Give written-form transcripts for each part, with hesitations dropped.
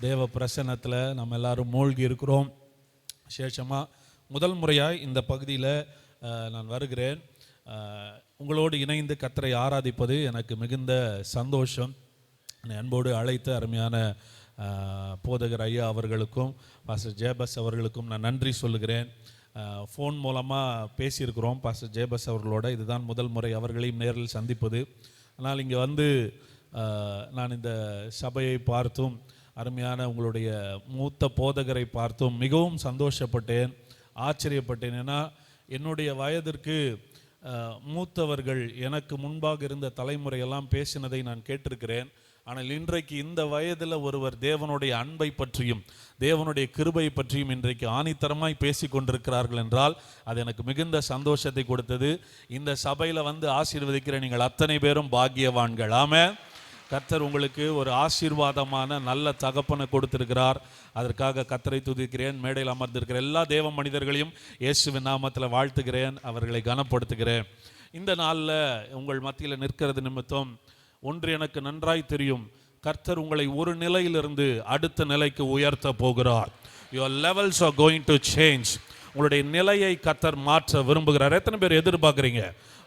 தேவ பிரசன்னத்தில் நம்ம எல்லாரும் மூழ்கி இருக்கிறோம். விசேஷமாக முதல் முறையாய் இந்த பகுதியில் நான் வருகிறேன். உங்களோடு இணைந்து கர்த்தரை ஆராதிப்பது எனக்கு மிகுந்த சந்தோஷம். அன்போடு அழைத்து அருமையான போதகர் ஐயா அவர்களுக்கும் பாஸ்டர் ஜேபஸ் அவர்களுக்கும் நான் நன்றி சொல்லுகிறேன். ஃபோன் மூலமாக பேசியிருக்கிறோம் பாஸ்டர் ஜேபஸ் அவர்களோட. இதுதான் முதல் முறை அவர்களையும் நேரில் சந்திப்பது. ஆனால் இங்கே வந்து நான் இந்த சபையை பார்த்தும் அருமையான உங்களுடைய மூத்த போதகரை பார்த்தும் மிகவும் சந்தோஷப்பட்டேன், ஆச்சரியப்பட்டேன். ஏன்னா என்னுடைய வயதிற்கு மூத்தவர்கள் எனக்கு முன்பாக இருந்த தலைமுறையெல்லாம் பேசினதை நான் கேட்டிருக்கிறேன். ஆனால் இன்றைக்கு இந்த வயதில் ஒருவர் தேவனுடைய அன்பை பற்றியும் தேவனுடைய கிருபை பற்றியும் இன்றைக்கு ஆணித்தரமாய் பேசி கொண்டிருக்கிறார்கள் என்றால் அது எனக்கு மிகுந்த சந்தோஷத்தை கொடுத்தது. இந்த சபையில் வந்து ஆசீர்வதிக்கிற நீங்கள் அத்தனை பேரும் பாக்கியவான்கள். ஆமென். கர்த்தர் உங்களுக்கு ஒரு ஆசீர்வாதமான நல்ல தகப்பனை கொடுத்திருக்கிறார். அதற்காக கர்த்தரை துதிக்கிறேன். மேடையில் அமர்ந்திருக்கிற எல்லா தேவ மனிதர்களையும் இயேசுவின் நாமத்தில் வாழ்த்துகிறேன், அவர்களை கனப்படுத்துகிறேன். இந்த நாளில் உங்கள் மத்தியில் நிற்கிறது நிமித்தம் ஒன்று எனக்கு நன்றாய் தெரியும், கர்த்தர் உங்களை ஒரு நிலையிலிருந்து அடுத்த நிலைக்கு உயர்த்த போகிறார். Your levels are going to change. உங்களுடைய நிலையை கர்த்தர் மாற்ற விரும்புகிறார். எத்தனை பேர் எதிர்பார்க்குறீங்க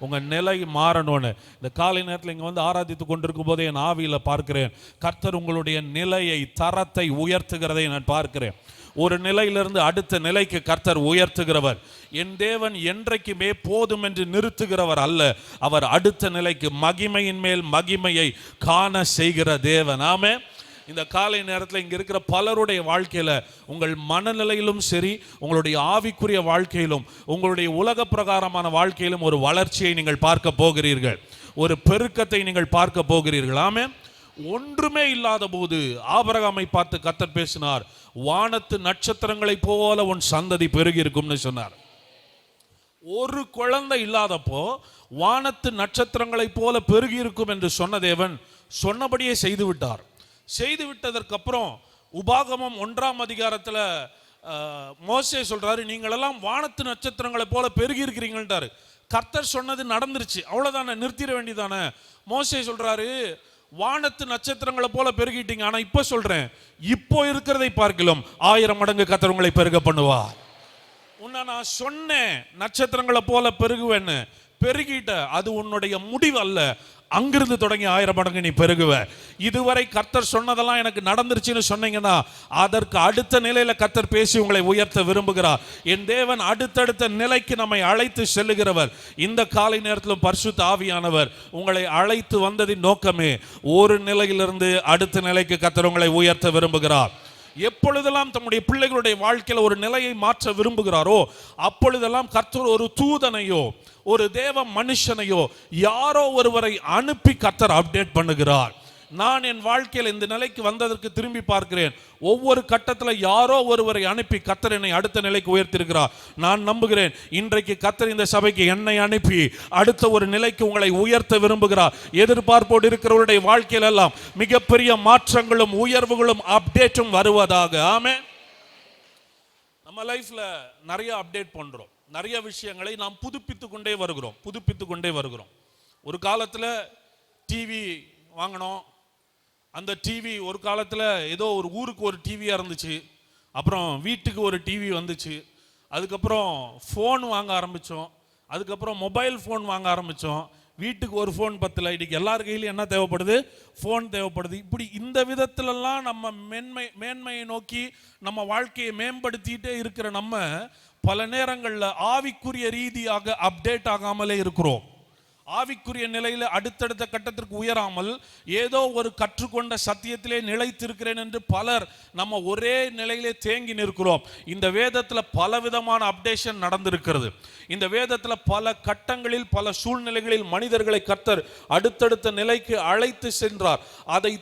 உங்கள் நிலை மாறணும்னு? இந்த காலை நேரத்தில் இங்கே வந்து ஆராதித்து கொண்டிருக்கும் போதே என் ஆவியில் பார்க்கிறேன், கர்த்தர் உங்களுடைய நிலையை தரத்தை உயர்த்துகிறதை நான் பார்க்கிறேன். ஒரு நிலையிலிருந்து அடுத்த நிலைக்கு கர்த்தர் உயர்த்துகிறவர். என் தேவன் என்றைக்குமே போதும் என்று நிறுத்துகிறவர் அல்ல, அவர் அடுத்த நிலைக்கு மகிமையின் மேல் மகிமையை காண செய்கிற தேவன். ஆமென். இந்த காலை நேரத்தில் இங்கே இருக்கிற பலருடைய வாழ்க்கையில் உங்கள் மனநிலையிலும் சரி, உங்களுடைய ஆவிக்குரிய வாழ்க்கையிலும் உங்களுடைய உலக பிரகாரமான வாழ்க்கையிலும் ஒரு வளர்ச்சியை நீங்கள் பார்க்க போகிறீர்கள், ஒரு பெருக்கத்தை நீங்கள் பார்க்க போகிறீர்கள். ஆமென். ஒன்றுமே இல்லாத போது ஆபிரகாமை பார்த்து கர்த்தர் பேசினார், வானத்து நட்சத்திரங்களைப் போல உன் சந்ததி பெருகி இருக்கும்னு சொன்னார். ஒரு குழந்தை இல்லாதப்போ வானத்து நட்சத்திரங்களைப் போல பெருகி இருக்கும் என்று சொன்ன தேவன் சொன்னபடியே செய்து விட்டார். செய்து விட்டதற்கு அப்புறம் உபாகமம் 1ஆம் அதிகாரத்தில் மோசே சொல்றாரு, நீங்களெல்லாம் வானத்து நட்சத்திரங்களைப் போல பெருகி இருக்கிறீங்கன்றாரு. கர்த்தர் சொன்னது நடந்துருச்சு, அவ்வளவுதானே, நிறுத்திட வேண்டியதானே. மோசே சொல்றாரு, வானத்து நட்சத்திரங்களை போல பெருகிட்டீங்க, ஆனா இப்ப சொல்றேன், இப்போ இருக்கிறதை பார்க்கலாம் 1000 மடங்கு கர்த்தர் உங்களை பெருக பண்ணுவார். உன்னை நான் சொன்னேன் நட்சத்திரங்களை போல பெருகுவேன்னு, பெருகிட்ட. அது உன்னுடைய முடிவு அல்ல, அங்கிருந்து தொடங்கி 1000 மடங்கு நீ பெருகுவ. இதுவரை கர்த்தர் சொன்னதெல்லாம் எனக்கு நடந்துருச்சுன்னு சொன்னீங்கன்னா அதற்கு அடுத்த நிலையில கர்த்தர் பேசி உங்களை உயர்த்த விரும்புகிறார். என் தேவன் அடுத்தடுத்த நிலைக்கு நம்மை அழைத்து செல்லுகிறவர். இந்த காலை நேரத்திலும் பரிசுத்த ஆவியானவர் உங்களை அழைத்து வந்ததின் நோக்கமே ஒரு நிலையிலிருந்து அடுத்த நிலைக்கு கர்த்தர் உங்களை உயர்த்த விரும்புகிறார். எப்பொழுதெல்லாம் தம்முடைய பிள்ளைகளுடைய வாழ்க்கையில் ஒரு நிலையை மாற்ற விரும்புகிறாரோ அப்பொழுதெல்லாம் கர்த்தர் ஒரு தூதனையோ ஒரு தேவ மனுஷனையோ யாரோ ஒருவரை அனுப்பி கர்த்தர் அப்டேட் பண்ணுகிறார். நான் என் வாழ்க்கையில் இந்த நிலைக்கு வந்ததற்கு திரும்பி பார்க்கிறேன், ஒவ்வொரு கட்டத்தில் யாரோ ஒருவரை அனுப்பி கர்த்தர் என்னை அடுத்த நிலைக்கு உயர்த்திருக்கிறார். நான் நம்புகிறேன் இன்றைக்கு கர்த்தர் இந்த சபைக்கு என்னை அனுப்பி அடுத்த ஒரு நிலைக்கு உங்களை உயர்த்த விரும்புகிறார். எதிர்பார்ப்போடு இருக்கிறவருடைய வாழ்க்கையில் எல்லாம் மிகப்பெரிய மாற்றங்களும் உயர்வுகளும் அப்டேட்டும் வருவதாக. ஆமென். நம்ம லைஃப்ல நிறைய அப்டேட் பண்றோம், நிறைய விஷயங்களை நாம் புதுப்பித்து கொண்டே வருகிறோம். ஒரு காலத்தில் டிவி வாங்கினோம், அந்த டிவி ஒரு காலத்தில் ஏதோ ஒரு ஊருக்கு ஒரு டிவியாக இருந்துச்சு, அப்புறம் வீட்டுக்கு ஒரு டிவி வந்துச்சு, அதுக்கப்புறம் ஃபோன் வாங்க ஆரம்பித்தோம், அதுக்கப்புறம் மொபைல் ஃபோன் வாங்க ஆரம்பித்தோம். வீட்டுக்கு ஒரு ஃபோன் பத்தல, இன்னைக்கு எல்லார் கையிலும் என்ன தேவைப்படுது? ஃபோன் தேவைப்படுது. இப்படி இந்த விதத்திலெல்லாம் நம்ம மேன்மையை நோக்கி நம்ம வாழ்க்கையை மேம்படுத்திட்டே இருக்கிற நம்ம பல நேரங்களில் ஆவிக்குரிய ரீதியாக அப்டேட் ஆகாமலே இருக்கிறோம். ஆவிக்குரிய நிலையில் அடுத்தடுத்த கட்டத்திற்கு உயராமல் ஏதோ ஒரு கற்றுக்கொண்ட சத்தியத்திலே நிலைத்திருக்கிறேன் என்று பலர் நம்ம ஒரே நிலையிலே தேங்கி நிற்கிறோம். இந்த வேதத்தில் பல விதமான அப்டேஷன் நடந்திருக்கிறது. இந்த வேதத்தில் பல கட்டங்களில் பல சூழ்நிலைகளில் மனிதர்களை கர்த்தர் அடுத்தடுத்த நிலைக்கு அழைத்து சென்றார். அதை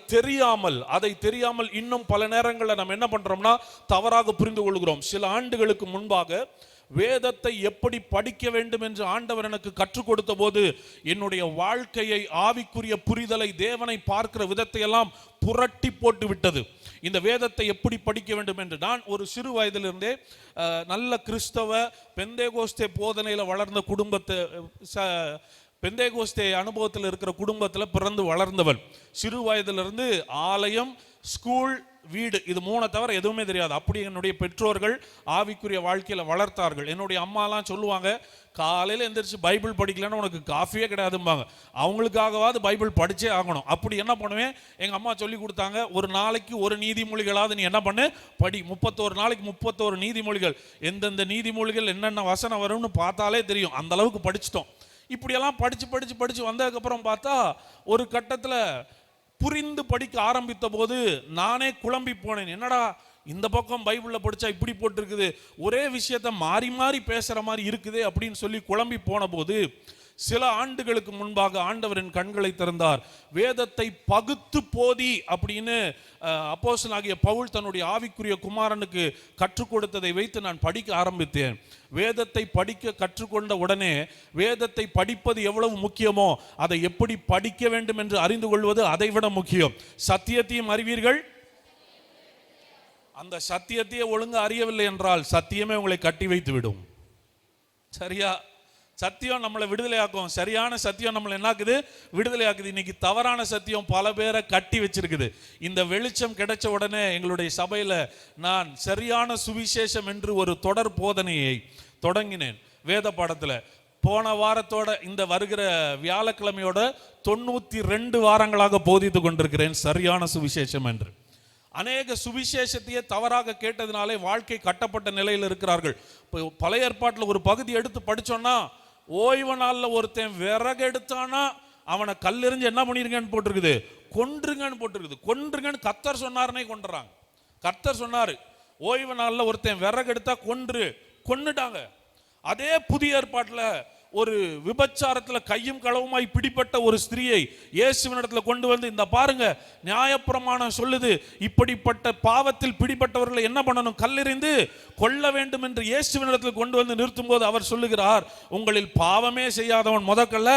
தெரியாமல் இன்னும் பல நேரங்களில் நம்ம என்ன பண்றோம்னா தவறாக புரிந்து கொள்கிறோம். சில ஆண்டுகளுக்கு முன்பாக வேதத்தை எப்படி படிக்க வேண்டும் என்று ஆண்டவர் எனக்கு கற்றுக் கொடுத்த போது என்னுடைய வாழ்க்கையை ஆவிக்குரிய புரிதலை தேவனை பார்க்கிற விதத்தை எல்லாம் புரட்டி போட்டு விட்டது. இந்த வேதத்தை எப்படி படிக்க வேண்டும் என்று நான் ஒரு சிறு வயதிலிருந்தே நல்ல கிறிஸ்தவ பெந்தேகோஸ்தே போதனையில் வளர்ந்த பெந்தேகோஸ்தே அனுபவத்தில் இருக்கிற குடும்பத்தில் பிறந்து வளர்ந்தவன். சிறு வயதிலிருந்து ஆலயம், ஸ்கூல், வீடு, இது மூணை தவிர எதுவுமே தெரியாது. அப்படி என்னுடைய பெற்றோர்கள் ஆவிக்குரிய வாழ்க்கையில் வளர்த்தார்கள். என்னுடைய அம்மாலாம் சொல்லுவாங்க, காலையில் எந்திரிச்சு பைபிள் படிக்கலன்னா உனக்கு காஃபியே கிடையாதும்பாங்க. அவங்களுக்காகவாது பைபிள் படித்தே ஆகணும். அப்படி என்ன பண்ணுவேன், எங்கள் அம்மா சொல்லி கொடுத்தாங்க, ஒரு நாளைக்கு ஒரு நீதிமொழிகளாவது நீ என்ன பண்ணு, படி. 31 நாளைக்கு 31 நீதிமொழிகள், எந்தெந்த நீதிமொழிகள் என்னென்ன வசனம் வரும்னு பார்த்தாலே தெரியும். அந்த அளவுக்கு படிச்சிட்டோம். இப்படியெல்லாம் படித்து வந்ததுக்கப்புறம் பார்த்தா ஒரு கட்டத்தில் புரிந்து படிக்க ஆரம்பித்த போது நானே குழம்பி போனேன். என்னடா இந்த பக்கம் பைபிளில் படித்தா இப்படி போட்டிருக்குது, ஒரே விஷயத்த மாறி மாறி பேசுகிற மாதிரி இருக்குது அப்படின்னு சொல்லி குழம்பி போன போது சில ஆண்டுகளுக்கு முன்பாக ஆண்டவரின் கண்களை திறந்தார். வேதத்தை பகுத்து போதி அப்படின்னு அப்போஸ்தலனாகிய பவுல் தன்னுடைய ஆவிக்குரிய குமாரனுக்கு கற்றுக் கொடுத்ததை வைத்து நான் படிக்க ஆரம்பித்தேன். வேதத்தை படிக்க கற்றுக்கொண்ட உடனே வேதத்தை படிப்பது எவ்வளவு முக்கியமோ அதை எப்படி படிக்க வேண்டும் என்று அறிந்து கொள்வது அதை விட முக்கியம். சத்தியத்தையும் அறிவீர்கள், அந்த சத்தியத்தையே ஒழுங்கு அறியவில்லை என்றால் சத்தியமே உங்களை கட்டி வைத்து விடும். சரியா? சத்தியம் நம்மளை விடுதலை ஆக்கும். சரியான சத்தியம் நம்மளை என்னாக்குது, விடுதலை ஆக்குது. இன்னைக்கு தவறான சத்தியம் பல பேரை கட்டி வச்சிருக்குது. இந்த வெளிச்சம் கிடைச்ச உடனே எங்களுடைய சபையில நான் சரியான சுவிசேஷம் என்று ஒரு தொடர் போதனையை தொடங்கினேன். வேத பாடத்துல போன வாரத்தோட இந்த வருகிற வியாழக்கிழமையோட 92 வாரங்களாக போதித்து கொண்டிருக்கிறேன் சரியான சுவிசேஷம் என்று. அநேக சுவிசேஷத்தையே தவறாக கேட்டதினாலே வாழ்க்கை கட்டப்பட்ட நிலையில் இருக்கிறார்கள். பழைய ஏற்பாட்டில் ஒரு பகுதி எடுத்து படிச்சோன்னா, ஓய்வு நாளில் ஒருத்தன் விறகு எடுத்தானா அவனை கல்லெறிஞ்சு என்ன பண்ணிருங்கன்னு போட்டிருக்குது, கொன்றுங்கன்னு போட்டிருக்குது. கொன்றுங்கன்னு கர்த்தர் சொன்னார்னே கொண்டுறாங்க. கர்த்தர் சொன்னாரு, ஓய்வு நாளில் ஒருத்தன் விறகு எடுத்தா கொன்னுட்டாங்க. அதே புதிய ஏற்பாட்டில் ஒரு விபச்சாரத்துல கையும் களவுமாய் பிடிப்பட்ட ஒரு ஸ்திரியை இயேசுவினிடத்துல கொண்டு வந்து, இந்த பாருங்க நியாயப்பிரமாணம் சொல்லுது, இப்படிப்பட்ட பாவத்தில் பிடிப்பட்டவர்களை என்ன பண்ணணும், கல்லெறிந்து கொல்ல வேண்டும் என்று இயேசுவினிடத்துல கொண்டு வந்து நிறுத்தும் போது அவர் சொல்லுகிறார், உங்களில் பாவமே செய்யாதவன் முதக்கல்ல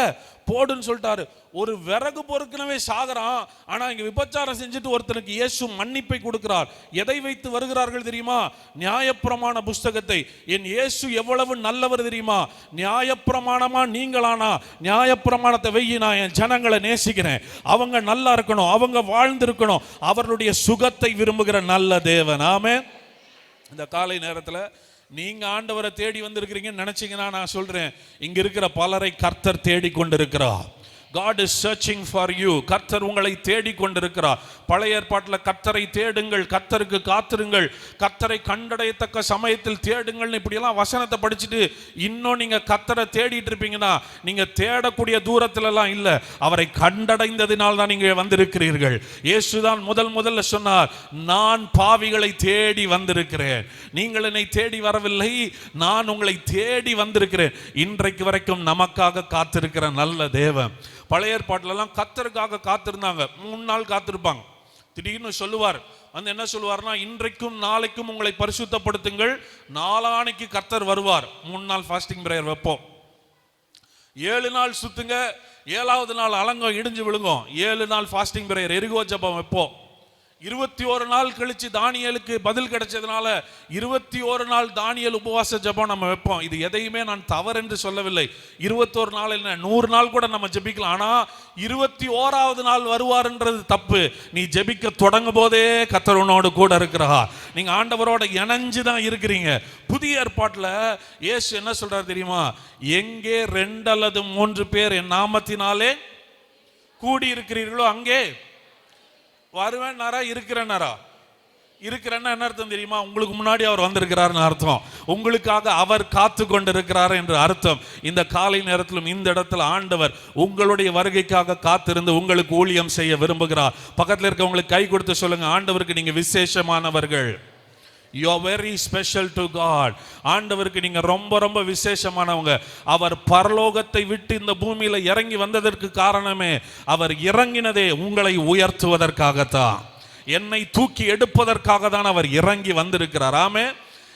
போடுன்னு சொல்லிட்டாரு. ஒரு விறகு பொறுக்கனவே சாகுறான். ஆனா இங்க விபச்சாரம் செஞ்சுட்டு ஒருத்தனுக்கு இயேசு மன்னிப்பை கொடுக்கிறார். எதை வைத்து வருகிறார்கள் தெரியுமா? நியாயப்பிரமாண புஸ்தகத்தை. என் இயேசு எவ்வளவு நல்லவர் தெரியுமா? நியாயப்பிரமாணமா நீங்களானா நியாயப்பிரமாணத்தை வெயி, நான் என் ஜனங்களை நேசிக்கிறேன், அவங்க நல்லா இருக்கணும், அவங்க வாழ்ந்திருக்கணும், அவர்களுடைய சுகத்தை விரும்புகிற நல்ல தேவன். ஆமென். இந்த காலை நேரத்தில் நீங்க ஆண்டவரை தேடி வந்திருக்கிறீங்கன்னு நினைச்சீங்கன்னா நான் சொல்றேன், இங்க இருக்கிற பலரை கர்த்தர் தேடி கொண்டிருக்கிறார். God is searching for you. கர்த்தர் உங்களை தேடி கொண்டிருக்கிறார். பழைய ஏற்பாட்டில் கர்த்தரை தேடுங்கள், கர்த்தருக்கு காத்திருங்கள், கர்த்தரை கண்டடையத்தக்க சமயத்தில் தேடுங்கள் இப்படியெல்லாம் வசனத்தை படிச்சுட்டு இன்னும் நீங்க கர்த்தரை தேடிட்டு இருப்பீங்கன்னா நீங்க தேடக்கூடிய தூரத்திலலாம் இல்லை, அவரை கண்டடைந்ததினால் தான் நீங்க வந்திருக்கிறீர்கள். இயேசுதான் முதல்ல சொன்னார், நான் பாவிகளை தேடி வந்திருக்கிறேன், நீங்கள் என்னை தேடி வரவில்லை, நான் உங்களை தேடி வந்திருக்கிறேன். இன்றைக்கு வரைக்கும் நமக்காக காத்திருக்கிற நல்ல தேவன். பழைய ஏற்பாட்டிலெல்லாம் கர்த்தருக்காக காத்திருந்தாங்க. 3 நாள் காத்திருப்பாங்க. திடீர்னு சொல்லுவார், வந்து என்ன சொல்லுவார்னா, இன்றைக்கும் நாளைக்கும் உங்களை பரிசுத்தப்படுத்துங்கள், நாளானைக்கு கர்த்தர் வருவார். 3 நாள் ஃபாஸ்டிங் பிரேயர் வைப்போம். 7 நாள் சுத்துங்க, 7வது நாள் அலங்கம் இடிஞ்சு விழுங்கும். 7 நாள் ஃபாஸ்டிங் பிரேயர் எரிகோ ஜெபம் வைப்போம். 21 நாள் கழிச்சு தானியேலுக்கு பதில் கிடைச்சதுனால 21 நாள் தானியேல் உபவாச ஜெபம் நம்ம வைப்போம். இது எதையுமே நான் தவறு சொல்லவில்லை. 21 நாள் என்ன, 100 நாள் கூட நம்ம ஜெபிக்கலாம். ஆனா 21வது நாள் வருவார்ன்றது தப்பு. நீ ஜெபிக்க தொடங்கும் போதே கர்த்தர் உன்னோடு கூட இருக்கிறார். நீங்க ஆண்டவரோட இணைஞ்சு தான் இருக்கிறீங்க. புதிய ஏற்பாட்டில் இயேசு என்ன சொல்றாரு தெரியுமா? எங்கே 2 அல்லது 3 பேர் என் நாமத்தினாலே கூடி இருக்கிறீர்களோ அங்கே வருவேன்னாரா, இருக்கிறேன்னாரா? இருக்கிறேன்னா என்ன அர்த்தம் தெரியுமா? உங்களுக்கு முன்னாடி அவர் வந்திருக்கிறார்னு அர்த்தம். உங்களுக்காக அவர் காத்து கொண்டிருக்கிறார் என்று அர்த்தம். இந்த காலை நேரத்திலும் இந்த இடத்துல ஆண்டவர் உங்களுடைய வருகைக்காக காத்திருந்து உங்களுக்கு ஊழியம் செய்ய விரும்புகிறார். பக்கத்தில் இருக்கவங்களுக்கு கை கொடுத்து சொல்லுங்க, ஆண்டவருக்கு நீங்க விசேஷமானவர்கள். You are very special to God. ஆண்டவருக்கு நீங்க ரொம்ப விசேஷமானவங்க. அவர் பரலோகத்தை விட்டு இந்த பூமியில இறங்கி வந்ததற்கு காரணமே, அவர் இறங்கினதே உங்களை உயர்த்துவதற்காகத்தான், என்னை தூக்கி எடுப்பதற்காக தான் அவர் இறங்கி வந்திருக்கிறார். ஆமென்.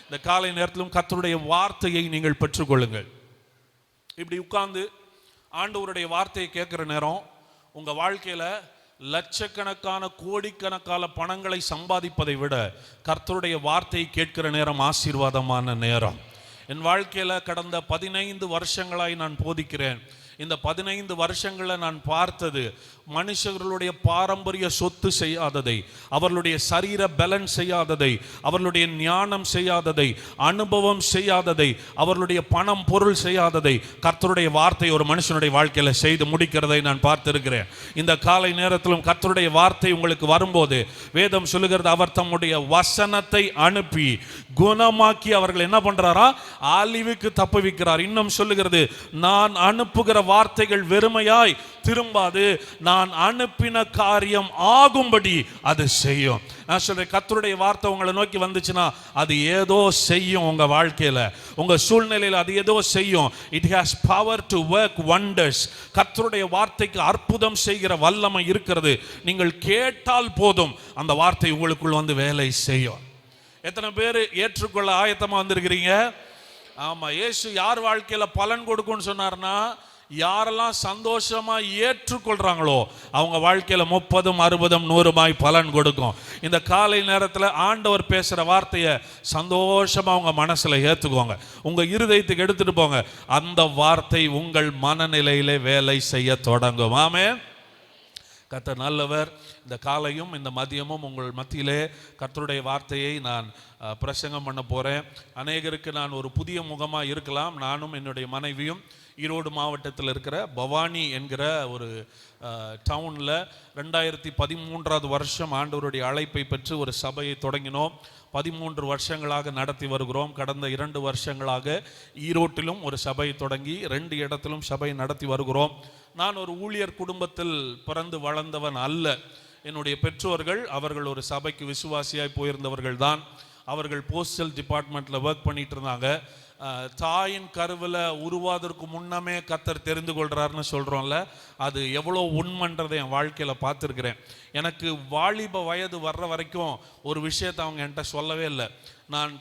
இந்த காலை நேரத்திலும் கர்த்தருடைய வார்த்தையை நீங்கள் பெற்றுக்கொள்ளுங்கள். இப்படி உட்கார்ந்து ஆண்டவருடைய வார்த்தையை கேட்கிற நேரம் உங்க வாழ்க்கையில லட்சக்கணக்கான கோடிக்கணக்கான பணங்களை சம்பாதிப்பதை விட கர்த்தருடைய வார்த்தையை கேட்கிற நேரம் ஆசீர்வாதமான நேரம். என் வாழ்க்கையில கடந்த 15 வருஷங்களாய் நான் போதிக்கிறேன். இந்த 15 வருஷங்களை நான் பார்த்தது, மனுஷர்களுடைய பாரம்பரிய சொத்து செய்யாததை, அவர்களுடைய சரீர பலன் செய்யாததை, அவர்களுடைய ஞானம் செய்யாததை, அனுபவம் செய்யாததை, அவர்களுடைய பணம் பொருள் செய்யாததை கர்த்தருடைய வார்த்தை ஒரு மனுஷனுடைய வாழ்க்கையில செய்து முடிக்கிறதை நான் பார்த்திருக்கிறேன். இந்த காலை நேரத்திலும் கர்த்தருடைய வார்த்தை உங்களுக்கு வரும்போது வேதம் சொல்லுகிறது, அவர் தம்முடைய வசனத்தை அனுப்பி குணமாக்கி அவர்கள் என்ன பண்றாரா, அழிவுக்கு தப்புவிக்கிறார். இன்னும் சொல்லுகிறது, நான் அனுப்புகிற வார்த்தைகள் வெறுமையாய் திரும்பாது, நான் அனுப்பின காரியம் ஆகும்படி அது செய்யும். நான் சொல்றேன், கர்த்தருடைய வார்த்தை உங்களை நோக்கி வந்துச்சுன்னா அது ஏதோ செய்யும். உங்க வாழ்க்கையில, உங்க சூழ்நிலையில அது ஏதோ செய்யும். It has power to work wonders. கர்த்தருடைய வார்த்தைக்கு அற்புதம் செய்கிற வல்லமை இருக்கிறது. நீங்கள் கேட்டால் போதும், அந்த வார்த்தை உங்களுக்குள் வந்து வேலை செய்யும். எத்தனை பேர் ஏற்றுக்கொள்ள ஆயத்தமா வந்திருக்கிறீங்க? ஆமா, இயேசு யார் வாழ்க்கையில பலன் கொடுக்கும்னு சொன்னார்னா, யாரெல்லாம் சந்தோஷமா ஏற்றுக்கொள்றாங்களோ அவங்க வாழ்க்கையில 30, 60, 100 பலன் கொடுக்கும். இந்த காலை நேரத்தில் ஆண்டவர் பேசுற வார்த்தையை சந்தோஷமா உங்க மனசுல ஏத்துக்கோங்க, உங்க இருதயத்துக்கு எடுத்துட்டு போங்க. அந்த வார்த்தை உங்கள் மனநிலையிலே வேலை செய்ய தொடங்கும். ஆமென். கர்த்தர் நல்லவர். இந்த காலையும் இந்த மதியமும் உங்கள் மத்தியிலே கர்த்தருடைய வார்த்தையை நான் பிரசங்கம் பண்ண போறேன். அநேகருக்கு நான் ஒரு புதிய முகமாக இருக்கலாம். நானும் என்னுடைய மனைவியும் ஈரோடு மாவட்டத்தில் இருக்கிற பவானி என்கிற ஒரு டவுனில் 2013 வருஷம் ஆண்டவருடைய அழைப்பை பெற்று ஒரு சபையை தொடங்கினோம். 13 வருஷங்களாக நடத்தி வருகிறோம். கடந்த 2 வருஷங்களாக ஈரோட்டிலும் ஒரு சபை தொடங்கி 2 இடத்திலும் சபை நடத்தி வருகிறோம். நான் ஒரு ஊழியர் குடும்பத்தில் பிறந்து வளர்ந்தவன் அல்ல. என்னுடைய பெற்றோர்கள் அவர்கள் ஒரு சபைக்கு விசுவாசியாய் போயிருந்தவர்கள் தான். அவர்கள் போஸ்டல் டிபார்ட்மெண்ட்டில் ஒர்க் பண்ணிட்டு இருந்தாங்க. தாயின் கருவில் உருவாதற்கு முன்னமே கர்த்தர் தெரிந்து கொள்கிறாருன்னு சொல்கிறோம்ல, அது எவ்வளோ உண்மைன்றதை என் வாழ்க்கையில் பார்த்துருக்கிறேன். எனக்கு வாலிப வயது வர்ற வரைக்கும் ஒரு விஷயத்தை அவங்க என்கிட்ட சொல்லவே இல்லை. நான்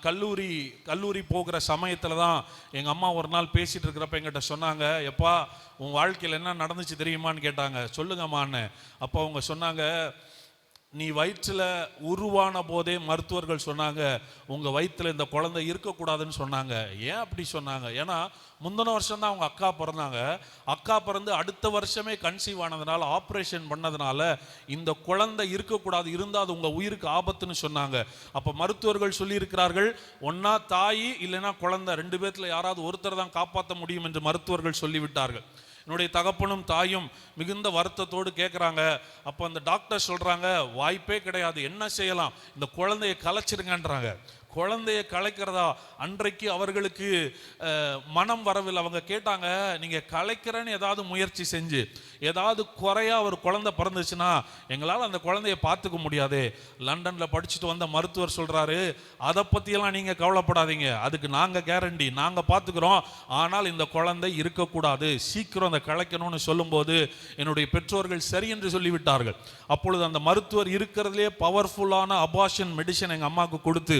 கல்லூரி போகிற சமயத்தில் தான் எங்கள் அம்மா ஒரு நாள் பேசிகிட்டு இருக்கிறப்ப எங்கிட்ட சொன்னாங்க, எப்பா உன் வாழ்க்கையில் என்ன நடந்துச்சு தெரியுமான்னு கேட்டாங்க. சொல்லுங்கம்மான்னு. அப்போ அவங்க சொன்னாங்க, நீ வயிற்றில் உருவான போதே மருத்துவர்கள் சொன்னாங்க உங்கள் வயிற்றில் இந்த குழந்தை இருக்கக்கூடாதுன்னு சொன்னாங்க. ஏன் அப்படி சொன்னாங்க? ஏன்னா முந்தின வருஷம் தான் அவங்க அக்கா பிறந்தாங்க. அக்கா பிறந்து அடுத்த வருஷமே கன்சீவ் ஆனதுனால, ஆப்ரேஷன் பண்ணதுனால இந்த குழந்தை இருக்கக்கூடாது, இருந்தால் அது உங்கள் உயிருக்கு ஆபத்துன்னு சொன்னாங்க. அப்போ மருத்துவர்கள் சொல்லியிருக்கிறார்கள், ஒன்னா தாய் இல்லைன்னா குழந்தை, 2 பேர்த்தில் யாராவது ஒருத்தர் தான் காப்பாற்ற முடியும் என்று மருத்துவர்கள் சொல்லிவிட்டார்கள். என்னுடைய தகப்பனும் தாயும் மிகுந்த வருத்தத்தோடு கேட்குறாங்க. அப்போ அந்த டாக்டர் சொல்கிறாங்க, வாய்ப்பே கிடையாது, என்ன செய்யலாம், இந்த குழந்தையை கலைச்சிருங்கன்றாங்க. குழந்தையை கலைக்கிறதா? அன்றைக்கு அவர்களுக்கு மனம் வரவில்லை. அவங்க கேட்டாங்க, நீங்கள் கலைக்கிறேன்னு ஏதாவது முயற்சி செஞ்சு ஏதாவது குறையா ஒரு குழந்தை பிறந்துச்சுன்னா எங்களால் அந்த குழந்தைய பார்த்துக்க முடியாது. லண்டனில் படிச்சுட்டு வந்த மருத்துவர் சொல்கிறாரு, அதை பற்றியெல்லாம் நீங்கள் கவலைப்படாதீங்க, அதுக்கு நாங்கள் கேரண்டி, நாங்கள் பார்த்துக்கிறோம். ஆனால் இந்த குழந்தை இருக்கக்கூடாது, சீக்கிரம் அதை கலைக்கணும்னு சொல்லும்போது என்னுடைய பெற்றோர்கள் சரி என்று சொல்லிவிட்டார்கள். அப்பொழுது அந்த மருத்துவர் இருக்கிறதுலே பவர்ஃபுல்லான அபார்ஷன் மெடிசன் எங்கள் அம்மாவுக்கு கொடுத்து,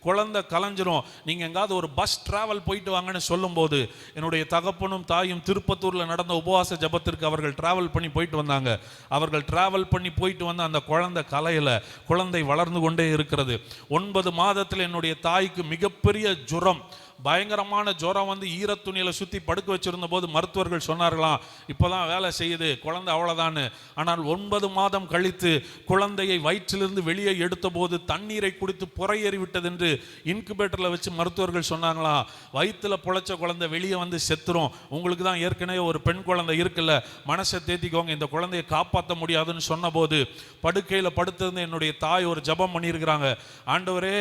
குழந்தை கலைஞ்சிரும், நீங்கள் எங்காவது ஒரு பஸ் டிராவல் போயிட்டு வாங்கன்னு சொல்லும்போது என்னுடைய தகப்பனும் தாயும் திருப்பத்தூரில் நடந்த உபவாச ஜபத்திற்கு அவர்கள் டிராவல் பண்ணி போயிட்டு வந்தாங்க. அவர்கள் டிராவல் பண்ணி போயிட்டு வந்து அந்த குழந்தை கலையில், குழந்தை வளர்ந்து கொண்டே இருக்கிறது. 9 மாதத்தில் என்னுடைய தாய்க்கு மிகப்பெரிய ஜுரம், பயங்கரமான ஜுரம் வந்து ஈரத்துணியில் சுற்றி படுக்க வச்சிருந்த போது மருத்துவர்கள் சொன்னார்களாம், இப்போதான் வேலை செய்யுது, குழந்தை அவ்வளோதான்னு. ஆனால் 9 மாதம் கழித்து குழந்தையை வயிற்றிலிருந்து வெளியே எடுத்த போது தண்ணீரை குடித்து புறையேறி விட்டது என்று இன்குபேட்டரில் வச்சு மருத்துவர்கள் சொன்னாங்களாம். வயிற்றில் புழைச்ச குழந்தை வெளியே வந்து செத்துரும், உங்களுக்கு தான் ஏற்கனவே ஒரு பெண் குழந்தை இருக்குல்ல, மனசை தேத்திக்கோங்க, இந்த குழந்தையை காப்பாற்ற முடியாதுன்னு சொன்னபோது படுக்கையில் படுத்திருந்து என்னுடைய தாய் ஒரு ஜபம் பண்ணியிருக்கிறாங்க. ஆண்டவரே,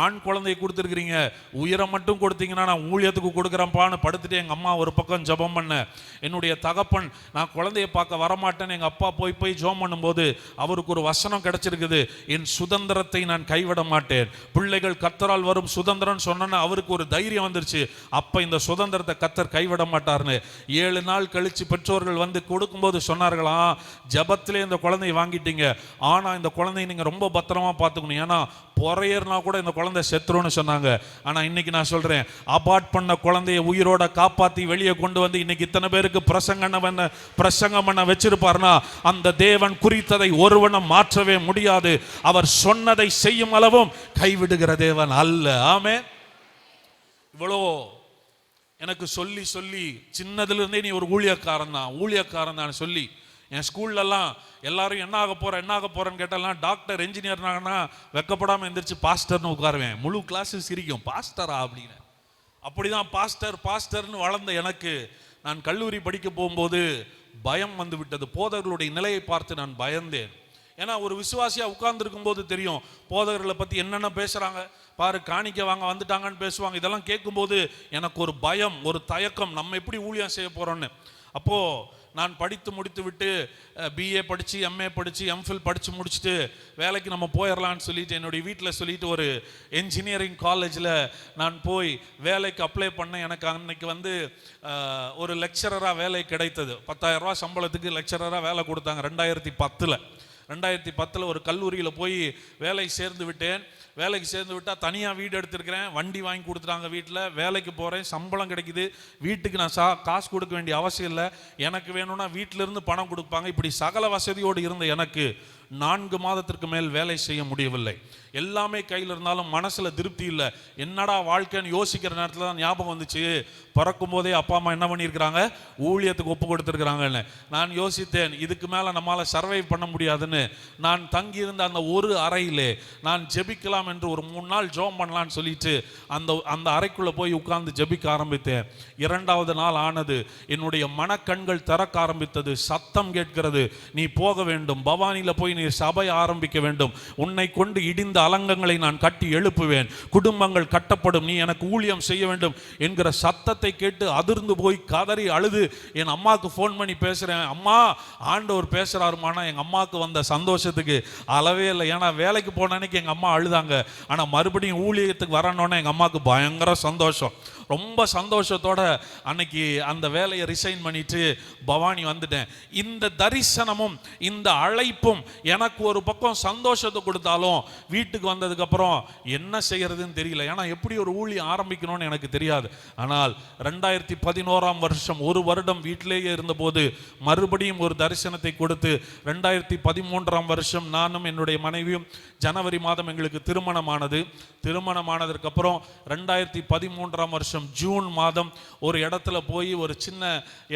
ஆண் குழந்தையை கொடுத்துருக்கிறீங்க, உயிரை மட்டும் கொடுத்து நான் ஊழியத்துக்கு கொடுக்குறேன்ப்பான்னு படுத்துட்டு எங்கள் அம்மா ஒரு பக்கம் ஜபம் பண்ண. என்னுடைய தகப்பன், நான் குழந்தையை பார்க்க வரமாட்டேன்னு எங்கள் அப்பா போய் ஜோம் பண்ணும்போது அவருக்கு ஒரு வசனம் கிடைச்சிருக்குது, என் சுதந்திரத்தை நான் கைவிட மாட்டேன், பிள்ளைகள் கர்த்தரால் வரும் சுதந்திரம் சொன்னா அவருக்கு ஒரு தைரியம் வந்துருச்சு. அப்போ இந்த சுதந்திரத்தை கர்த்தர் கைவிட மாட்டார்னு 7 நாள் கழிச்சு பெற்றோர்கள் வந்து கொடுக்கும்போது சொன்னார்களாம், ஜபத்திலே இந்த குழந்தையை வாங்கிட்டீங்க, ஆனால் இந்த குழந்தையை நீங்கள் ரொம்ப பத்திரமா பார்த்துக்கணும், ஏன்னா பொறையர்னா கூட இந்த குழந்தை செத்துரும்னு சொன்னாங்க. ஆனால் இன்னைக்கு நான் சொல்றேன், அபார்ட் பண்ண குழந்தையை உயிரோட காப்பாற்றி வெளியே கொண்டு வந்து இன்னைக்கு இத்தனை பேருக்கு பிரசங்கம் பண்ண வச்சிருப்பார்னா அந்த தேவன் குறித்ததை ஒருவனும் மாற்றவே முடியாது. அவர் சொன்னதை செய்யும் அளவும் கைவிடுகிற தேவன் அல்ல. ஆமென். இவ்வளோ எனக்கு சொல்லி சொல்லி சின்னதுல இருந்தே நீ ஒரு ஊழியக்காரன் தான் சொல்லி என் ஸ்கூல்லலாம் எல்லாரும் என்ன ஆக போறேன்னு கேட்டாலாம் டாக்டர் என்ஜினியர்னாங்கன்னா வெக்கப்படாமல் எந்திரிச்சு பாஸ்டர்னு உட்காருவேன். முழு கிளாஸு சிரிக்கும், பாஸ்டரா அப்படின்னு. அப்படிதான் பாஸ்டர்னு வளர்ந்த எனக்கு நான் கல்லூரி படிக்க போகும்போது பயம் வந்து விட்டது. போதகர்களுடைய நிலையை பார்த்து நான் பயந்தேன். ஏன்னா ஒரு விசுவாசியா உட்கார்ந்துருக்கும் போது தெரியும் போதகர்களை பத்தி என்னென்ன பேசுறாங்க பாரு, காணிக்க வாங்க வந்துட்டாங்கன்னு பேசுவாங்க. இதெல்லாம் கேட்கும்போது எனக்கு ஒரு பயம், ஒரு தயக்கம், நம்ம எப்படி ஊழியம் செய்ய போறோம்னு. அப்போ நான் படித்து முடித்து விட்டு பிஏ படித்து எம்ஏ படித்து எம்ஃபில் படித்து முடிச்சுட்டு வேலைக்கு நம்ம போயிடலான்னு சொல்லிட்டு என்னுடைய வீட்டில் சொல்லிட்டு ஒரு என்ஜினியரிங் காலேஜில் நான் போய் வேலைக்கு அப்ளை பண்ணேன். எனக்கு அன்னைக்கு வந்து ஒரு லெக்சரராக வேலை கிடைத்தது. 10,000 ரூபா சம்பளத்துக்கு லெக்சரராக வேலை கொடுத்தாங்க 2010 ஒரு கல்லூரியில் போய் வேலைக்கு சேர்ந்து விட்டேன். வேலைக்கு சேர்ந்து விட்டால் தனியாக வீடு எடுத்துருக்கிறேன், வண்டி வாங்கி கொடுத்துட்டாங்க வீட்டில், வேலைக்கு போகிறேன், சம்பளம் கிடைக்குது, வீட்டுக்கு நான் காசு கொடுக்க வேண்டிய அவசியம் இல்லை, எனக்கு வேணும்னா வீட்டிலேருந்து பணம் கொடுப்பாங்க. இப்படி சகல வசதியோடு இருந்த எனக்கு 4 மாதத்திற்கு மேல் வேலை செய்ய முடியவில்லை. எல்லாமே கையில் இருந்தாலும் மனசில் திருப்தி இல்லை. என்னடா வாழ்க்கைன்னு யோசிக்கிற நேரத்தில் தான் ஞாபகம் வந்துச்சு, பிறக்கும் போதே அப்பா அம்மா என்ன பண்ணியிருக்கிறாங்க, ஊழியத்துக்கு ஒப்பு கொடுத்துருக்குறாங்கன்னு. நான் யோசித்தேன், இதுக்கு மேலே நம்மளால் சர்வைவ் பண்ண முடியாதுன்னு நான் தங்கியிருந்த அந்த ஒரு அறையிலே நான் ஜெபிக்கலாம் என்று ஒரு 3 நாள் ஜெபம் பண்ணலான்னு சொல்லிட்டு அந்த அறைக்குள்ளே போய் உட்கார்ந்து ஜெபிக்க ஆரம்பித்தேன். 2வது நாள் ஆனது, என்னுடைய மனக்கண்கள் திறக்க ஆரம்பித்தது. சத்தம் கேட்கிறது, நீ போக வேண்டும், பவானியில் போய் நீ சபை ஆரம்பிக்க வேண்டும், உன்னை கொண்டு இடிந்த அலங்கங்களை நான் கட்டி எழுப்புவேன், குடும்பங்கள் கட்டப்படும், நீ எனக்கு ஊழியம் செய்ய வேண்டும் என்கிற சத்தத்தை கேட்டு அதிர்ந்து போய் கதறி அழுது என் அம்மாவுக்கு ஃபோன் பண்ணி பேசுறேன். அம்மா, ஆண்டவர் பேசுறாருமானா எங்க அம்மாவுக்கு வந்த சந்தோஷத்துக்கு அளவே இல்லை. ஏன்னா வேலைக்கு போன அன்னைக்கு எங்க அம்மா அழுதாங்க, ஆனா மறுபடியும் ஊழியத்துக்கு வரணும்னா எங்க அம்மாவுக்கு பயங்கர சந்தோஷம். ரொம்ப சந்தோஷத்தோட அன்னைக்கு அந்த வேலையை ரிசைன் பண்ணிட்டு பவானி வந்துட்டேன். இந்த தரிசனமும் இந்த அழைப்பும் எனக்கு ஒரு பக்கம் சந்தோஷத்தை கொடுத்தாலும் வீட்டுக்கு வந்ததுக்கு அப்புறம் என்ன செய்யறதுன்னு தெரியல. ஏன்னா எப்படி ஒரு ஊழியம் ஆரம்பிக்கணும்னு எனக்கு தெரியாது. ஆனால் 2011ஆம் வருஷம் 1 வருடம் வீட்டிலேயே இருந்தபோது மறுபடியும் ஒரு தரிசனத்தை கொடுத்து 2013ஆம் வருஷம் நானும் என்னுடைய மனைவியும் ஜனவரி மாதம் எங்களுக்கு திருமணமானதற்கு அப்புறம் 2013ஆம் வருஷம் ஜூன் மாதம் ஒரு இடத்துல போய் ஒரு சின்ன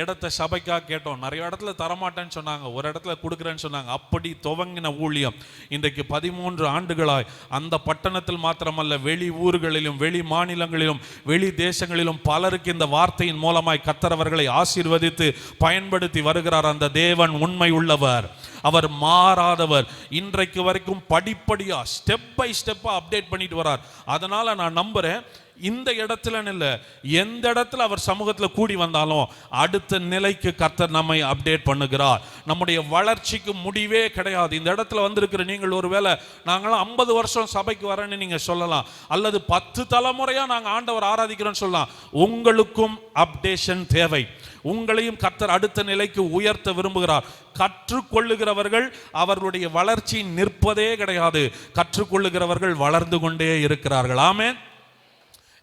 இடத்தை சபைக்காக கேட்டோம். நிறைய இடத்துல தரமாட்டேன்னு சொன்னாங்க, ஒரு இடத்துல கொடுக்குறேன்னு சொன்னாங்க. அப்படி துவங்கின ஊழியம் இன்றைக்கு 13 ஆண்டுகளாய் அந்த பட்டணத்தில் மாத்திரமல்ல, வெளி ஊர்களிலும் வெளி மாநிலங்களிலும் வெளி தேசங்களிலும் பலருக்கு இந்த வார்த்தையின் மூலமாய் கர்த்தர் அவர்களை ஆசீர்வதித்து பயன்படுத்தி வருகிறார். அந்த தேவன் உண்மை உள்ளவர், அவர் மாறாதவர். இன்றைக்கு வரைக்கும் படிப்படியா ஸ்டெப் பை ஸ்டெப்பா அப்டேட் பண்ணிட்டு வரார். அதனால நான் நம்புறேன், இந்த இடத்துல இல்ல, எந்த இடத்துல அவர் சமூகத்தில் கூடி வந்தாலும் அடுத்த நிலைக்கு கர்த்தர் நம்மை அப்டேட் பண்ணுகிறார். நம்முடைய வளர்ச்சிக்கு முடிவே கிடையாது. இந்த இடத்துல வந்திருக்கிற நீங்கள் ஒருவேளை நாங்களாம் 50 வருஷம் சபைக்கு வரேன்னு நீங்க சொல்லலாம், அல்லது 10 தலைமுறையா நாங்கள் ஆண்டவர் ஆராதிக்கிறோன்னு சொல்லலாம். உங்களுக்கும் அப்டேஷன் தேவை. உங்களையும் கர்த்தர் அடுத்த நிலைக்கு உயர்த்த விரும்புகிறார். கற்றுக்கொள்ளுகிறவர்கள் அவர்களுடைய வளர்ச்சி நிற்பதே கிடையாது, கற்றுக்கொள்ளுகிறவர்கள் வளர்ந்து கொண்டே இருக்கிறார்கள். ஆமென்.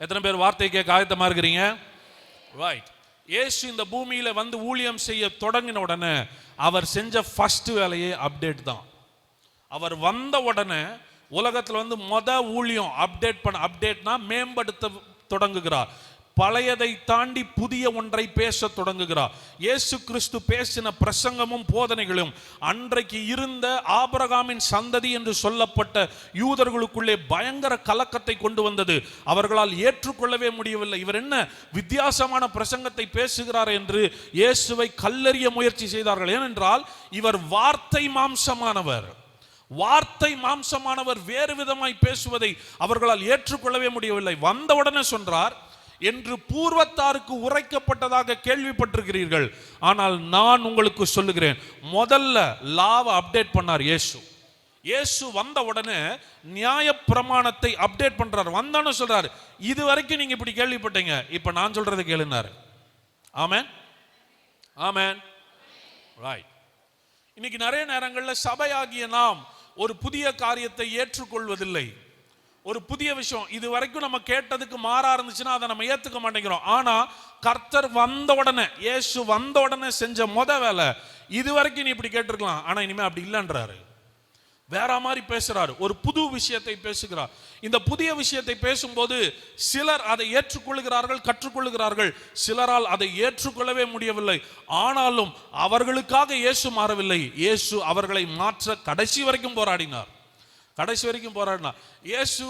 எத்தனை பேர் வார்த்தை கேட்க ஆயத்தமா இருக்கிறீங்க? ரைட். இயேசு இந்த பூமியில வந்து ஊழியம் செய்ய தொடங்கின உடனே அவர் செஞ்ச ஃபர்ஸ்ட் வேலையே அப்டேட் தான். அவர் வந்த உடனே உலகத்தில் வந்து ஊழியம் அப்டேட்னா மேம்படுத்த தொடங்குகிறார். பழையதை தாண்டி புதிய ஒன்றை பேச தொடங்குகிறார். இயேசு கிறிஸ்து பேசின பிரசங்கமும் போதனைகளும் அன்றைக்கு இருந்த ஆபிரகாமின் சந்ததி என்று சொல்லப்பட்ட யூதர்களுக்குள்ளே பயங்கர கலக்கத்தை கொண்டு வந்தது. அவர்களால் ஏற்றுக்கொள்ளவே முடியவில்லை. இவர் என்ன வித்தியாசமான பிரசங்கத்தை பேசுகிறார் என்று இயேசுவை கல்லெறிய முயற்சி செய்தார்கள். ஏனென்றால் இவர் வார்த்தை மாம்சமானவர் வேறு விதமாய் பேசுவதை அவர்களால் ஏற்றுக்கொள்ளவே முடியவில்லை. வந்தவுடனே சொன்னார், என்று பூர்வத்தாருக்கு உரைக்கப்பட்டதாக கேள்விப்பட்டிருக்கிறீர்கள், ஆனால் நான் உங்களுக்கு சொல்லுகிறேன். முதல்ல லாவை அப்டேட் பண்ணார் இயேசு வந்த உடனே நியாய பிரமாணத்தை அப்டேட் பண்றார். வந்தான்னு சொல்றாரு, இது வரைக்கும் நீங்க இப்படி கேள்விப்பட்டீங்க, இப்ப நான் சொல்றதை கேளுனாரு. ஆமென், ஆமென், ரைட். இன்னைக்கு நிறைய நேரங்களில் சபையாகிய நாம் ஒரு புதிய காரியத்தை ஏற்றுக்கொள்வதில்லை. ஒரு புதிய விஷயம் இது வரைக்கும் நம்ம கேட்டதுக்கு மாறா இருந்துச்சுன்னா அதை நம்ம ஏத்துக்க மாட்டேங்கிறோம். ஆனா கர்த்தர் வந்த உடனே, இயேசு வந்த உடனே செஞ்ச வேலை, இது வரைக்கும் நீ இப்படி கேட்டிருக்கலாம், ஆனா இனிமே அப்படி இல்லைன்றாரு. வேற மாதிரி பேசுறாரு, ஒரு புது விஷயத்தை பேசுகிறார். இந்த புதிய விஷயத்தை பேசும்போது சிலர் அதை ஏற்றுக்கொள்கிறார்கள், கற்றுக்கொள்கிறார்கள். சிலரால் அதை ஏற்றுக்கொள்ளவே முடியவில்லை. ஆனாலும் அவர்களுக்காக இயேசு மாறவில்லை. இயேசு அவர்களை மாற்ற கடைசி வரைக்கும் போராடினார். கடைசி வரைக்கும் போராடினார். இயேசு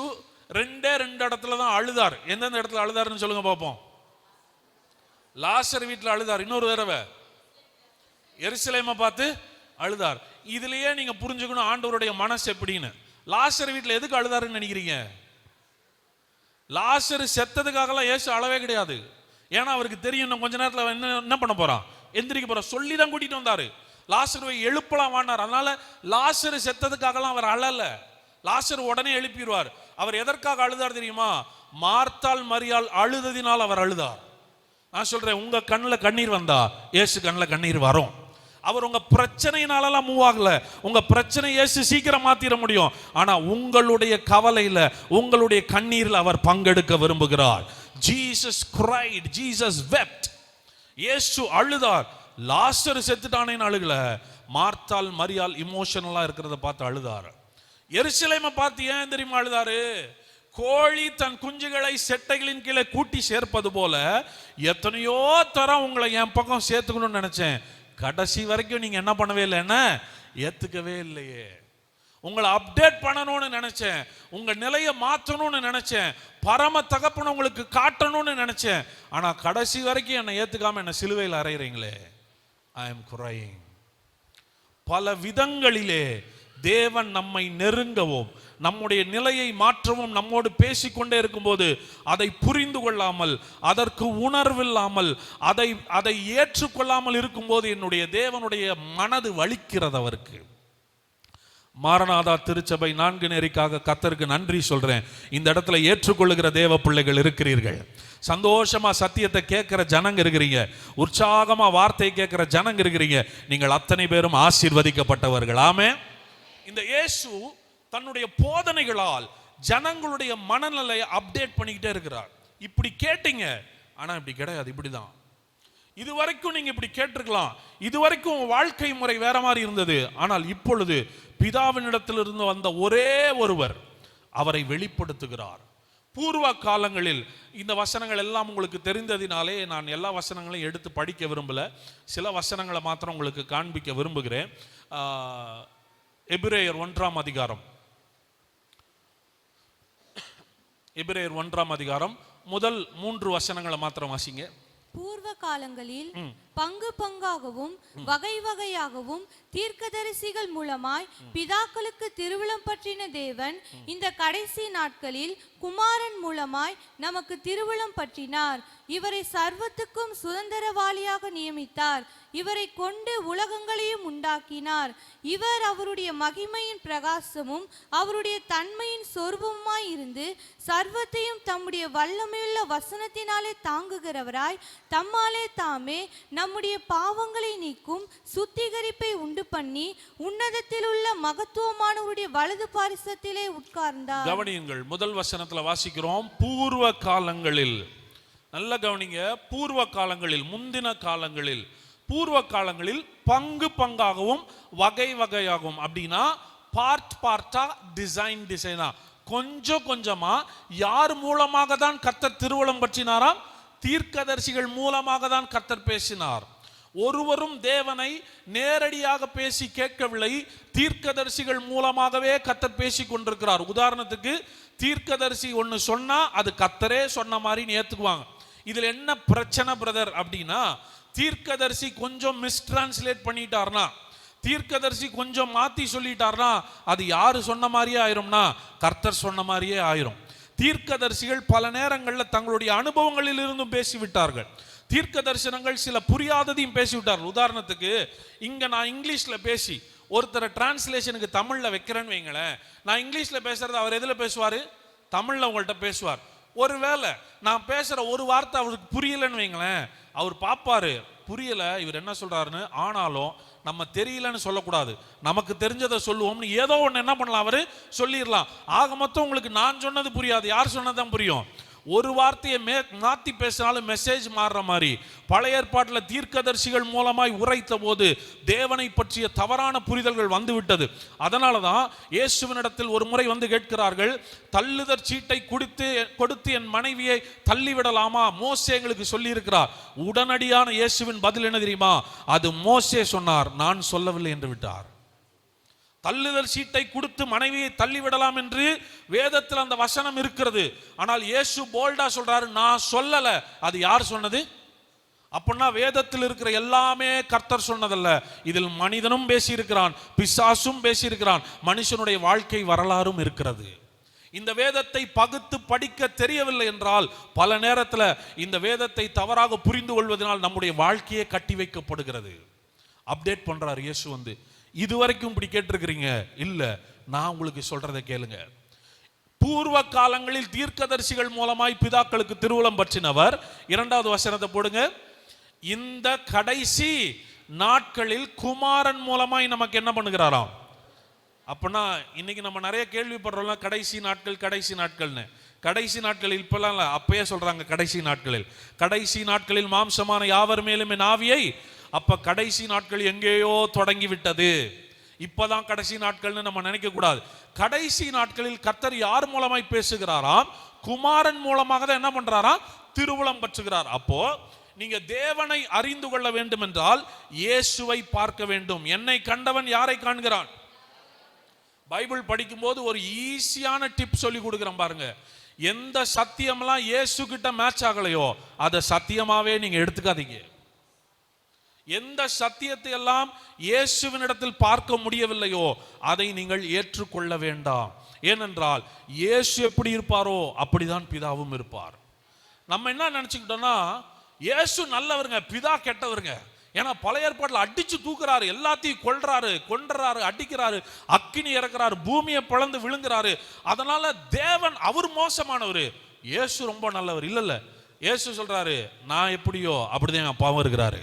ரெண்டு இடத்துல தான் அழுதார். எந்தெந்த இடத்துல அழுதாருன்னு சொல்லுங்க பார்ப்போம். லாசர் வீட்டில் அழுதார். இன்னொரு தடவை எருசலேமை பார்த்து அழுதார். இதுலயே நீங்க புரிஞ்சுக்கணும் ஆண்டவருடைய மனசு எப்படின்னு. லாசர் வீட்டில் எதுக்கு அழுதாருன்னு நினைக்கிறீங்க? லாசர் செத்ததுக்காகலாம் இயேசு அழவே கிடையாது. ஏன்னா அவருக்கு தெரியும் இன்னும் கொஞ்ச நேரத்தில் என்ன பண்ண போறான், எந்திரிக்க போறான். சொல்லி தான் கூட்டிட்டு வந்தாரு. லாசருவை எழுப்பலாம் வானார். அதனால லாசர் செத்ததுக்காகலாம் அவர் அழல. லாசர் உடனே எழுப்பிடுவார். அவர் எதற்காக அழுதார் தெரியுமா? மார்த்தாள் மரியாள் அழுததினால் அவர் அழுதார். நான் சொல்றேன், உங்க கண்ணில் கண்ணீர் வந்தா இயேசு கண்ணில் கண்ணீர் வரும். அவர் உங்க பிரச்சனையினாலலாம் மூவ் ஆகல. உங்க பிரச்சனை இயேசு சீக்கிரம் மாத்திர முடியும். ஆனா உங்களுடைய கவலையில, உங்களுடைய கண்ணீரில் அவர் பங்கெடுக்க விரும்புகிறார். Jesus Christ, Jesus wept. இயேசு அழுதார். லாசர் செத்துட்டானேன்னு அழுகல. மார்த்தாள் மரியாள் இமோஷனலா இருக்கிறத பார்த்து அழுதார். எருசலேமை பார்த்து ஏன் தெரியுமா அழுதாரு? கோழி தன் குஞ்சுகளை செட்டைகளின் கீழே கூட்டி சேர்ப்பது போல எத்தனையோ தரம் உங்களை என் பக்கம் சேர்த்துக்கணும்னு நினைச்சேன். கடைசி வரைக்கும் நீங்க என்ன பண்ணவே இல்லை, என்ன ஏத்துக்கவே இல்லையே. உங்களை அப்டேட் பண்ணணும்னு நினைச்சேன், உங்க நிலையை மாற்றணும்னு நினைச்சேன், பரம தகப்பன உங்களுக்கு காட்டணும்னு நினைச்சேன். ஆனா கடைசி வரைக்கும் என்னை ஏத்துக்காம என்ன சிலுவையில் அறையிறீங்களே. I am crying. பல விதங்களிலே தேவன் நம்மை நெருங்கவும் நம்முடைய நிலையை மாற்றவும் நம்மோடு பேசிக்கொண்டே இருக்கும்போது அதை புரிந்து கொள்ளாமல், அதற்கு உணர்வில்லாமல், அதை ஏற்றுக்கொள்ளாமல் இருக்கும்போது என்னுடைய தேவனுடைய மனது வலிக்கிறது அவருக்கு. மாரநாதா திருச்சபை 4 நெறிக்காக கர்த்தருக்கு நன்றி சொல்றேன். இந்த இடத்துல ஏற்றுக்கொள்ளுகிற தேவ பிள்ளைகள் இருக்கிறீர்கள். சந்தோஷமா சத்தியத்தை கேட்கிற ஜனங்க இருக்கிறீங்க. உற்சாகமா வார்த்தை கேட்கிற ஜனங்க இருக்கிறீங்க. நீங்கள் அத்தனை பேரும் ஆசீர்வதிக்கப்பட்டவர்கள். ஆமென். இந்த இயேசு தன்னுடைய போதனைகளால் ஜனங்களுடைய மனநிலையை அப்டேட் பண்ணிக்கிட்டே இருக்கிறார். இப்படி கேட்டீங்க, ஆனா இப்படி கிடையாது, இப்படிதான். இதுவரைக்கும் நீங்க இப்படி கேட்டிருக்கலாம். இதுவரைக்கும் வாழ்க்கை முறை வேற மாதிரி இருந்தது. ஆனால் இப்பொழுது பிதாவினிடத்திலிருந்து வந்த ஒரே ஒருவர் அவரை வெளிப்படுத்துகிறார். பூர்வ காலங்களில் இந்த வசனங்கள் எல்லாம் உங்களுக்கு தெரிந்ததினாலே நான் எல்லா வசனங்களையும் எடுத்து படிக்க விரும்பல. சில வசனங்களை மாத்திரம் உங்களுக்கு காண்பிக்க விரும்புகிறேன். எபிரேயர் 1ஆம் அதிகாரம், எபிரேயர் 1ஆம் அதிகாரம் முதல் 3 வசனங்களை மாத்திரம் வாசிங்க. பூர்வ காலங்களில் பங்கு பங்காகவும் வகை வகையாகவும் தீர்க்கதரிசிகள் மூலமாய் பிதாக்களுக்கு திருவுளம் பற்றின தேவன் இந்த கடைசி நாட்களில் குமாரன் மூலமாய் நமக்கு திருவுளம் பற்றினார். இவரை சர்வத்துக்கும் சுதந்திரவாளியாக நியமித்தார். இவரை கொண்டு உலகங்களையும் உண்டாக்கினார். இவர் அவருடைய மகிமையின் பிரகாசமும் அவருடைய தன்மையின் சொரூபமாய் இருந்து சர்வத்தையும் தம்முடைய வல்லமையுள்ள வசனத்தினாலே தாங்குகிறவராய் தம்மாலே தாமே நம்முடைய பாவங்களை நீக்கும் சுத்திகரிப்பை உண்டு பண்ணி உன்னதத்தில் உள்ள மகத்துவமானவருடைய வலது பாரிசத்திலே உட்கார்ந்தார். கவனியுங்கள், முதல் வசனத்துல வாசிக்கிறோம், பூர்வ காலங்களில். நல்ல கவனிங்க, பூர்வ காலங்களில், முந்தின காலங்களில். பூர்வ காலங்களில் பங்கு பங்காகவும் வகை வகையாகவும், அப்படின்னா பார்ட்டா டிசைனா, கொஞ்சம் கொஞ்சமா. யார் மூலமாக தான் கர்த்தர் திருவுளம் பற்றினாராம்? தீர்க்கதரிசிகள் மூலமாக தான் கர்த்தர் பேசினார். ஒருவரும் தேவனை நேரடியாக பேசி கேட்கவில்லை. தீர்க்கதரிசிகள் மூலமாகவே கர்த்தர் பேசி கொண்டிருக்கிறார். உதாரணத்துக்கு தீர்க்கதரிசி ஒன்று சொன்னா அது கர்த்தரே சொன்ன மாதிரி ஏத்துக்குவாங்க. இதுல என்ன பிரச்சனை பிரதர் அப்படின்னா, தீர்க்கதரிசி கொஞ்சம் மிஸ்டிரான்ஸ்லேட் பண்ணிட்டார்னா, தீர்க்கதரிசி கொஞ்சம் மாத்தி சொல்லிட்டார்னா அது யாரு சொன்ன மாதிரியே ஆயிரும்னா கர்த்தர் சொன்ன மாதிரியே ஆயிரும். தீர்க்கதரிசிகள் பல நேரங்களில் தங்களுடைய அனுபவங்களில் இருந்தும் பேசிவிட்டார்கள். தீர்க்க தரிசனங்கள் சில புரியாததையும் பேசிவிட்டார்கள். உதாரணத்துக்கு இங்க நான் இங்கிலீஷ்ல பேசி ஒருத்தரை டிரான்ஸ்லேஷனுக்கு தமிழ்ல வைக்கிறேன்னு வைங்களேன். நான் இங்கிலீஷ்ல பேசுறது அவர் எதுல பேசுவாரு? தமிழ்ல உங்கள்கிட்ட பேசுவார். ஒருவேளை நான் பேசுற ஒரு வார்த்தை அவருக்கு புரியலன்னு வைங்களேன், அவர் பாப்பாரு, புரியல இவர் என்ன சொல்றாருன்னு. ஆனாலும் நம்ம தெரியலன்னு சொல்லக்கூடாது, நமக்கு தெரிஞ்சதை சொல்லுவோம்னு ஏதோ ஒன்று என்ன பண்ணலாம், அவரு சொல்லிடலாம். ஆக மொத்தம் உங்களுக்கு நான் சொன்னது புரியாது, யார் சொன்னதான் புரியும்? ஒரு வார்த்தையை மாத்தி பேசினாலும் மெசேஜ் மாறுற மாதிரி பழைய ஏற்பாட்டில் தீர்க்கதரிசிகள் மூலமாய் உரைத்த போது தேவனை பற்றிய தவறான புரிதல்கள் வந்துவிட்டது. அதனால தான் இயேசுவினிடத்தில் ஒரு முறை வந்து கேட்கிறார்கள், தள்ளுதற் சீட்டை கொடுத்து என் மனைவியை தள்ளிவிடலாமா? மோசே எங்களுக்கு சொல்லி இருக்கிறார். உடனடியான இயேசுவின் பதில் என்ன தெரியுமா? அது மோசே சொன்னார், நான் சொல்லவில்லை என்று விட்டார். தள்ளுதல் சீட்டை கொடுத்து மனைவியை தள்ளிவிடலாம் என்று வேதத்தில் அந்த வசனம் இருக்கிறது. ஆனால் இயேசு போல்டா சொல்றாரு, நான் சொல்லல. அது யார் சொன்னது? அப்படின்னா வேதத்தில் இருக்கிற எல்லாமே கர்த்தர் சொன்னதல்ல. இதில் மனிதனும் பேசியிருக்கிறான், பிசாசும் பேசியிருக்கிறான், மனுஷனுடைய வாழ்க்கை வரலாறும் இருக்கிறது. இந்த வேதத்தை பகுத்து படிக்க தெரியவில்லை என்றால் பல நேரத்தில் இந்த வேதத்தை தவறாக புரிந்து கொள்வதனால் நம்முடைய வாழ்க்கையே கட்டி வைக்கப்படுகிறது. அப்டேட் பண்றார் இயேசு வந்து, இதுவரைக்கும் இப்படி கேட்டிருக்கிறீங்க இல்ல, நான் உங்களுக்கு சொல்றதை கேளுங்க. பூர்வ காலங்களில் தீர்க்கதரிசிகள் மூலமாய் பிதாக்களுக்கு திருவுளம் பற்றினவர். 2வது வசனத்தை போடுங்க. இந்த கடைசி நாட்களில் குமாரன் மூலமாய் நமக்கு என்ன பண்ணுகிறாராம்? அப்படின்னா இன்னைக்கு நம்ம நிறைய கேள்விப்படுறோம், கடைசி நாட்கள் கடைசி நாட்கள்னு. கடைசி நாட்களில் இப்பெல்லாம் இல்லை, அப்பயே சொல்றாங்க கடைசி நாட்களில். கடைசி நாட்களில் மாம்சமான யாவர் மேலும் என் ஆவியை. அப்ப கடைசி நாட்கள் எங்கேயோ தொடங்கி விட்டது. இப்பதான் கடைசி நாட்கள்னு நம்ம நினைக்க கூடாது. கடைசி நாட்களில் கர்த்தர் யார் மூலமாய் பேசுகிறாராம்? குமாரன் மூலமாக தான் என்ன பண்றாராம்? திருவுளம் பற்றுகிறார். அப்போ நீங்க தேவனை அறிந்து கொள்ள வேண்டும் என்றால் இயேசுவை பார்க்க வேண்டும். என்னை கண்டவன் யாரை காண்கிறான்? பைபிள் படிக்கும் போது ஒரு ஈஸியான டிப் சொல்லி கொடுக்குறேன் பாருங்க. எந்த சத்தியம்லாம் இயேசு கிட்ட மேட்ச் ஆகலையோ அதை சத்தியமாவே நீங்க எடுத்துக்காதீங்க. எந்த சத்தியத்தை எல்லாம் இயேசுவினிடத்தில் பார்க்க முடியவில்லையோ அதை நீங்கள் ஏற்றுக்கொள்ள வேண்டாம். ஏனென்றால் இயேசு எப்படி இருப்பாரோ அப்படிதான் பிதாவும் இருப்பார். நம்ம என்ன நினைச்சுக்கிட்டோம்னா இயேசு நல்லவருங்க, பிதா கெட்டவருங்க. ஏன்னா பழைய ஏற்பாட்டில் அடிச்சு தூக்குறாரு, எல்லாத்தையும் கொன்றாரு, அடிக்கிறாரு, அக்கினி இறக்குறாரு, பூமியை பிளந்து விழுங்குறாரு. அதனால தேவன் அவர் மோசமானவர், இயேசு ரொம்ப நல்லவர். இல்ல இயேசு சொல்றாரு, நான் எப்படியோ அப்படிதான் என் அப்பாவும் இருக்கிறாரு,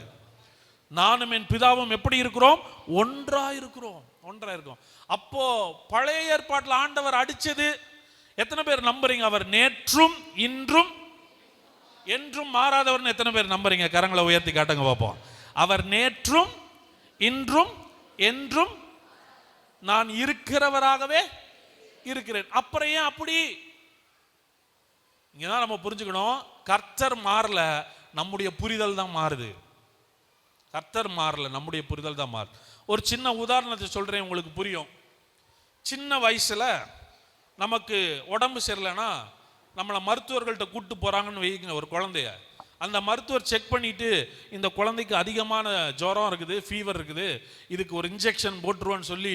நானும் என் பிதாவும் எப்படி இருக்கிறோம்? ஒன்றா இருக்கிறோம். அப்போ பழைய ஏற்பாட்டில் ஆண்டவர் அடிச்சது எத்தனை பேர் நம்புறீங்க? அவர் நேற்றும் இன்றும் என்றும் மாறாதவர் எத்தனை பேர் நம்புறீங்க? கரங்களை உயர்த்தி காட்டுங்க பார்ப்போம். அவர் நேற்றும் இன்றும் என்றும் நான் இருக்கிறவராகவே இருக்கிறேன். அப்புறம் ஏன் அப்படி? இங்கதான் நம்ம புரிஞ்சுக்கணும், கர்த்தர் மாறல, நம்முடைய புரிதல் தான் மாறுது. கர்த்தர் மாறல, நம்முடைய புரிதல் தான் மாறுது. ஒரு சின்ன உதாரணத்தை சொல்றேன், உங்களுக்கு புரியும். சின்ன வயசுல நமக்கு உடம்பு சரியில்லைன்னா நம்மளை மருத்துவர்கள்ட்ட கூட்டு போறாங்கன்னு வைக்குங்க ஒரு குழந்தைய. அந்த மருத்துவர் செக் பண்ணிட்டு இந்த குழந்தைக்கு அதிகமான ஜுரம் இருக்குது, ஃபீவர் இருக்குது, இதுக்கு ஒரு இன்ஜெக்ஷன் போட்டுருவோன்னு சொல்லி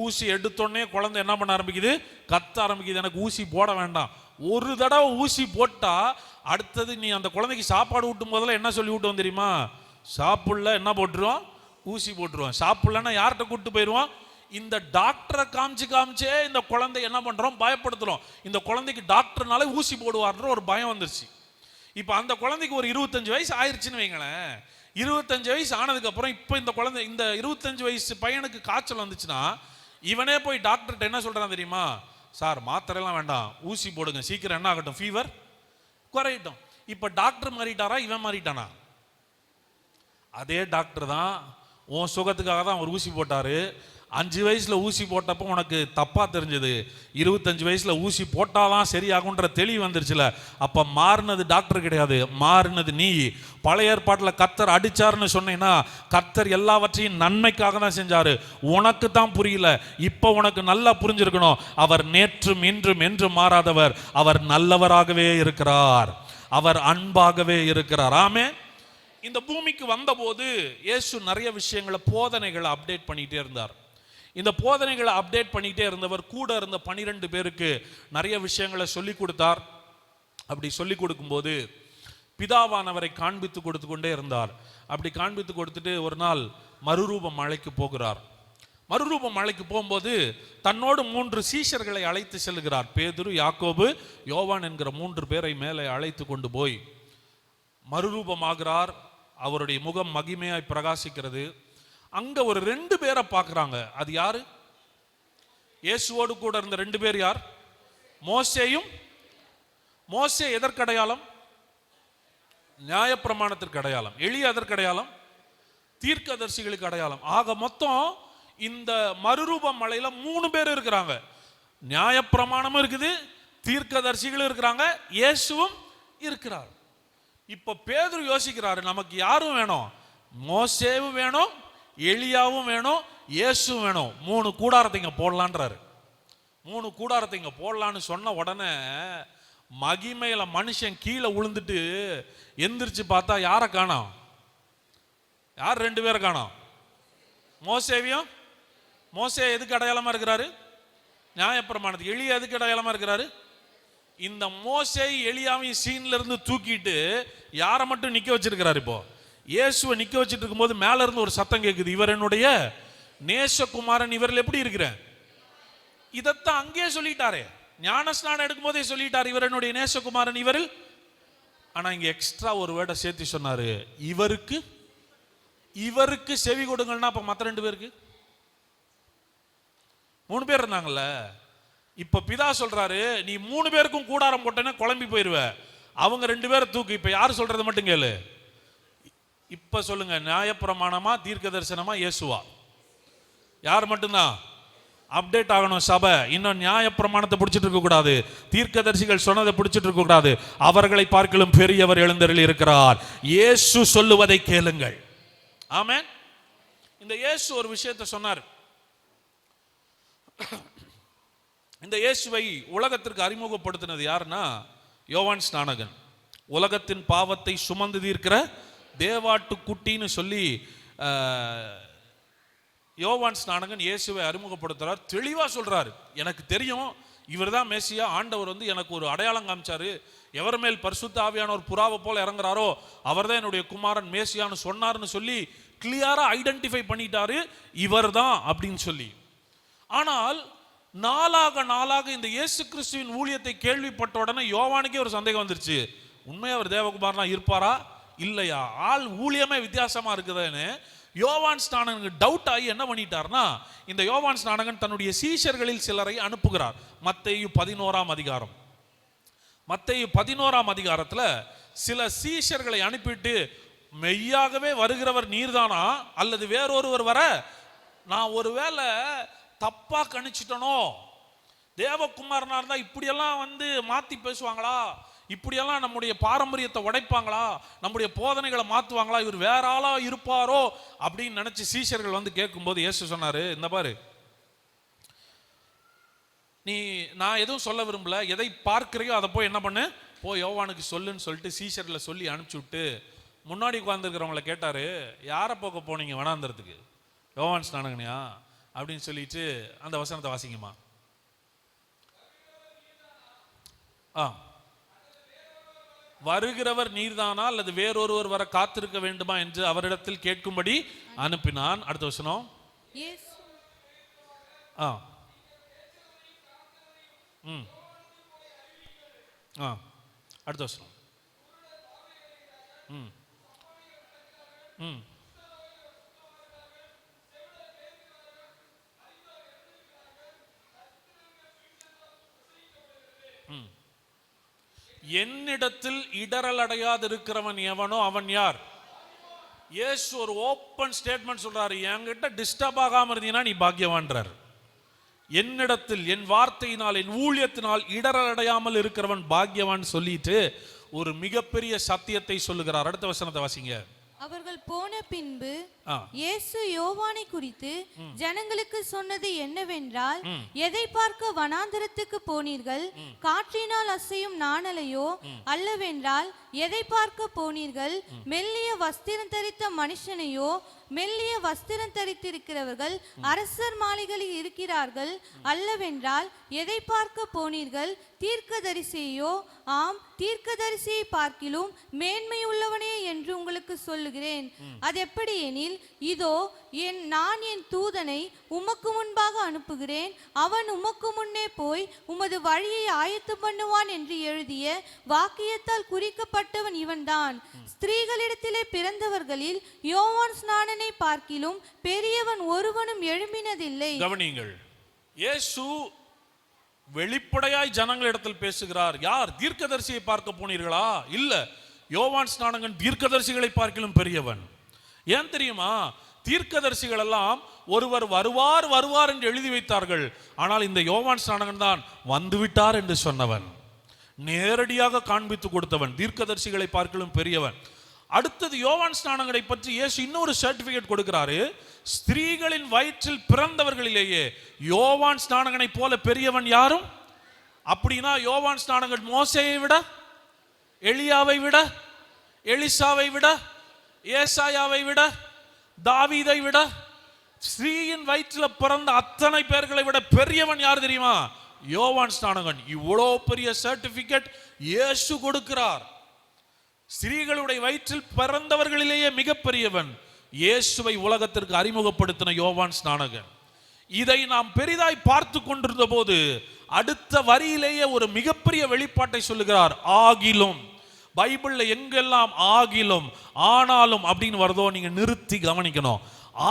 ஊசி எடுத்தோடனே குழந்தை என்ன பண்ண ஆரம்பிக்குது? கத்த ஆரம்பிக்குது, எனக்கு ஊசி போட வேண்டாம். ஒரு தடவை ஊசி போட்டா அடுத்தது நீ அந்த குழந்தைக்கு சாப்பாடு ஊட்டும் போதெல்லாம் என்ன சொல்லி ஊட்டுவோம் தெரியுமா? சாப்பிடல என்ன போட்டுருவோம்? ஊசி போட்டுருவோம். சாப்பிடலன்னா யார்கிட்ட கூப்பிட்டு போயிடுவோம்? இந்த டாக்டரை காமிச்சே இந்த குழந்தை என்ன பண்றோம்? பயப்படுத்துறோம். இந்த குழந்தைக்கு டாக்டர்னாலே ஊசி போடுவார்ன்ற ஒரு பயம் வந்துருச்சு. இப்ப அந்த குழந்தைக்கு ஒரு 25 வயசு ஆயிடுச்சுன்னு வைங்களேன். 25 வயசு ஆனதுக்கு அப்புறம் இப்ப இந்த குழந்தை, இந்த 25 வயசு பையனுக்கு காய்ச்சல் வந்துச்சுன்னா இவனே போய் டாக்டர்கிட்ட என்ன சொல்றான் தெரியுமா? சார் மாத்திரை எல்லாம் வேண்டாம், ஊசி போடுங்க, சீக்கிரம் என்ன ஆகட்டும், ஃபீவர் குறையட்டும். இப்ப டாக்டர் மாறிட்டாரா இவன் மாறிட்டானா? அதே டாக்டர் தான் உன் சுகத்துக்காக தான் அவர் ஊசி போட்டாரு. 5 வயசுல ஊசி போட்டப்போ உனக்கு தப்பா தெரிஞ்சது, 25 வயசுல ஊசி போட்டாதான் சரியாகுன்ற தெளிவு வந்துருச்சுல. அப்ப மாறினது டாக்டர் கிடையாது, மாறினது நீ. பழைய ஏற்பாட்டில் கர்த்தர் அடிச்சாருன்னு சொன்னீங்கன்னா கர்த்தர் எல்லாவற்றையும் நன்மைக்காக தான் செஞ்சாரு. உனக்கு தான் புரியல, இப்ப உனக்கு நல்லா புரிஞ்சிருக்கணும். அவர் நேற்றும் இன்றும் என்றும் மாறாதவர், அவர் நல்லவராகவே இருக்கிறார், அவர் அன்பாகவே இருக்கிறார். ஆமே. இந்த பூமிக்கு வந்தபோது இயேசு நிறைய விஷயங்களை, போதனைகளை அப்டேட் பண்ணிட்டே இருந்தார். இந்த போதனைகளை அப்டேட் பண்ணிட்டே இருந்தவர் கூட இருந்த 12 பேருக்கு நிறைய விஷயங்களை சொல்லி கொடுத்தார். அப்படி சொல்லி கொடுக்கும்போது பிதாவானவரை காண்பித்து கொடுத்து கொண்டே இருந்தார். அப்படி காண்பித்து கொடுத்துட்டு ஒரு நாள் மறுரூப மலைக்கு போகிறார். மறுரூப மலைக்கு போகும்போது தன்னோடு 3 சீஷர்களை அழைத்து செல்கிறார். பேதுரு, யாக்கோபு, யோவான் என்கிற 3 பேரை மேலே அழைத்து கொண்டு போய் மறுரூபமாகிறார். அவருடைய முகம் மகிமையாய் பிரகாசிக்கிறது. அங்க ஒரு 2 பேரை பார்க்கறாங்க. அது யாரு? இயேசுவோடு கூட இருந்த 2 பேர் யார்? மோசேயும் மோசே எதற்கு அடையாளம்? நியாயப்பிரமாணத்திற்கு அடையாளம். எலியா எதற்கு அடையாளம்? தீர்க்கதரிசிகளுக்கு அடையாளம். ஆக மொத்தம் இந்த மறுரூப மலையில 3 பேர் இருக்கிறாங்க. நியாயப்பிரமாணமும் இருக்குது, தீர்க்கதரிசிகளும் இருக்கிறாங்க, இயேசுவும் இருக்கிறார். இப்ப பேதுரு யோசிக்கிறாரு, நமக்கு யாரும் வேணும்? மோசேவும் வேணும், எலியாவும் வேணும், இயேசுவும் வேணும். 3 கூடாரத்தை இங்க போடலான்றாரு. 3 கூடாரத்தை இங்க போடலான்னு சொன்ன உடனே மகிமையில மனுஷன் கீழே விழுந்துட்டு எந்திரிச்சு பார்த்தா யாரை காணோம்? யார்? 2 பேரை காணோம். மோசேவியும், மோசே எதுக்கு அடையாளமா இருக்கிறாரு? நியாயப்பிரமாணத்துக்கு. எலியா எதுக்கு அடையாளமா இருக்கிறாரு? இந்த மோசே எலியாவையும் சீன்ல இருந்து தூக்கிட்டு யாரை மட்டும் நிக்க வச்சிருக்கிறாரு? இப்போ இயேசுவை நிக்க வச்சிட்டு இருக்கும்போது மேல இருந்து ஒரு சத்தம் கேட்குது, இவர் என்னுடைய நேசகுமாரன், இவரில் எப்படி இருக்கிறேன்? இதத்தான் அங்கேயே சொல்லிட்டாரே, ஞானஸ்நானம் எடுக்கும் போதே சொல்லிட்டாரு, இவர் என்னுடைய நேசகுமாரன் இவரில். ஆனா இங்க எக்ஸ்ட்ரா ஒரு வேர்டை சேர்த்து சொன்னாரு, இவருக்கு இவருக்கு செவி கொடுங்கன்னா. அப்ப மற்ற 2 பேருக்கு 3 பேர் இருந்தாங்கல்ல. இப்ப பிதா சொல்றாரு, நீ 3 பேருக்கும் கூடாரம் போட்டேன்னா குழம்பி போயிருவ, அவங்க 2 பேரை தூக்கு. இப்ப யாரு சொல்றது மட்டும் கேளு. இப்ப சொல்லுங்க, நியாயப்பிரமாணமா, தீர்க்க தரிசனமா, இயேசுவா? யார் மட்டும்தான் அப்டேட் ஆகணும்? சபை இன்னும் நியாயப்பிரமாணத்தை பிடிச்சிட்டு இருக்க கூடாது, தீர்க்கதரிசிகள் சொன்னதை பிடிச்சிட்டு இருக்க கூடாது. அவர்களை பார்க்கலும் பெரியவர் எழுந்தருளி இருக்கிறார். இயேசு சொல்லுவதை கேளுங்கள். ஆமென். இந்த இயேசு ஒரு விஷயத்தை சொன்னார். இந்த இயேசுவை உலகத்திற்கு அறிமுகப்படுத்தினது யாருன்னா யோவான் ஸ்நானகன். உலகத்தின் பாவத்தை சுமந்து தீர்க்கிற தேவாட்டு குட்டின்னு சொல்லி யோவான் ஸ்நானகன் இயேசுவை அறிமுகப்படுத்துறார். தெளிவா சொல்றாரு, எனக்கு தெரியும் இவர் தான் மேசியா. ஆண்டவர் வந்து எனக்கு ஒரு அடையாளம் காமிச்சாரு, எவர் மேல் பரிசுத்த ஆவியானவர் புறாவை போல இறங்குறாரோ அவர் தான் என்னுடைய குமாரன் மேசியான்னு சொன்னார்னு சொல்லி கிளியரா ஐடென்டிஃபை பண்ணிட்டாரு, இவர் தான் அப்படின்னு சொல்லி. ஆனால் நாளாக நாளாக இந்த இயேசு கிறிஸ்துவின் ஊழியத்தை கேள்விப்பட்ட உடனே யோவானுக்கே ஒரு சந்தேகம் வந்துருச்சு, உண்மையா அவர் தேவகுமாரனா இருப்பாரா இல்லையா, ஆள் ஊழியமே வித்தியாசமா இருக்குதுன்னு யோவான் ஸ்நானகனுக்கு டவுட் ஆகி என்ன பண்ணிட்டார்னா, இந்த யோவான் ஸ்நானகன் தன்னுடைய சீஷர்களில் சிலரை அனுப்புகிறார். மத்தேயு 11ஆம் அதிகாரம். மத்தேயு 11ஆம் அதிகாரத்துல சில சீஷர்களை அனுப்பிட்டு, மெய்யாகவே வருகிறவர் நீர்தானா அல்லது வேறொருவர் வர? நான் ஒருவேளை தப்பா கணிச்சிட்டனோ, தேவகுமாரனா இருந்தா இப்படியெல்லாம் வந்து மாத்தி பேசுவாங்களா, இப்படியெல்லாம் நம்முடைய பாரம்பரியத்தை உடைப்பாங்களா, நம்முடைய போதனைகளை மாத்துவாங்களா, இவர் வேற ஆளா இருப்பாரோ அப்படின்னு நினைச்சு சீஷர்கள் வந்து கேட்கும்போது இயேசு சொன்னாரு, இந்த பாரு, நீ நான் எதுவும் சொல்ல விரும்பல, எதை பார்க்கிறையோ அதை போய் என்ன பண்ணு, போய் யோவானுக்கு சொல்லுன்னு சொல்லிட்டு சீஷர்களை சொல்லி அனுப்பிச்சு விட்டு முன்னாடி உட்கார்ந்துருக்கிறவங்கள கேட்டாரு, யாரை போக்க போனீங்க வனாந்தரத்துக்கு? யோவான் ஸ்நானகனையா அப்படின்னு சொல்லிட்டு அந்த வசனத்தை வாசிங்கம்மா. வருகிறவர் நீர்தானா அல்லது வேறொருவர் வர காத்திருக்க வேண்டுமா என்று அவரிடத்தில் கேட்கும்படி அனுப்பினான். அடுத்த வசனம். அடுத்த வசனம். என்னிடத்தில் இடரல் அடையாது இருக்கிறவன் எவனோ அவன் யார்? இயேசு ஒரு ஓப்பன் ஸ்டேட்மெண்ட் சொல்றாரு, என்கிட்ட டிஸ்டர்ப் ஆகாம இருந்தீங்கன்னா நீ பாக்கியவான்றார். என்னிடத்தில் என் வார்த்தையினால் என் ஊழியத்தினால் இடரல் அடையாமல் இருக்கிறவன் பாக்கியவான் சொல்லிட்டு ஒரு மிகப்பெரிய சத்தியத்தை சொல்லுகிறார். அடுத்த வசனத்தை வாசிங்க. அவர்கள் போன பின்பு இயேசு யோவானை குறித்து ஜனங்களுக்கு சொன்னது என்னவென்றால், எதை பார்க்க வனாந்தரத்துக்கு போனீர்கள்? காற்றினால் அசையும் நாணலையோ? அல்லவென்றால் எதை பார்க்க போனீர்கள்? மெல்லிய வஸ்திரம் தரித்த மனுஷனையோ? மெல்லிய வஸ்திரம் தரித்திருக்கிறவர்கள் அரசர் மாளிகையில் இருக்கிறார்கள். அல்லவென்றால் எதை பார்க்க போனீர்கள்? தீர்க்கதரிசியோ? ஆம், தீர்க்கதரிசியை பார்க்கிலும் மேன்மை உள்ளவனே என்று உங்களுக்கு சொல்லுகிறேன். அது எப்படி எனில், இதோ நான் என் தூதனை உமக்கு முன்பாக அனுப்புகிறேன், அவன் உமக்கு முன்னே போய் உமது வழியை ஆயத்தம் பண்ணுவான் என்று எழுதிய வாக்கியத்தால் குறிக்கப்பட்டவன் இவன்தான். ஸ்திரீகளிடத்திலே பிறந்தவர்களில் யோவான் ஸ்நானனை பார்க்கிலும் பெரியவன் ஒருவனும் எழும்பினதில்லை. கவனியுங்கள், இயேசு வெளிப்படையாய் ஜனங்களிடத்தில் பேசுகிறார். யார்? தீர்க்கதரிசியை பார்க்க போனீர்களா? இல்ல, யோவான் ஸ்நானகன் தீர்க்கதரிசிகளை பார்க்கிலும் பெரியவன். ஏன் தெரியுமா? தீர்க்கதரிசிகள் எல்லாம் ஒருவர் வருவார் வருவார் என்று எழுதி வைத்தார்கள். ஆனால் இந்த யோவான் ஸ்நானகன் தான் வந்துவிட்டார் என்று சொன்னவன், நேரடியாக காண்பித்து கொடுத்தவன், தீர்க்கதரிசிகளை பார்க்கிலும் பெரியவன். அடுத்தது யோவான் ஸ்நானகனை பற்றி இயேசு இன்னொரு சர்டிபிகேட் கொடுக்கிறாரு. ஸ்திரீகளின் வயிற்றில் பிறந்தவர்களிலேயே யோவான் ஸ்நானகனை போல பெரியவன் யாரும். அப்படின்னா யோவான் ஸ்நானகன் மோசேயை விட, எலியாவை விட, எலிசாவை விட, ஏசாயாவை விட, தாவீதை விட, ஸ்திரீயின் வயிற்றில் பிறந்த அத்தனை பேர்களை விட பெரியவன் யார் தெரியுமா? யோவான் ஸ்நானகன். இவ்வளோ பெரிய சர்டிபிகேட் இயேசு கொடுக்கிறார். ஸ்திரீகளுடைய வயிற்றில் பிறந்தவர்களிலேயே மிகப்பெரியவன் இயேசுவை உலகத்திற்கு அறிமுகப்படுத்தின யோவான் ஸ்நானகன். இதை நாம் பெரிதாய் பார்த்து கொண்டிருந்த போது அடுத்த வரியிலேயே ஒரு மிகப்பெரிய வெளிப்பாட்டை சொல்லுகிறார். ஆகிலும். பைபிள்ல எங்கெல்லாம் ஆகிலும் ஆனாலும் அப்படின்னு வருதோ நீங்க நிறுத்தி கவனிக்கணும்.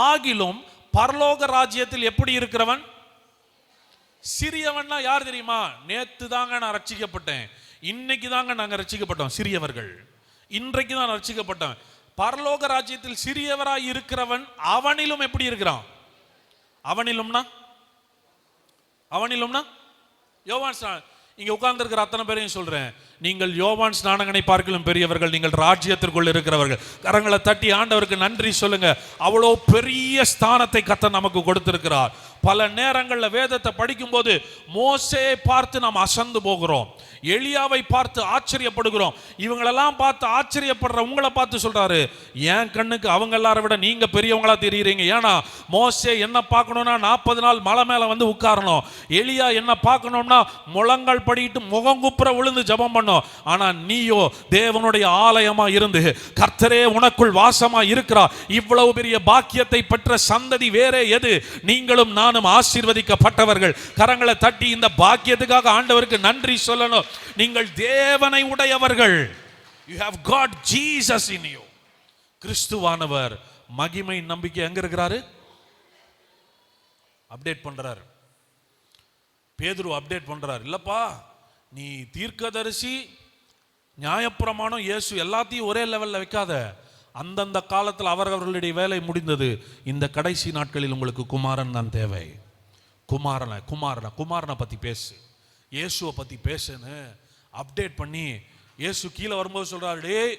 ஆகிலும் பரலோக ராஜ்யத்தில் எப்படி இருக்கிறவன்? சிறியவன்னா யார் தெரியுமா? நேத்து தாங்க நான் ரட்சிக்கப்பட்டேன், இன்னைக்கு தாங்க நாங்க ரட்சிக்கப்பட்டோம். சிறியவர்கள் இன்றைக்கு தான் ரட்சிக்கப்பட்டோம். பரலோக ராஜ்யத்தில் சிறியவராய் இருக்கிறவன் அவனிலும் எப்படி இருக்கிறான்? அவனிலும்னா யோவான் இங்க உட்கார்ந்து இருக்கிற அத்தனை பேரையும் சொல்றேன், நீங்கள் யோவான் ஸ்நானகனை பார்க்கலும் பெரியவர்கள், நீங்கள் ராஜ்யத்திற்குள் இருக்கிறவர்கள். கரங்களை தட்டி ஆண்டவருக்கு நன்றி சொல்லுங்க. அவ்வளோ பெரிய ஸ்தானத்தை கர்த்தர் நமக்கு கொடுத்திருக்கிறார். பல நேரங்களில் வேதத்தை படிக்கும்போது மோசேயை பார்த்து நாம் அசந்து போகிறோம், எலியாவை பார்த்து ஆச்சரியப்படுகிறோம். இவங்களெல்லாம் பார்த்து ஆச்சரியப்படுற உங்களை பார்த்து சொல்றாரு, என் கண்ணுக்கு அவங்க எல்லாரை விட நீங்க பெரியவங்களா தெரியுறீங்க. ஏன்னா மோசே என்ன பார்க்கணும்னா 40 நாள் மலை மேல வந்து உட்காரணும், எலியா என்ன பார்க்கணும்னா முழங்கால் படிட்டு முகங்குப்புற விழுந்து ஜெபம் பண்ணும். ஆனா நீயோ தேவனுடைய ஆலயமா இருந்து கர்த்தரே உனக்குள் வாசமா இருக்கிறார். இவ்வளவு பெரிய பாக்கியத்தை பெற்ற சந்ததி வேற எது? நீங்களும் நானும் ஆசீர்வதிக்கப்பட்டவர்கள். கரங்களை தட்டி இந்த பாக்கியத்துக்காக ஆண்டவருக்கு நன்றி சொல்லணும். நீங்கள் தேவனை உடையவர்கள். You have got Jesus in you. கிறிஸ்துவானவர் மகிமை நம்பிக்கை எங்க இருக்கிறாரு? அப்டேட் பண்றாரு. பேதுரு அப்டேட் பண்றாரு. இல்லப்பா, நீ தீர்க்கதரிசி, நியாயப்பிரமாணம், இயேசு எல்லாத்தையும் ஒரே லெவல்ல வைக்காத. அந்தந்த காலத்தில் அவர்களுடைய வேலை முடிந்தது. இந்த கடைசி நாட்களில் உங்களுக்கு குமாரன் தான் தேவை. குமாரனை பத்தி பேசு, இயேசுவை பத்தி பேசுன்னு அப்டேட் பண்ணி இயேசு கீழே வரும்போது சொல்றாரு, டேய்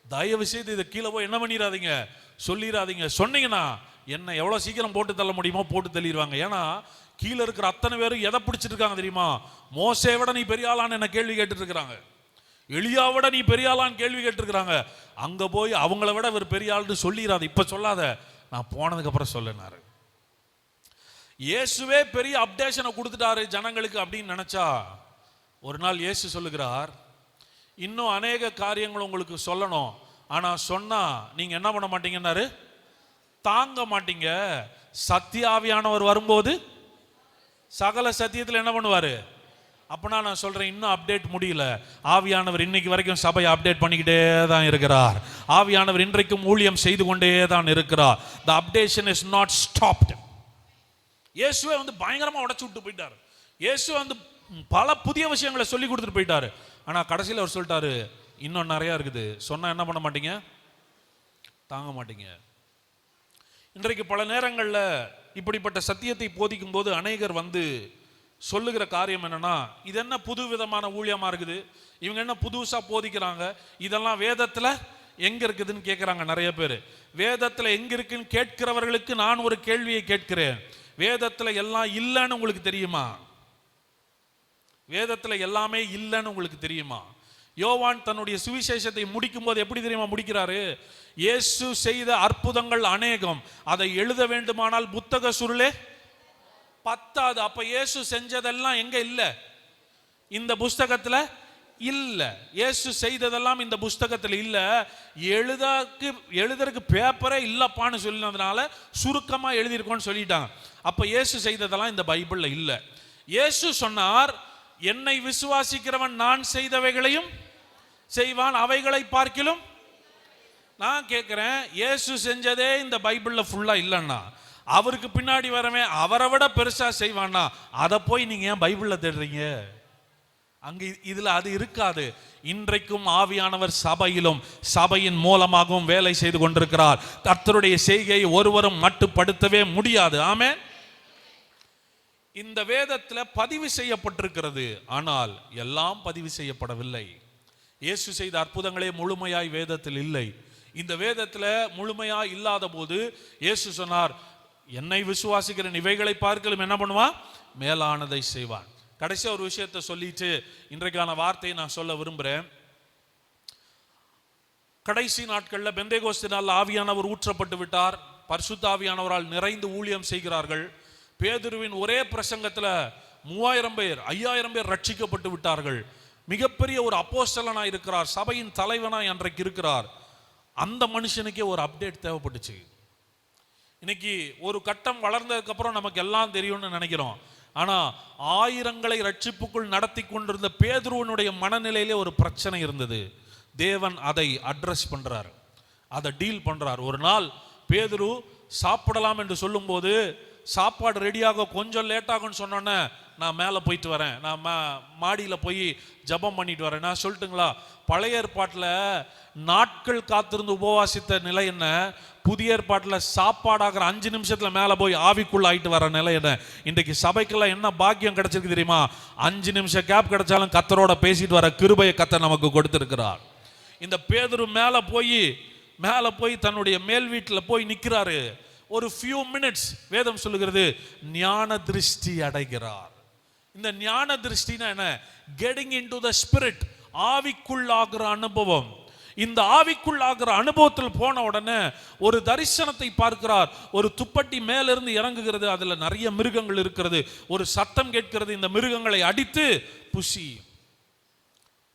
தயவு செய்து இதை கீழே போய் என்ன பண்ணிடாதீங்க, சொல்லிடாதீங்க. சொன்னீங்கன்னா என்ன எவ்வளவு சீக்கிரம் போட்டு தள்ள முடியுமோ போட்டு தள்ளிடுவாங்க. ஏன்னா கீழே இருக்கிற அத்தனை பேரும் எதை பிடிச்சிட்டு இருக்காங்க தெரியுமா? மோசே விட நீ பெரிய ஆளான்னு என்ன கேள்வி கேட்டுட்டு இருக்கிறாங்க, எலியாவிட நீ பெரிய ஆளான்னு கேள்வி கேட்டிருக்கிறாங்க. அங்க போய் அவங்கள விட இவர் பெரிய ஆள்னு சொல்லிடாது, இப்ப சொல்லாத, நான் போனதுக்கு அப்புறம் சொல்லினாரு. இயேசுவே பெரிய அப்டேஷனை கொடுத்துட்டாரு ஜனங்களுக்கு அப்படின்னு நினைச்சா, ஒரு நாள் இயேசு சொல்லுகிறார், இன்னும் அநேக காரியங்கள் உங்களுக்கு சொல்லணும், ஆனா சொன்னா நீங்க என்ன பண்ண மாட்டீங்கன்னாரு, தாங்க மாட்டீங்க. சத்தியாவியானவர் வரும்போது சகல சத்தியத்தில் என்ன பண்ணுவாரு? அப்பனா நான் சொல்றேன், இன்னும் அப்டேட் முடியல. ஆவியானவர் இன்னைக்கு வரைக்கும் சபையை அப்டேட் பண்ணிக்கிட்டே தான் இருக்கிறார். ஆவியானவர் இன்றைக்கும் ஊழியம் செய்து கொண்டே தான் இருக்கிறார். The updation is not stopped. இயேசுவே வந்து பயங்கரமா உடைச்சு விட்டு போயிட்டார். இயேசு வந்து பல புதிய விஷயங்களை சொல்லி கொடுத்துட்டு போயிட்டாரு. ஆனா கடைசியில் அவர் சொல்லிட்டாரு, இன்னும் நிறைய இருக்குது, சொன்னா என்ன பண்ண மாட்டீங்க, தாங்க மாட்டீங்க. இன்றைக்கு பல நேரங்களில் இப்படிப்பட்ட சத்தியத்தை போதிக்கும் போது அநேகர் வந்து சொல்லுகிற காரியம் என்னன்னா, இது என்ன புது விதமான ஊழியமா இருக்குது, இவங்க என்ன புதுசா போதிக்கிறாங்க, இதெல்லாம் வேதத்துல எங்க இருக்குதுன்னு கேட்கிறாங்க நிறைய பேர். வேதத்துல எங்க இருக்குன்னு கேட்கிறவர்களுக்கு நான் ஒரு கேள்வியை கேட்கிறேன், வேதத்துல எல்லாம் இல்லைன்னு உங்களுக்கு தெரியுமா? வேதத்துல எல்லாமே இல்லைன்னு உங்களுக்கு தெரியுமா? யோவான் தன்னுடைய சுவிசேஷத்தை முடிக்கும் போது எப்படி தெரியுமா முடிக்கிறாரு? இயேசு செய்த அற்புதங்கள் அநேகம், அதை எழுத வேண்டுமானால் புத்தக சுருளே பத்தாது. அப்ப இயேசு செஞ்சதெல்லாம் எங்க இல்ல? இந்த புஸ்தகத்துல இல்ல. இயேசு செய்ததெல்லாம் இந்த புஸ்தகத்துல இல்ல. எழுதறதுக்கு பேப்பரே இல்லப்பான்னு சொல்லினதுனால சுருக்கமா எழுதியிருக்கோன்னு சொல்லிட்டாங்க. அப்ப இயேசு செய்ததெல்லாம் இந்த பைபிள்ல இல்ல. இயேசு சொன்னார், என்னை விசுவாசிக்கிறவன் நான் செய்தவைகளையும் செய்வான், அவைகளை பார்க்கிலும். நான் கேட்கிறேன், இயேசு செஞ்சதே இந்த பைபிள்ல ஃபுல்லா இல்லைன்னா அவருக்கு பின்னாடி வரவன் அவரை விட பெருசா செய்வான்னா அதை போய் நீங்க ஏன் பைபிள்ல தேடுறீங்க? அங்க இதுல அது இருக்காது. இன்றைக்கும் ஆவியானவர் சபையிலும் சபையின் மூலமாகவும் வேலை செய்து கொண்டிருக்கிறார். கர்த்தருடைய செய்கையை ஒருவரும் மட்டுப்படுத்தவே முடியாது. ஆமென். இந்த வேதத்துல பதிவு செய்யப்பட்டிருக்கிறது, ஆனால் எல்லாம் பதிவு செய்யப்படவில்லை. இயேசு செய்த அற்புதங்களே முழுமையாய் வேதத்தில் இல்லை. இந்த வேதத்துல முழுமையாய் இல்லாத போது இயேசு சொன்னார், என்னை விசுவாசிக்கிற இவைகளை பார்க்கலும் என்ன பண்ணுவான்? மேலானதை செய்வான். கடைசி ஒரு விஷயத்தை சொல்லிட்டு இன்றைக்கான வார்த்தையை நான் சொல்ல விரும்புகிறேன். கடைசி நாட்களில் பெந்தேகோஸ்தினால் ஆவியானவர் ஊற்றப்பட்டு விட்டார். பரிசுத்த ஆவியானவரால் நிறைந்து ஊழியம் செய்கிறார்கள். பேதுருவின் ஒரே பிரசங்கத்தில் 3000 பேர் 5000 பேர் ரட்சிக்கப்பட்டு விட்டார்கள். மிகப்பெரிய ஒரு அப்போஸ்தலனாய் இருக்கிறார், சபையின் தலைவனாய் அன்றைக்கு இருக்கிறார். அந்த மனுஷனுக்கே ஒரு அப்டேட் தேவைப்பட்டுச்சு. இன்னைக்கு ஒரு கட்டம் வளர்ந்ததுக்கு அப்புறம் நமக்கு எல்லாம் தெரியும்னு நினைக்கிறோம். ஆனா ஆயிரங்களை ரட்சிப்புக்குள் நடத்தி கொண்டிருந்த பேதுருவனுடைய மனநிலையிலே ஒரு பிரச்சனை இருந்தது. தேவன் அதை அட்ரஸ் பண்றார், அதை டீல் பண்றார். ஒரு நாள் பேதுரு சாப்பிடலாம் என்று சொல்லும்போது, சாப்பாடு ரெடியாக கொஞ்சம் லேட்டாகும்னு சொன்னோன்னே, நான் மேலே போயிட்டு வரேன், நான் மாடியில் போய் ஜபம் பண்ணிட்டு வரேன். நான் சொல்லட்டுங்களா, பழைய ஏற்பாட்டில் நாட்கள் காத்திருந்து உபவாசித்த நிலை என்ன, புதிய ஏற்பாட்டில் சாப்பாடாகிற 5 நிமிஷத்தில் மேலே போய் ஆவிக்குள்ள ஆயிட்டு வர நிலை என்ன. இன்றைக்கு சபைக்கெல்லாம் என்ன பாக்கியம் கிடைச்சிருக்கு தெரியுமா? 5 நிமிஷம் கேப் கிடைச்சாலும் கத்தரோட பேசிட்டு வர கிருபையை கத்தர் நமக்கு கொடுத்திருக்கிறார். இந்த பேதுரு மேலே போய் தன்னுடைய மேல் வீட்டில் போய் நிற்கிறாரு. ஒரு ஃபியூ மினிட்ஸ் வேதம் சொல்லுகிறது ஞான திருஷ்டி அடைகிறார். இந்த ஞான திருஷ்டினா என்ன? கெட்டிங் இன்டு தி ஸ்பிரிட், ஆவிக்குள்ளாகிற அனுபவம். இந்த ஆவிக்குள்ளாகிற அனுபவத்தில் போன உடனே ஒரு தரிசனத்தை பார்க்கிறார். ஒரு துப்பட்டி மேலிருந்து இறங்குகிறது, அதுல நிறைய மிருகங்கள் இருக்கிறது. ஒரு சத்தம் கேட்கிறது, இந்த மிருகங்களை அடித்து புசி.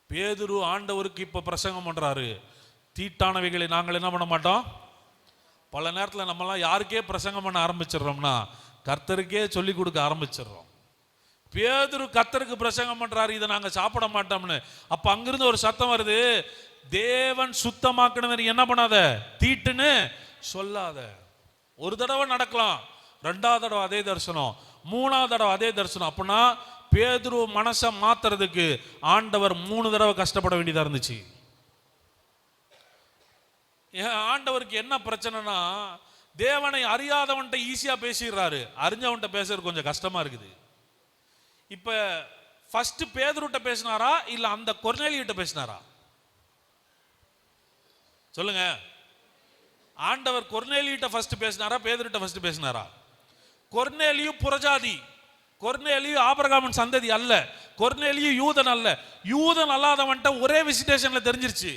பேதுரு ஆண்டவருக்கு இப்ப பிரசங்கம் பண்றாரு. தீட்டானவைகளை நாங்கள் என்ன பண்ண மாட்டோம். பல நேரத்தில் நம்மலாம் யாருக்கே பிரசங்கம் பண்ண ஆரம்பிச்சிடறோம்னா கர்த்தருக்கே சொல்லி கொடுக்க ஆரம்பிச்சிடறோம். பேதுரு கர்த்தருக்கு பிரசங்கம் பண்றாரு, இதை நாங்க சாப்பிட மாட்டோம்னு. அப்ப அங்கிருந்து ஒரு சத்தம் வருது, தேவன் சுத்தமாக்கணும், என்ன பண்ணாத, தீட்டுன்னு சொல்லாத. ஒரு தடவை நடக்கலாம், 2வது தடவை அதே தரிசனம், 3வது தடவை அதே தரிசனம். அப்படின்னா பேதுரு மனசை மாத்துறதுக்கு ஆண்டவர் 3 தடவை கஷ்டப்பட வேண்டியதா இருந்துச்சு. ஆண்டவருக்கு என்ன பிரச்சனைனா, தேவனை அறியாதவன்ட்ட ஈஸியா பேசிடுறாரு, அறிஞ்சவன்ட்ட பேசுறது கொஞ்சம் கஷ்டமா இருக்குது. இப்ப ஃபர்ஸ்ட் பேதுருட்ட பேசினாரா இல்ல அந்த கொர்நேலியுட்ட பேசினாரா? சொல்லுங்க. ஆண்டவர் கொர்நேலியுட்ட ஃபர்ஸ்ட் பேசினாரா பேதுருட்ட ஃபர்ஸ்ட் பேசினாரா? கொர்நேலியு புறஜாதி, கொர்நேலியு ஆபிரகாமின் சந்ததி அல்ல, கொர்நேலியு யூதன் அல்ல. யூதன் அல்லாதவன்ட்ட ஒரே விசிட்டேஷன்ல தெரிஞ்சிருச்சு.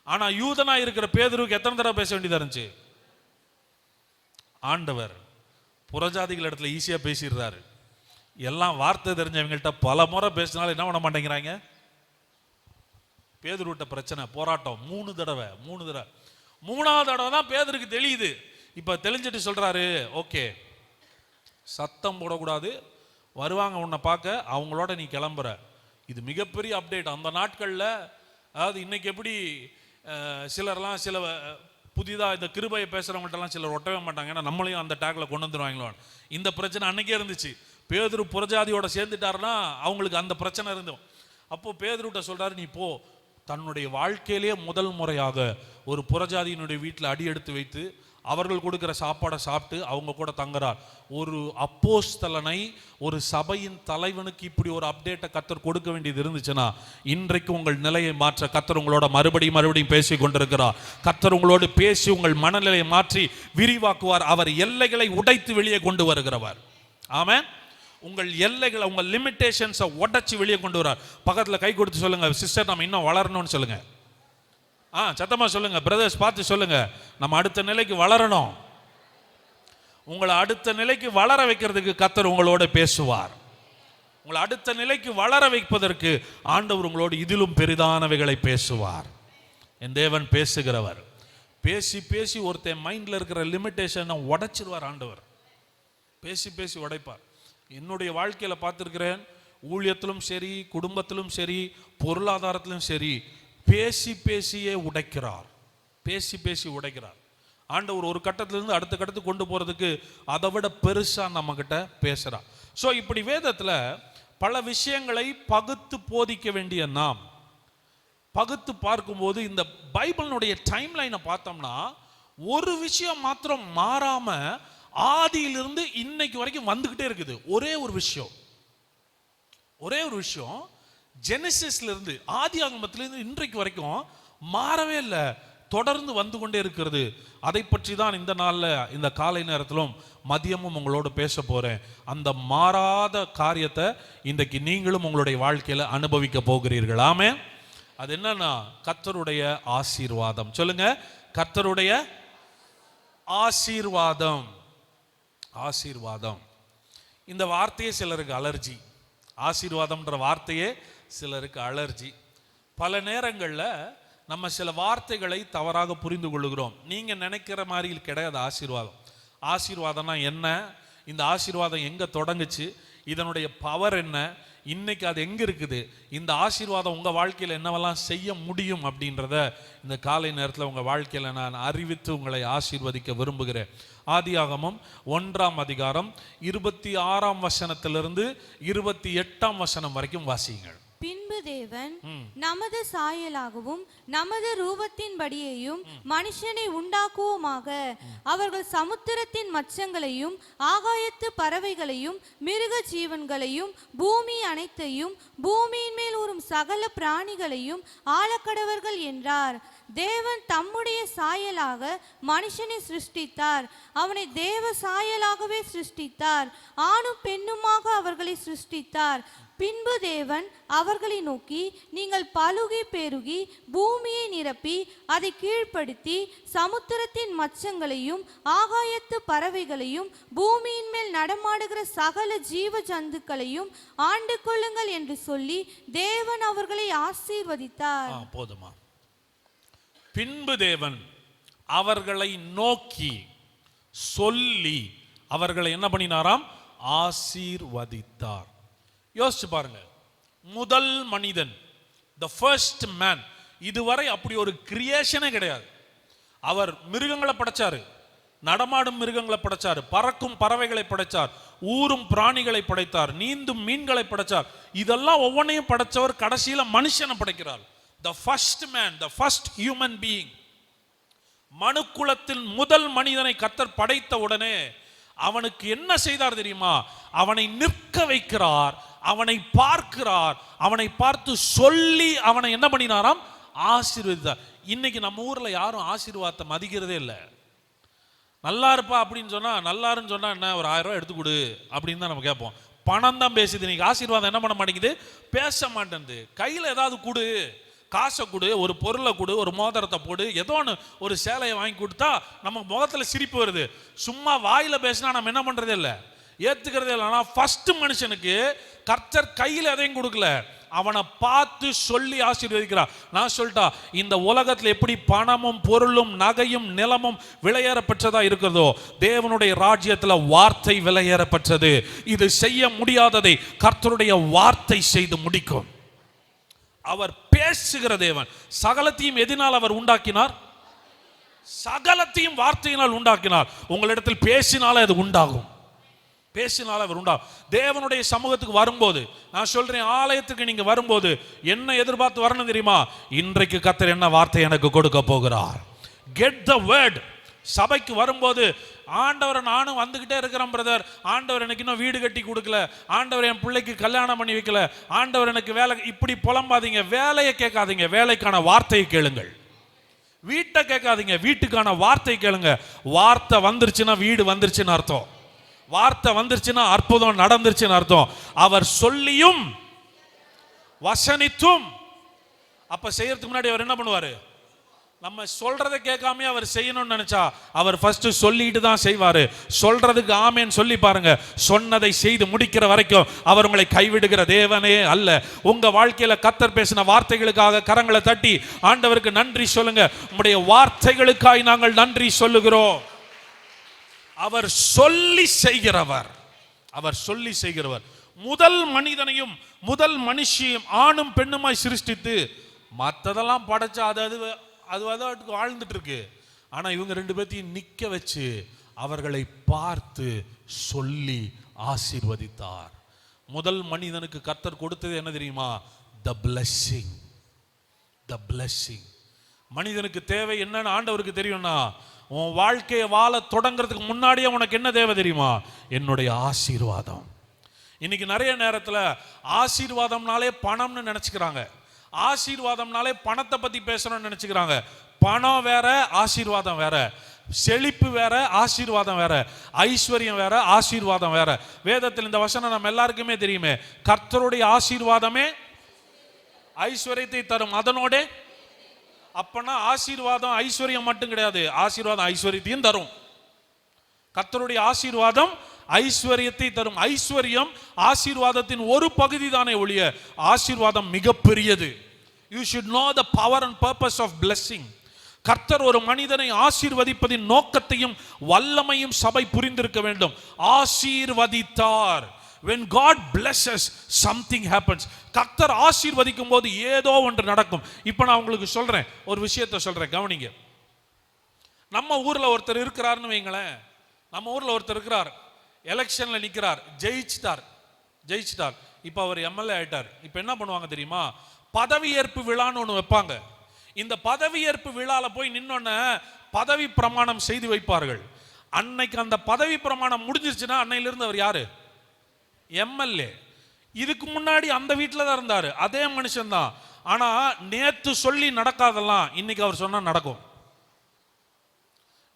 ஆனா யூதனா இருக்கிற பேதுருக்கு எத்தனை தடவை பேச வேண்டியதா இருந்துச்சு? ஆண்டவர் புறஜாதிகள் இடத்துல ஈஸியா பேசிடுறாரு. எல்லாம் வார்த்தை தெரிஞ்சவங்கள்ட்ட பல முறை பேசினாலும் என்ன பண்ண மாட்டேங்கிறாங்க. பேதுருட்ட பிரச்சனை, போராட்டம் 3 தடவை. 3வது தடவை தான் பேதுருக்கு தெரியுது. இப்ப தெளிஞ்சிட்டு சொல்றாரு, ஓகே சத்தம் போடக்கூடாது, வருவாங்க உன்னை பார்க்க, அவங்களோட நீ கிளம்புற. இது மிகப்பெரிய அப்டேட் அந்த நாட்கள்ல. அதாவது இன்னைக்கு எப்படி சிலர்லாம் சில புதிதாக இந்த கிருபையை பேசுறவங்கள்ட்டலாம் சிலர் ஒட்டவே மாட்டாங்க, ஏன்னா நம்மளையும் அந்த டேக்ல கொண்டு வந்துருவாங்களோ. இந்த பிரச்சனை அன்னைக்கே இருந்துச்சு. பேதுரு புறஜாதியோட சேர்ந்துட்டாருன்னா அவங்களுக்கு அந்த பிரச்சனை இருந்தோம். அப்போ பேதுருட்ட சொல்றாரு, நீ போ. தன்னுடைய வாழ்க்கையிலேயே முதல் முறையாக ஒரு புறஜாதியினுடைய வீட்டில் அடி எடுத்து வைத்து அவர்கள் கொடுக்கிற சாப்பாடை சாப்பிட்டு அவங்க கூட தங்குறார். ஒரு அப்போஸ்தலனை, ஒரு சபையின் தலைவனுக்கு இப்படி ஒரு அப்டேட்டை கர்த்தர் கொடுக்க வேண்டியது இருந்துச்சுன்னா, இன்றைக்கு உங்கள் நிலையை மாற்ற கர்த்தர் உங்களோட மறுபடியும் பேசி கொண்டிருக்கிறார். கர்த்தர் உங்களோடு பேசி உங்கள் மனநிலையை மாற்றி விரிவாக்குவார். அவர் எல்லைகளை உடைத்து வெளியே கொண்டு வருகிறவர். ஆமென். உங்கள் எல்லைகளை, உங்கள் லிமிட்டேஷன்ஸை உடைச்சு வெளியே கொண்டு வரார். பக்கத்தில் கை கொடுத்து சொல்லுங்க, சிஸ்டர் நம்ம இன்னும் வளரணும்னு சொல்லுங்க. சத்தமா சொல்லுங்க. பிரதர்ஸ் பார்த்து சொல்லுங்க, நம்ம அடுத்த நிலைக்கு வளரணும். உங்களை அடுத்த நிலைக்கு வளர வைக்கிறதுக்கு கர்த்தர் உங்களோட பேசுவார். உங்களை அடுத்த நிலைக்கு வளர வைப்பதற்கு ஆண்டவர் உங்களோடு இதிலும் பெரிதானவைகளை பேசுவார். என் தேவன் பேசுகிறவர். பேசி பேசி ஒருத்தன் மைண்ட்ல இருக்கிற லிமிட்டேஷனை உடைச்சிருவார் ஆண்டவர். பேசி பேசி உடைப்பார். என்னுடைய வாழ்க்கையில பார்த்திருக்கிறேன், ஊழியத்திலும் சரி, குடும்பத்திலும் சரி, பொருளாதாரத்திலும் சரி, பேசி பேசியே உடைக்கிறார். பேசி பேசி உடைக்கிறார். ஆண்டவர் ஒரு கட்டத்திலிருந்து அடுத்த கட்டத்துக்கு கொண்டு போறதுக்கு அதை விட பெருசா நம்ம கிட்ட பேசுறார். ஸோ இப்படி வேதத்துல பல விஷயங்களை பகுத்து போதிக்க வேண்டிய நாம் பகுத்து பார்க்கும்போது இந்த பைபிளினுடைய டைம் லைனை பார்த்தோம்னா ஒரு விஷயம் மாத்திரம் மாறாம ஆதியிலிருந்து இன்னைக்கு வரைக்கும் வந்துகிட்டே இருக்குது. ஒரே ஒரு விஷயம் ஜெனசிஸ்ல இருந்து ஆதி ஆகமத்திலிருந்து இன்றைக்கு வரைக்கும் மாறவே இல்லை, தொடர்ந்து வந்து கொண்டே இருக்கிறது. அதை பற்றி தான் இந்த நாளில் இந்த காலை நேரத்திலும் மதியமும் உங்களோடு பேச போறேன். அந்த மாறாத காரியத்தை இன்றைக்கு நீங்களும் உங்களுடைய வாழ்க்கையில அனுபவிக்க போகிறீர்கள். ஆமென். அது என்னன்னா கர்த்தருடைய ஆசீர்வாதம். சொல்லுங்க, கர்த்தருடைய ஆசீர்வாதம். ஆசீர்வாதம் இந்த வார்த்தையே சிலருக்கு அலர்ஜி. ஆசீர்வாதம்ன்ற வார்த்தையே சிலருக்கு அலர்ஜி. பல நேரங்களில் நம்ம சில வார்த்தைகளை தவறாக புரிந்து கொள்ளுகிறோம். நீங்க நினைக்கிற மாதிரி கிடையாது ஆசீர்வாதம். ஆசீர்வாதம்னா என்ன, இந்த ஆசீர்வாதம் எங்க தொடங்குச்சு, இதனுடைய பவர் என்ன, இன்னைக்கு அது எங்க இருக்குது, இந்த ஆசீர்வாதம் உங்க வாழ்க்கையில் என்னவெல்லாம் செய்ய முடியும் அப்படின்றத இந்த காலை நேரத்தில் உங்க வாழ்க்கையில் நான் அறிவித்து உங்களை ஆசீர்வதிக்க விரும்புகிறேன். ஆதியாகமம் 1ஆம் அதிகாரம் 26ஆம் வசனத்திலிருந்து 28ஆம் வசனம் வரைக்கும் வாசியுங்கள். பின்பு தேவன் நமது சாயலாகவும் நமது ரூபத்தின்படியேயும் மனுஷனை உண்டாக்குவோமாக, அவர்கள் சமுத்திரத்தின் மச்சங்களையும் ஆகாயத்து பறவைகளையும் மிருக ஜீவன்களையும் பூமி அனைத்தையும் பூமியின் மேல் ஊறும் சகல பிராணிகளையும் ஆளக்கடவர்கள் என்றார். தேவன் தம்முடைய சாயலாக மனுஷனை சிருஷ்டித்தார், அவனை தேவ சாயலாகவே சிருஷ்டித்தார், ஆணும் பெண்ணுமாக அவர்களை சிருஷ்டித்தார். பின்பு தேவன் அவர்களை நோக்கி, நீங்கள் பலுகி பெருகி பூமியை நிரப்பி அதை கீழ்ப்படுத்தி சமுத்திரத்தின் மச்சங்களையும் ஆகாயத்து பறவைகளையும் பூமியின் மேல் நடமாடுகிற சகல ஜீவ ஜந்துக்களையும் ஆண்டு கொள்ளுங்கள் என்று சொல்லி தேவன் அவர்களை ஆசீர்வதித்தார். போதுமா? பின்பு தேவன் அவர்களை நோக்கி சொல்லி அவர்களை என்ன பண்ணினாராம்? ஆசீர்வதித்தார். யோசிச்சு பாருங்க, முதல் மனிதன், the first man, இதுவரை அப்படி ஒரு கிரியேஷனே கிடையாது. அவர் மிருகங்களை படைச்சாரு, நடமாடும் மிருகங்களை படைச்சார், பறக்கும் பறவைகளை படைச்சார், ஊரும் பிராணிகளை படைத்தார், நீந்தும் மீன்களை படைச்சார். இதெல்லாம் ஒவ்வொன்றையும் படைச்சவர் கடைசியில மனுஷனை படைக்கிறார். the first man, the first human being. மனுக்குலத்தின் முதல் மனிதனை கர்த்தர் படைத்த உடனே அவனுக்கு என்ன செய்தார் தெரியுமா? அவனை நிற்க வைக்கிறார், அவனை பார்க்கிறார், அவனை பார்த்து சொல்லி அவனை என்ன பண்ணினாராம்? ஆசீர்வதித்தார். இன்னைக்கு நம்ம ஊர்ல யாரும் ஆசீர்வாதத்தை மதிக்கிறதே இல்லை. நல்லா இருப்பா அப்படின்னு சொன்னா, நல்லாருன்னு சொன்னா என்ன, ஒரு 1000 ரூபாய் எடுத்து கொடு அப்படின்னு தான் நம்ம கேட்போம். பணம் தான் பேசுது. இன்னைக்கு ஆசீர்வாதம் என்ன பண்ண மாட்டேங்குது? பேச மாட்டேங்குது. கையில ஏதாவது கொடு, காசை கொடு, ஒரு பொருளை கொடு, ஒரு மோதிரத்தை போடு, ஏதோ ஒன்று, ஒரு சேலையை வாங்கி கொடுத்தா நம்ம முகத்துல சிரிப்பு வருது. சும்மா வாயில பேசினா நம்ம என்ன பண்றதே இல்லை, ஏத்துக்கிறதே இல்லை. ஆனால் ஃபர்ஸ்ட் மனுஷனுக்கு கர்த்தர் கையில் எதையும் கொடுக்கல, அவனை பார்த்து சொல்லி ஆசீர்வதிக்கிறார். நான் சொல்லிட்டா, இந்த உலகத்தில் எப்படி பணமும் பொருளும் நகையும் நிலமும் விலையேற பெற்றதா இருக்கிறதோ, தேவனுடைய ராஜ்யத்தில் வார்த்தை விலையேற பெற்றது. இது செய்ய முடியாததை கர்த்தருடைய வார்த்தை செய்து முடிக்கும். அவர் பேசுகிற தேவன். சகலத்தையும் எதினால் அவர் உண்டாக்கினார்? சகலத்தையும் வார்த்தையினால் உண்டாக்கினார். உங்களிடத்தில் பேசினாலே அது உண்டாகும், பேசினால அவர் உண்டாகும். தேவனுடைய சமூகத்துக்கு வரும்போது, நான் சொல்றேன், ஆலயத்துக்கு நீங்க வரும்போது என்ன எதிர்பார்த்து வரணும் தெரியுமா? இன்றைக்கு கர்த்தர் என்ன வார்த்தை எனக்கு கொடுக்க போகிறார். Get the word. சபைக்கு வரும்போது, ஆண்டவரை நானும் வந்துகிட்டே இருக்கிறேன் பிரதர், ஆண்டவர் எனக்கு இன்னும் வீடு கட்டி கொடுக்கல, ஆண்டவர் என் பிள்ளைக்கு கல்யாணம் பண்ணி வைக்கல, ஆண்டவர் எனக்கு வேலை, இப்படி புலம்பாதீங்க. வேலையை கேட்காதீங்க, வேலைக்கான வார்த்தையை கேளுங்கள். வீட்டை கேட்காதீங்க, வீட்டுக்கான வார்த்தை கேளுங்க. வார்த்தை வந்துருச்சுன்னா வீடு வந்துருச்சுன்னு அர்த்தம். வார்த்தை வந்துருச்சுன்னா அற்புதம் நடந்துருச்சுன்னு அர்த்தம். அவர் சொல்லியும் வசனித்தும். அப்ப செய்யறதுக்கு முன்னாடி அவர் என்ன பண்ணுவாரு? நம்ம சொல்றதை கேட்காம அவர் செய்யணும்னு நினைச்சா அவர் ஃபர்ஸ்ட் சொல்லிட்டு தான் செய்வாரு. சொல்றதுக்கு ஆமேன்னு சொல்லி பாருங்க. சொன்னதை செய்து முடிக்கிற வரைக்கும் அவர் உங்களை கைவிடுகிற தேவனே அல்ல. உங்க வாழ்க்கையில கர்த்தர் பேசின வார்த்தைகளுக்காக கரங்களை தட்டி ஆண்டவருக்கு நன்றி சொல்லுங்க. உங்களுடைய வார்த்தைகளுக்காய் நாங்கள் நன்றி சொல்லுகிறோம். அவர் சொல்லி செய்கிறவர், அவர் சொல்லி செய்கிறவர். முதல் மனிதனையும் முதல் மனுஷியும் ஆணும் பெண்ணுமாய் சிருஷ்டித்து மற்றதெல்லாம் படைச்சா அது வாழ்ந்துட்டு இருக்கு. ஆனா இவங்க 2 பேர்த்தையும் நிக்க வச்சு அவர்களை பார்த்து சொல்லி ஆசீர்வதித்தார். முதல் மனிதனுக்கு கர்த்தர் கொடுத்தது என்ன தெரியுமா? the blessing. the blessing. மனிதனுக்கு தேவை என்னன்னு ஆண்டவருக்கு தெரியும்னா, உன் வாழ்க்கையை வாழ தொடங்கிறதுக்கு முன்னாடியே உனக்கு என்ன தேவை தெரியுமா? என்னுடைய ஆசீர்வாதம். இன்னைக்கு நிறைய நேரத்தில் ஆசீர்வாதம்னாலே பணம்னு நினைச்சுக்கிறாங்க. ஆசீர்வாதம்னாலே பணத்தை பத்தி பேசணும்னு நினைச்சுக்கிறாங்க. பணம் வேற, ஆசீர்வாதம் வேற. செழிப்பு வேற, ஆசீர்வாதம் வேற. ஐஸ்வர்யம் வேற, ஆசீர்வாதம் வேற. வேதத்தில் இந்த வசனம் நம்ம எல்லாருக்குமே தெரியுமே, கர்த்தருடைய ஆசீர்வாதமே ஐஸ்வர்யத்தை தரும், அதனோட. அப்பனா ஆசீர்வாதம் ஐஸ்வர்யம் மட்டும் கிடையாது, ஆசீர்வாதம் ஐஸ்வர்யத்தையும் தரும். கர்த்தருடைய ஆசீர்வாதம் ஐஸ்வர்யத்தை தரும். ஐஸ்வர்யம் ஆசீர்வாதத்தின் ஒரு பகுதி தானே ஒழிய ஆசீர்வாதம் மிகப்பெரியது. You should know the power and purpose of blessing. கர்த்தர் ஒரு மனிதனை ஆசீர்வதிப்பதின் நோக்கத்தையும் வல்லமையும் சபை புரிந்திருக்க வேண்டும். ஆசீர்வதித்தார். When God blesses, something happens. கர்த்தர் ஆசீர்வதிக்கும் போது ஏதோ ஒன்று நடக்கும். இப்போ நான் உங்களுக்கு சொல்றேன், ஒரு விஷயத்தை சொல்றேன், கவனிங்க. நம்ம ஊர்ல ஒருத்தர் இருக்கிறாருன்னு வைங்களேன். நம்ம ஊர்ல ஒருத்தர் இருக்கிறார், எலெக்ஷன்ல நிற்கிறார், ஜெயிச்சிட்டார். இப்போ அவர் எம்எல்ஏ ஆயிட்டார். இப்போ என்ன பண்ணுவாங்க தெரியுமா? பதவியேற்பு விழான்னு ஒன்று வைப்பாங்க. இந்த பதவியேற்பு விழால போய் நின்னோன்ன பதவி பிரமாணம் செய்து வைப்பார்கள். அன்னைக்கு அந்த பதவி பிரமாணம் முடிஞ்சிருச்சுன்னா அன்னையிலிருந்து அவர் யாரு? எம்எல்ஏ. இதுக்கு முன்னாடி அந்த வீட்டில் தான் இருந்தாரு, அதே மனுஷன் தான். ஆனா நேத்து சொல்லி நடக்காதெல்லாம் இன்னைக்கு அவர் சொன்னா நடக்கும்.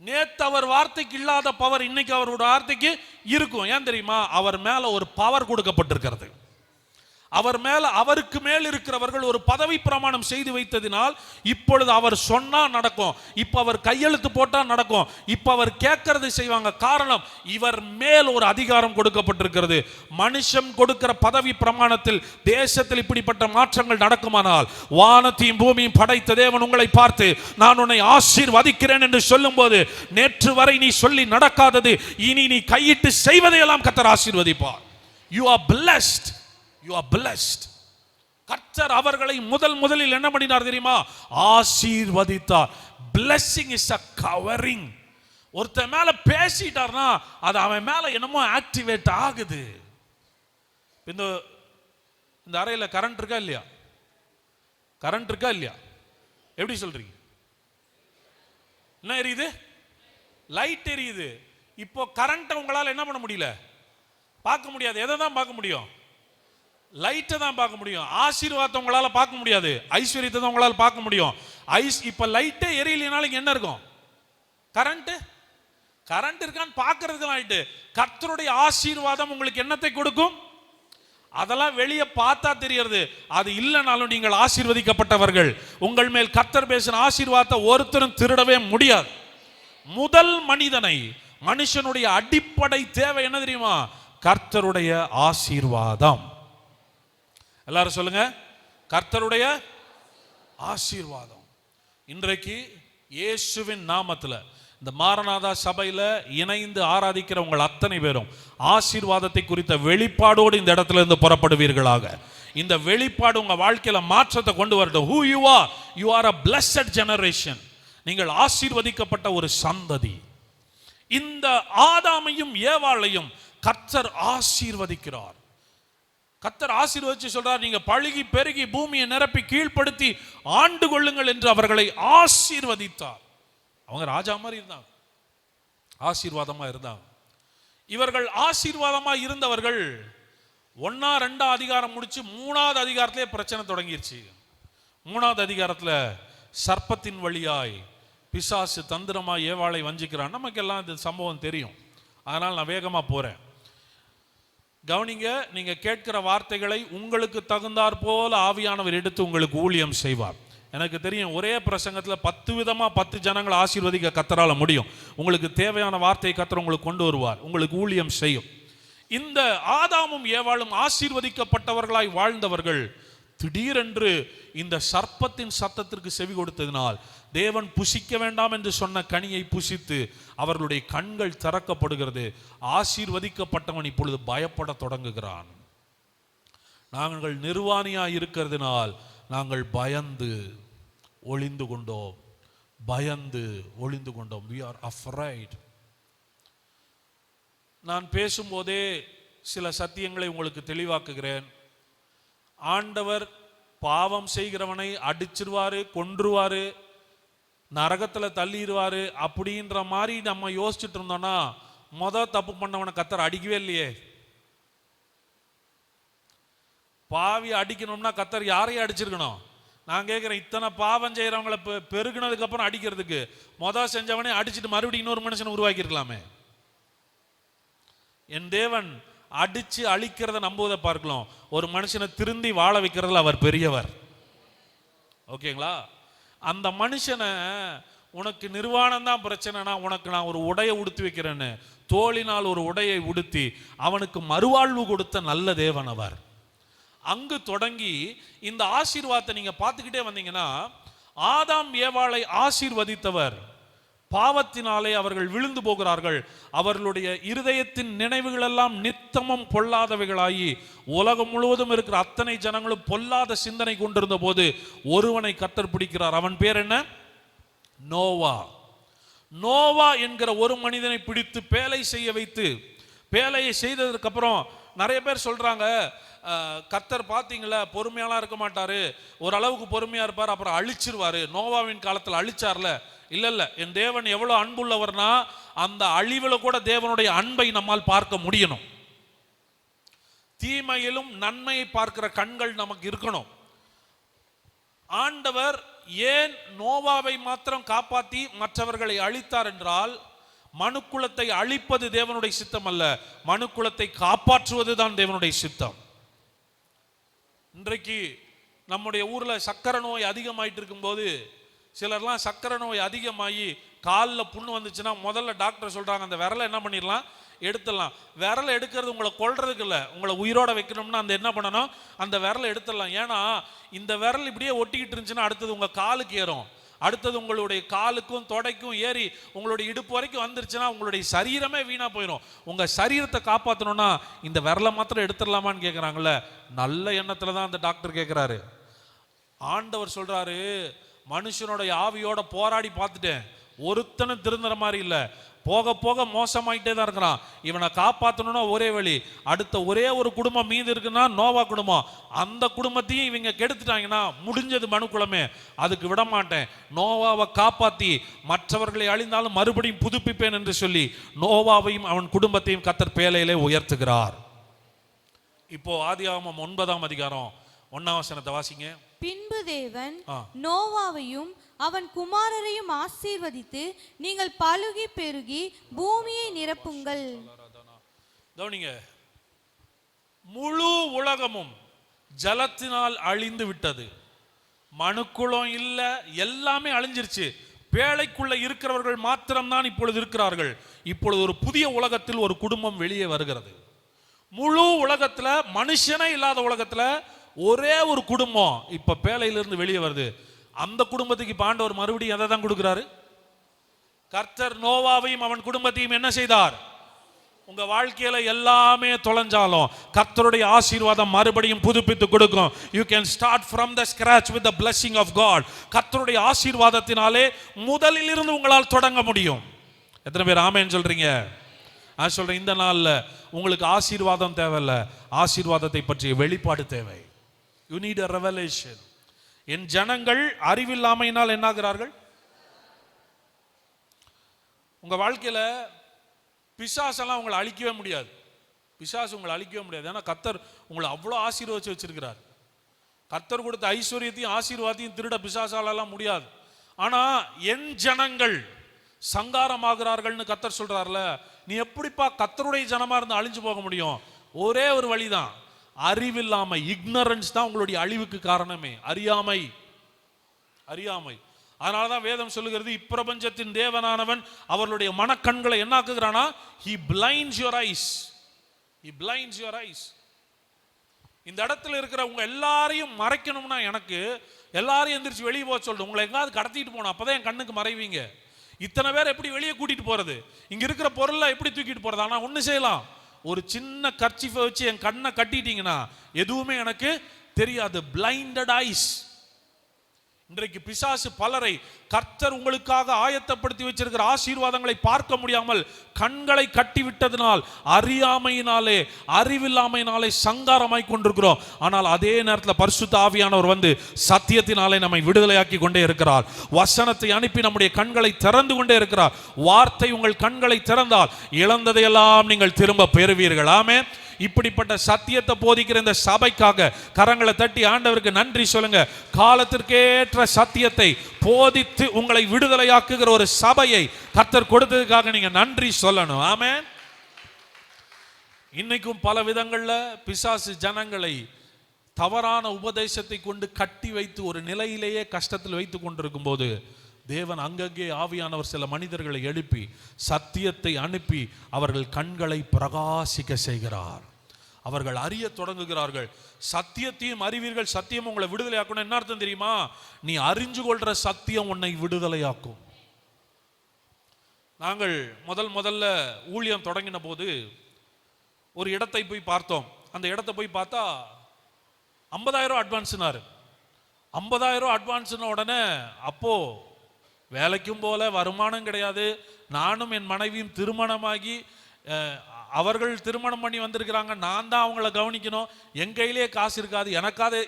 நேத்து அவர் வார்த்தைக்கு இல்லாத பவர் இன்னைக்கு அவரோட வார்த்தைக்கு இருக்கும். ஏன் தெரியுமா? அவர் மேல ஒரு பவர் கொடுக்கப்பட்டிருக்கிறது. அவர் மேல, அவருக்கு மேல் இருக்கிறவர்கள் ஒரு பதவி பிரமாணம் செய்து வைத்ததினால் இப்பொழுது அவர் சொன்னா நடக்கும். இப்ப அவர் கையெழுத்து போட்டா நடக்கும். இப்ப அவர் கேட்கறது செய்வாங்க. காரணம், இவர் மேல் ஒரு அதிகாரம் கொடுக்கப்பட்டிருக்கிறது. மனுஷன் கொடுக்கிற பதவி பிரமாணத்தில் தேசத்தில் இப்படிப்பட்ட மாற்றங்கள் நடக்குமானால், வானத்தையும் பூமியும் படைத்த தேவன் உங்களை பார்த்து நான் உன்னை ஆசீர்வதிக்கிறேன் என்று சொல்லும் போது, நேற்று வரை நீ சொல்லி நடக்காதது இனி நீ கையிட்டு செய்வதையெல்லாம் கர்த்தர் ஆசீர்வதிப்பார். You are blessed. You are blessed. கர்த்தர் அவர்களை முதலில் என்ன பண்ணினார் தெரியுமா? ஆசீர்வதித்தார். blessing is a covering. ஒருத்தன் மேல பேசிட்டார்னா அது அவன் மேல என்னமோ ஆக்டிவேட் ஆகுது. இந்த அறையில கரண்ட் இருக்கா இல்லையா? கரண்ட் இருக்கா இல்லையா? எப்படி சொல்றீங்க? என்ன எரியுது? லைட் எரியுது. இப்போ கரண்ட் உங்களால என்ன பண்ண முடியல? பார்க்க முடியாது. எதை தான் பார்க்க முடியும்? லைட்டை தான் பார்க்க முடியும். ஆசீர்வாதத்தை உங்களால பார்க்க முடியாது, ஐஸ்வர்யத்தை தான் உங்களால பார்க்க முடியும். இப்ப லைட்டே எரியலைனாலும் என்ன இருக்கும்? கரண்ட் இருக்கான்னு பார்க்கறதுக்கு லைட்டு. கர்த்தருடைய ஆசீர்வாதம் உங்களுக்கு என்னத்தை கொடுக்கும்? அதெல்லாம் வெளியே பார்த்தா தெரியறது. அது இல்லைனாலும் நீங்கள் ஆசீர்வதிக்கப்பட்டவர்கள். உங்கள் மேல் கர்த்தர் பேசின ஆசீர்வாதத்தை ஒருத்தரும் திருடவே முடியாது. முதல் மனுஷனுடைய அடிப்படை தேவை என்ன தெரியுமா? கர்த்தருடைய ஆசீர்வாதம். எல்லாரும் சொல்லுங்க, கர்த்தருடைய ஆசீர்வாதம். இன்றைக்கு இயேசுவின் நாமத்தில் இந்த மாரநாதா சபையில இணைந்து ஆராதிக்கிற உங்கள் அத்தனை பேரும் ஆசீர்வாதத்தை குறித்த வெளிப்பாடோடு இந்த இடத்துல இருந்து புறப்படுவீர்களாக. இந்த வெளிப்பாடு உங்க வாழ்க்கையில மாற்றத்தை கொண்டு வரட்டும். Who you are? You are a blessed generation. நீங்கள் ஆசீர்வதிக்கப்பட்ட ஒரு சந்ததி. இந்த ஆதாமையும் ஏவாளையும் கர்த்தர் ஆசீர்வதிக்கிறார். கர்த்தர் ஆசீர்வதிச்சு சொல்றார், நீங்க பழுகி பெருகி பூமியை நிரப்பி கீழ்ப்படுத்தி ஆண்டு கொள்ளுங்கள் என்று அவர்களை ஆசீர்வதித்தார். அவங்க ராஜா மாதிரி இருந்தாங்க, ஆசீர்வாதமா இருந்தாங்க. இவர்கள் ஆசீர்வாதமா இருந்தவர்கள் 1-2 அதிகாரம் முடிச்சு 3வது அதிகாரத்திலே பிரச்சனை தொடங்கிருச்சு. 3வது அதிகாரத்துல சர்ப்பத்தின் வழியாய் பிசாசு தந்திரமா ஏவாளை வஞ்சிக்கிறான். நமக்கெல்லாம் இந்த சம்பவம் தெரியும், அதனால் நான் வேகமா போறேன். கவனிங்க, நீங்க கேட்கிற வார்த்தைகளை உங்களுக்கு தகுந்தாற் போல ஆவியானவர் எடுத்து உங்களுக்கு ஊழியம் செய்வார். எனக்கு தெரியும், ஒரே பிரசங்கத்துல 10 விதமா 10 ஜனங்களை ஆசீர்வதிக்க கர்த்தரால முடியும். உங்களுக்கு தேவையான வார்த்தையை கர்த்தர் உங்களுக்கு கொண்டு வருவார், உங்களுக்கு ஊழியம் செய்யும். இந்த ஆதாமும் ஏவாளும் ஆசீர்வதிக்கப்பட்டவர்களாய் வாழ்ந்தவர்கள் திடீரென்று இந்த சர்ப்பத்தின் சத்தத்திற்கு செவி கொடுத்ததினால் தேவன் புசிக்க வேண்டாம் என்று சொன்ன கனியை புசித்து அவர்களுடைய கண்கள் திறக்கப்படுகிறது. ஆசீர்வதிக்கப்பட்டவன் இப்பொழுது பயப்பட தொடங்குகிறான். நாங்கள் நிர்வாணியாய் இருக்கிறதுனால் நாங்கள் பயந்து ஒளிந்து கொண்டோம். பயந்து ஒளிந்து கொண்டோம். we are afraid. நான் பேசும்போதே சில சத்தியங்களை உங்களுக்கு தெளிவாக்குகிறேன். ஆண்டவர் பாவம் செய்கிறவனை அடிச்சிருவாரு, கொன்றுவாரு, நரகத்துல தள்ளிடுவாரு அப்படின்ற மாதிரி நம்ம யோசிச்சுட்டு இருந்தோம்னா தப்பு பண்ணவனை கர்த்தர் அடிக்கவே இல்லையே. பாவி அடிக்கணும்னா கர்த்தர் யாரையும் அடிச்சிருக்கணும்? நான் கேட்கிறேன், இத்தனை பாவம் செய்யறவங்களை பெருகினதுக்கு அப்புறம் அடிக்கிறதுக்கு செஞ்சவனே அடிச்சுட்டு மறுபடியும் இன்னொரு மனுஷனை உருவாக்கி இருக்கலாமே. என் தேவன் அடிச்சு அழிக்கிறத நம்புவதை பார்க்கலாம், ஒரு மனுஷனை திருந்தி வாழ வைக்கிறதுல அவர் பெரியவர். ஓகேங்களா? அந்த மனுஷனை உனக்கு நிர்வாணம் தான் பிரச்சனைனா உனக்கு நான் ஒரு உடையை உடுத்தி வைக்கிறேன்னு தோளினால் ஒரு உடையை உடுத்தி அவனுக்கு மறுவாழ்வு கொடுத்த நல்ல தேவன் அவர். அங்கு தொடங்கி இந்த ஆசீர்வாதத்தை நீங்க பார்த்துக்கிட்டே வந்தீங்கன்னா, ஆதாம் ஏவாளை ஆசீர்வதித்தவர், பாவத்தினாலே அவர்கள் விழுந்து போகிறார்கள், அவர்களுடைய இருதயத்தின் நினைவுகள் எல்லாம் நித்தமும் பொல்லாதவைகளாகி உலகம் முழுவதும் இருக்கிற அத்தனை ஜனங்களும் பொல்லாத சிந்தனை கொண்டிருந்த போது ஒருவனை கர்த்தர் பிடிக்கிறார். அவன் பேர் என்ன? நோவா. நோவா என்கிற ஒரு மனிதனை பிடித்து பேலை செய்ய வைத்து, பேலையை செய்ததற்கு அப்புறம் நிறைய பேர் சொல்றாங்க, கர்த்தர் பார்த்தீங்களா பொறுமையாலாம் இருக்க மாட்டாரு, ஓரளவுக்கு பொறுமையா இருப்பார், அப்புறம் அழிச்சிருவாரு. நோவாவின் காலத்தில் அழிச்சார்ல. இல்ல, என் தேவன் எவ்வளவு அன்புள்ளவர்னா அந்த அழிவுல கூட தேவனுடைய அன்பை நம்மால் பார்க்க முடியணும். தீமையிலும் நன்மையை பார்க்கிற கண்கள் நமக்கு இருக்கணும். ஆண்டவர் ஏன் நோவாவை மாத்திரம் காப்பாற்றி மற்றவர்களை அழித்தார் என்றால், மனுக்குலத்தை அழிப்பது தேவனுடைய சித்தம் அல்ல, மனுக்குலத்தை காப்பாற்றுவது தான் தேவனுடைய சித்தம். இன்றைக்கு நம்முடைய ஊர்ல சக்கரை நோய் அதிகமாயிட்டு இருக்கும்போது சிலர்லாம் சக்கரை நோய் அதிகமாகி காலில் புண்ணு வந்துச்சுன்னா முதல்ல டாக்டர் சொல்றாங்க, அந்த விரலை என்ன பண்ணிடலாம், எடுத்துடலாம். விரலை எடுக்கிறது உங்களை கொல்றதுக்கு இல்லை, உங்களை உயிரோட வைக்கணும்னா அந்த என்ன பண்ணணும், அந்த விரலை எடுத்துடலாம். ஏன்னா இந்த விரல் இப்படியே ஒட்டிக்கிட்டு இருந்துச்சுன்னா அடுத்தது உங்க காலுக்கு ஏறும், அடுத்தது உங்களுடைய காலுக்கும் தொடைக்கும் ஏறி உங்களுடைய இடுப்பு வரைக்கும் வந்துருச்சுன்னா உங்களுடைய சரீரமே வீணா போயிடும். உங்க சரீரத்தை காப்பாற்றணும்னா இந்த விரலை மாத்திரம் எடுத்துடலாமான்னு கேட்குறாங்கல்ல, நல்ல எண்ணத்துல தான் அந்த டாக்டர் கேட்குறாரு. ஆண்டவர் சொல்றாரு, மனுஷனோட ஆவியோட போராடி பார்த்துட்டேன், ஒருத்தனும் திருந்துற மாதிரி இல்லை, போக போக மோசமாயிட்டே தான் இருக்கிறான். இவனை காப்பாற்றணும்னா ஒரே வழி, அடுத்த ஒரே ஒரு குடும்பம் மீது இருக்குன்னா நோவா குடும்பம், அந்த குடும்பத்தையும் இவங்க கெடுத்துட்டாங்கன்னா முடிஞ்சது மனுக்குலமே. அதுக்கு விட மாட்டேன், நோவாவை காப்பாற்றி மற்றவர்களை அழிந்தாலும் மறுபடியும் புதுப்பிப்பேன் என்று சொல்லி நோவாவையும் அவன் குடும்பத்தையும் கர்த்தர் பேலையிலே உயர்த்துகிறார். இப்போ ஆதியாகமம் 9ஆம் அதிகாரம் 1ஆம் வசனத்தை வாசிங்க. பின்பு தேவன் நோவாவையும் அவன் குமாரரையும் ஆசீர்வதித்து, நீங்கள் பலுகி பெருகி பூமியை நிரப்புங்கள். கவனிங்க, முழு உலகமும் ஜலத்தினால் அழிந்து விட்டது, மனுக்குளம் இல்ல, எல்லாமே அழிஞ்சிருச்சு. பேழைக்குள்ள இருக்கிறவர்கள் மாத்திரம்தான் இப்பொழுது இருக்கிறார்கள். இப்பொழுது ஒரு புதிய உலகத்தில் ஒரு குடும்பம் வெளியே வருகிறது. முழு உலகத்துல மனுஷனே இல்லாத உலகத்துல ஒரே ஒரு குடும்பம் இப்ப பேழையிலிருந்து வெளியே வருது. அந்த குடும்பத்துக்கு இப்ப ஆண்டவர் மறுபடியும் எதை தான் கொடுக்கிறாரு? கர்த்தர் நோவாவையும் அவன் குடும்பத்தையும் என்ன செய்தார்? உங்க வாழ்க்கையில எல்லாமே தொலைஞ்சாலும் கர்த்தருடைய ஆசீர்வாதம் மறுபடியும் புதுப்பித்து கொடுக்கும். You can start from the scratch with the blessing of God. கர்த்தருடைய ஆசீர்வாதத்தினாலே முதலில் இருந்து உங்களால் தொடங்க முடியும். எத்தனை பேர் ஆமென் சொல்றீங்க? நான் சொல்றேன், இந்த நாள்ல உங்களுக்கு ஆசீர்வாதம் தேவையில்ல, ஆசீர்வாதத்தை பற்றிய வெளிப்பாடு தேவை. You need a revelation. என் ஜனங்கள் அறிவில்லாமையினால் என்னாகிறார்கள்? உங்க வாழ்க்கையில பிசாசெல்லாம் உங்களை அழிக்கவே முடியாது, பிசாசு உங்களை அழிக்கவே முடியாது. ஏன்னா கர்த்தர் உங்களை அவ்வளோ ஆசீர்வதிச்சு வச்சிருக்கிறார். கர்த்தர் கொடுத்த ஐஸ்வர்யத்தையும் ஆசீர்வாதத்தையும் திருட பிசாசாலெல்லாம் முடியாது. ஆனா என் ஜனங்கள் சங்காரமாகிறார்கள்னு கர்த்தர் சொல்றாருல, நீ எப்படிப்பா கர்த்தருடைய ஜனமா இருந்து அழிஞ்சு போக முடியும்? ஒரே ஒரு வழிதான், அறிவில்லாமை, இக்னரன்ஸ் தான் உங்களுடைய அழிவுக்கு காரணமே, அறியாமை. அறியாமை. அதனாலதான் வேதம் சொல்லுகிறது, இப்பிரபஞ்சத்தின் தேவனானவன் அவர்களுடைய மனக்கண்களை என்ன ஆக்குகிறானா? He blinds your eyes. He blinds your eyes. இந்த இடத்துல இருக்கிற உங்க எல்லாரையும் மறைக்கணும்னா எனக்கு எல்லாரையும் எந்திரிச்சு வெளியே போக சொல்லிட்டு உங்களை எங்காவது கடத்திட்டு போகணும், அப்பதான் என் கண்ணுக்கு மறைவீங்க. இத்தனை பேர் எப்படி வெளியே கூட்டிட்டு போறது? இங்க இருக்கிற பொருளை எப்படி தூக்கிட்டு போறது? ஆனா ஒண்ணு செய்யலாம், ஒரு சின்ன கர்ச்சீஃபை வச்சு என் கண்ணை கட்டிட்டீங்கன்னா எதுவுமே எனக்கு தெரியாது. Blinded eyes. இன்றைக்கு பிசாசு பலரை கர்த்தர் உங்களுக்காக ஆயத்தப்படுத்தி வச்சிருக்கிற ஆசீர்வாதங்களை பார்க்க முடியாமல் கண்களை கட்டி விட்டதனால் அறியாமையினாலே அறிவில்லாமையினாலே சங்காரமாய் கொண்டிருக்கிறோம். ஆனால் அதே நேரத்தில் பரிசுத்த ஆவியானவர் வந்து சத்தியத்தினாலே நம்மை விடுதலையாக்கி கொண்டே இருக்கிறார். வசனத்தை அனுப்பி நம்முடைய கண்களை திறந்து கொண்டே இருக்கிறார். வார்த்தை உங்கள் கண்களை திறந்தால் இழந்ததையெல்லாம் நீங்கள் திரும்ப பெறுவீர்கள். ஆமென். இப்படிப்பட்ட சத்தியத்தை போதிக்கிற இந்த சபைக்காக கரங்களை தட்டி ஆண்டவருக்கு நன்றி சொல்லுங்க. காலத்திற்கேற்ற சத்தியத்தை போதித்து உங்களை விடுதலையாக்குகிற ஒரு சபையை கர்த்தர் கொடுத்ததுக்காக நீங்க நன்றி சொல்லணும். ஆமென். இன்னைக்கும் பல விதங்கள்ல பிசாசு ஜனங்களை தவறான உபதேசத்தை கொண்டு கட்டி வைத்து ஒரு நிலையிலேயே கஷ்டத்தில் வைத்துக் கொண்டிருக்கும் போது தேவன் அங்கங்கே ஆவியானவர் சில மனிதர்களை எழுப்பி சத்தியத்தை அனுப்பி அவர்கள் கண்களை பிரகாசிக்க செய்கிறார். அவர்கள் அறிய தொடங்குகிறார்கள். சத்தியத்தையும் அறிவீர்கள், சத்தியம் உங்களை விடுதலையாக்கணும். என்ன அர்த்தம் தெரியுமா? நீ அறிஞ்சு கொள்ற சத்தியம் உன்னை விடுதலையாக்கும். நாங்கள் முதல்ல ஊழியம் தொடங்கின போது ஒரு இடத்தை போய் பார்த்தோம். அந்த இடத்தை போய் பார்த்தா 50,000 அட்வான்ஸ்னாரு. 50,000 அட்வான்ஸ்ன உடனே அப்போ வேலைக்கும் போல வருமானம் கிடையாது. நானும் என் மனைவியும் திருமணமாகி அவர்கள் திருமணம் பண்ணி வந்திருக்கிறாங்க. நான் தான் அவங்கள கவனிக்கணும். என் கையிலே காசு இருக்காது.